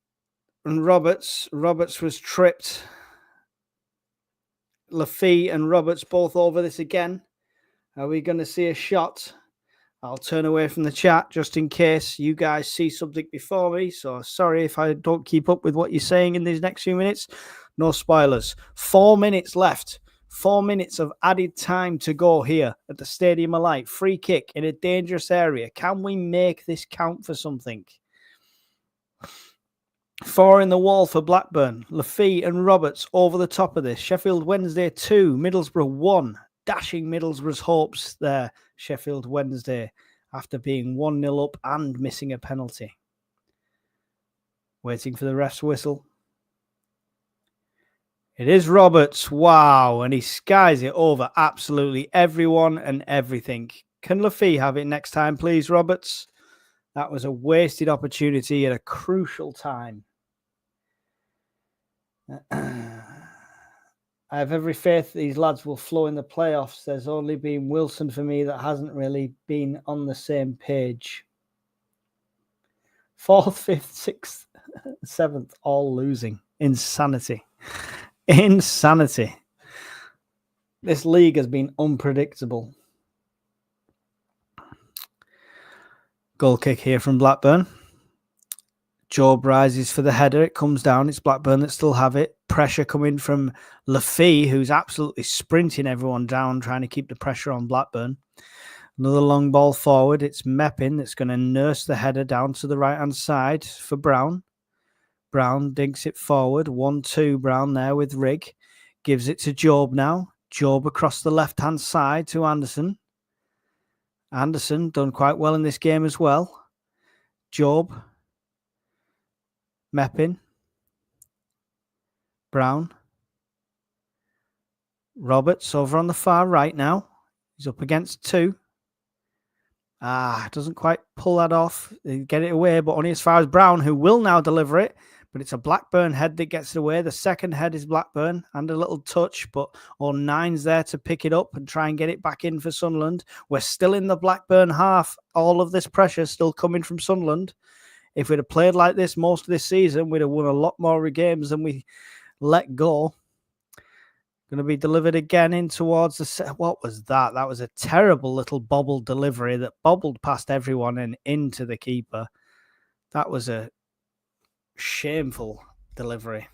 and Roberts. Roberts was tripped. Lafee and Roberts both over this again. Are we going to see a shot? I'll turn away from the chat just in case you guys see something before me. So sorry if I don't keep up with what you're saying in these next few minutes. No spoilers. 4 minutes left. 4 minutes of added time to go here at the Stadium of Light. Free kick in a dangerous area. Can we make this count for something? 4 in the wall for Blackburn. Lafee and Roberts over the top of this. Sheffield Wednesday 2, Middlesbrough 1. Dashing Middlesbrough's hopes there, Sheffield Wednesday, after being 1-0 up and missing a penalty. Waiting for the ref's whistle. It is Roberts. Wow. And he skies it over absolutely everyone and everything. Can Lafee have it next time, please, Roberts? That was a wasted opportunity at a crucial time. I have every faith these lads will flow in the playoffs. There's only been Wilson for me that hasn't really been on the same page. 4th, 5th, 6th, 7th, all losing. Insanity. Insanity. This league has been unpredictable. Goal kick here from Blackburn. Job rises for the header. It comes down. It's Blackburn that still have it. Pressure coming from Lafee, who's absolutely sprinting everyone down, trying to keep the pressure on Blackburn. Another long ball forward. It's Meppin that's going to nurse the header down to the right-hand side for Brown. Brown dinks it forward. 1-2 Brown there with Rigg. Gives it to Job now. Job across the left-hand side to Anderson. Anderson done quite well in this game as well. Job. Meppin. Brown. Roberts over on the far right now. He's up against 2. Doesn't quite pull that off. They get it away, but only as far as Brown, who will now deliver it. But it's a Blackburn head that gets it away. The second head is Blackburn and a little touch, but 9's there to pick it up and try and get it back in for Sunderland. We're still in the Blackburn half. All of this pressure still coming from Sunderland. If we'd have played like this most of this season, we'd have won a lot more games than we let go. Going to be delivered again in towards the... What was that? That was a terrible little bobbled delivery that bobbled past everyone and into the keeper. That was a shameful delivery.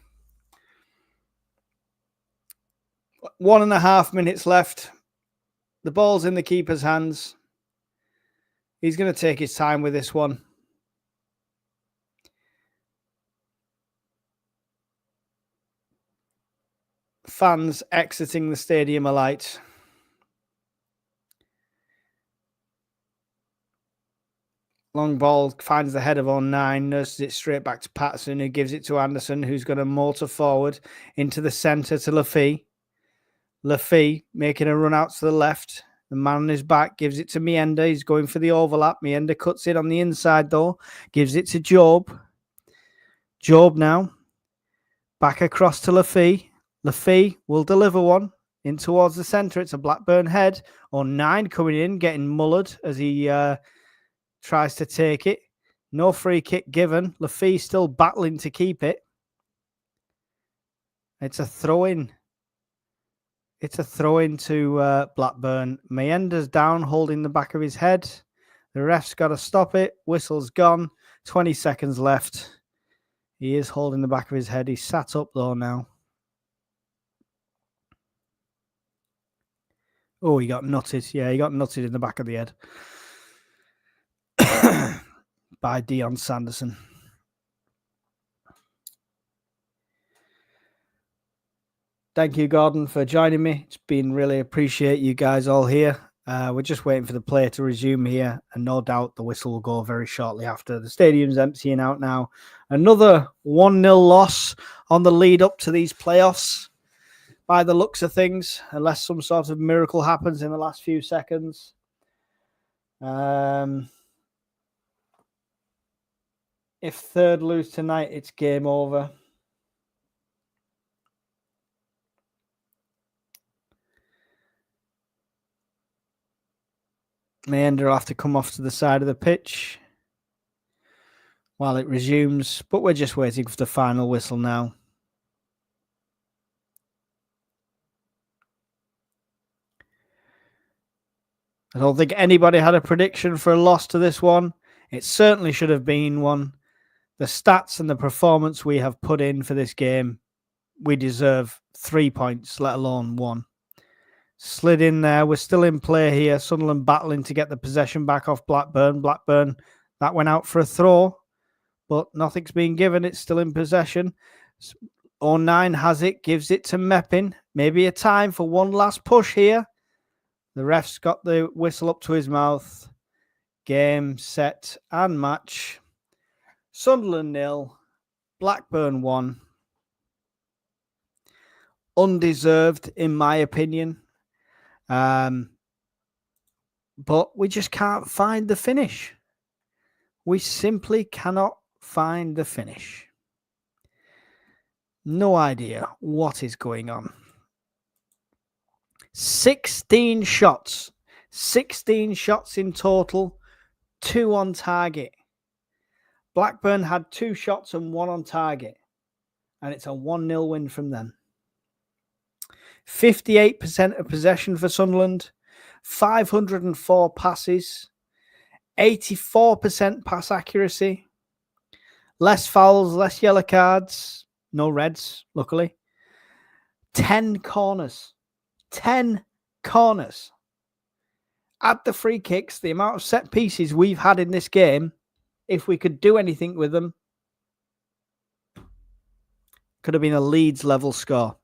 1.5 minutes left. The ball's in the keeper's hands. He's going to take his time with this one. Fans exiting the Stadium of Light. Long ball finds the head of 9, nurses it straight back to Patterson, who gives it to Anderson, who's going to motor forward into the centre to Lafee. Lafee making a run out to the left. The man on his back gives it to Mienda. He's going for the overlap. Mienda cuts it on the inside, though. Gives it to Job. Job now. Back across to Lafee. Lafee will deliver one in towards the centre. It's a Blackburn head. 9 coming in, getting mullered as he tries to take it. No free kick given. Lafee still battling to keep it. It's a throw-in. It's a throw into Blackburn. Mayenda's down, holding the back of his head. The ref's got to stop it. Whistle's gone. 20 seconds left. He is holding the back of his head. He's sat up, though, now. Oh, he got nutted. Yeah, he got nutted in the back of the head by Dion Sanderson. Thank you, Gordon, for joining me. It's been really appreciate you guys all here. We're just waiting for the play to resume here, and no doubt the whistle will go very shortly after. The stadium's emptying out now. Another 1-0 loss on the lead up to these playoffs, by the looks of things, unless some sort of miracle happens in the last few seconds. If third lose tonight, it's game over. Mayenda will have to come off to the side of the pitch while it resumes, but we're just waiting for the final whistle now. I don't think anybody had a prediction for a loss to this one. It certainly should have been one. The stats and the performance we have put in for this game, we deserve 3 points, let alone 1. Slid in there. We're still in play here. Sunderland battling to get the possession back off Blackburn. Blackburn, that went out for a throw, but nothing's been given. It's still in possession. 09 has it, gives it to Meppin. Maybe a time for one last push here. The ref's got the whistle up to his mouth. Game, set, and match. Sunderland 0, Blackburn 1. Undeserved, in my opinion. But we just can't find the finish. We simply cannot find the finish. No idea what is going on. 16 shots. 16 shots in total. 2 on target. Blackburn had 2 shots and 1 on target. And it's a 1-0 win from them. 58% of possession for Sunderland. 504 passes. 84% pass accuracy. Less fouls, less yellow cards. No reds, luckily. 10 corners. 10 corners. Add the free kicks, the amount of set pieces we've had in this game, if we could do anything with them, could have been a Leeds level score.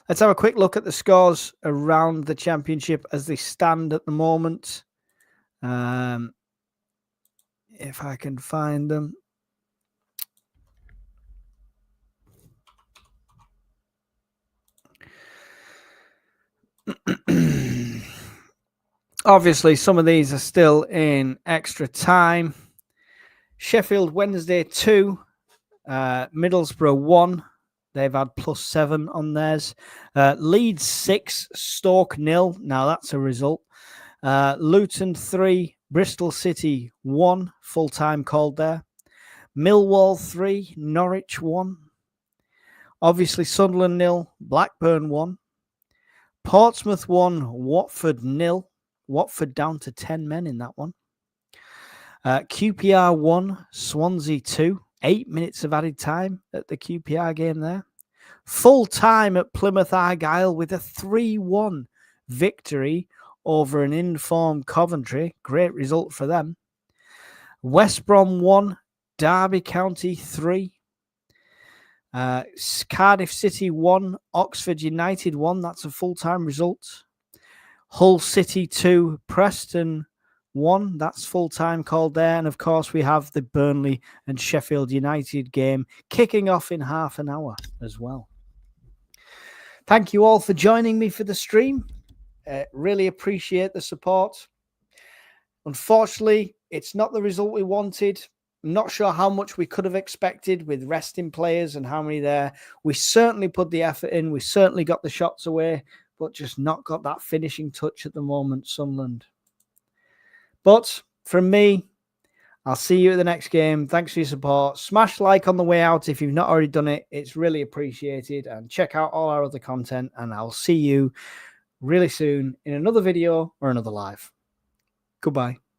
Let's have a quick look at the scores around the championship as they stand at the moment. If I can find them. Obviously, some of these are still in extra time. Sheffield Wednesday 2, Middlesbrough 1. They've had +7 on theirs. Leeds 6, Stoke 0. Now that's a result. Luton 3, Bristol City 1. Full-time called there. Millwall 3, Norwich 1. Obviously Sunderland 0, Blackburn 1. Portsmouth 1, Watford 0. Watford down to 10 men in that one. QPR 1, Swansea 2. 8 minutes of added time at the QPR game there. Full time at Plymouth Argyle with a 3-1 victory over an informed Coventry. Great result for them. West Brom 1, Derby County 3. Cardiff City 1, Oxford United 1. That's a full-time result. Hull City 2, Preston 1. That's full-time called there. And, of course, we have the Burnley and Sheffield United game kicking off in half an hour as well. Thank you all for joining me for the stream. Really appreciate the support. Unfortunately, it's not the result we wanted. I'm not sure how much we could have expected with resting players and how many there. We certainly put the effort in. We certainly got the shots away, but just not got that finishing touch at the moment, Sunderland. But from me, I'll see you at the next game. Thanks for your support. Smash like on the way out if you've not already done it. It's really appreciated. And check out all our other content. And I'll see you really soon in another video or another live. Goodbye.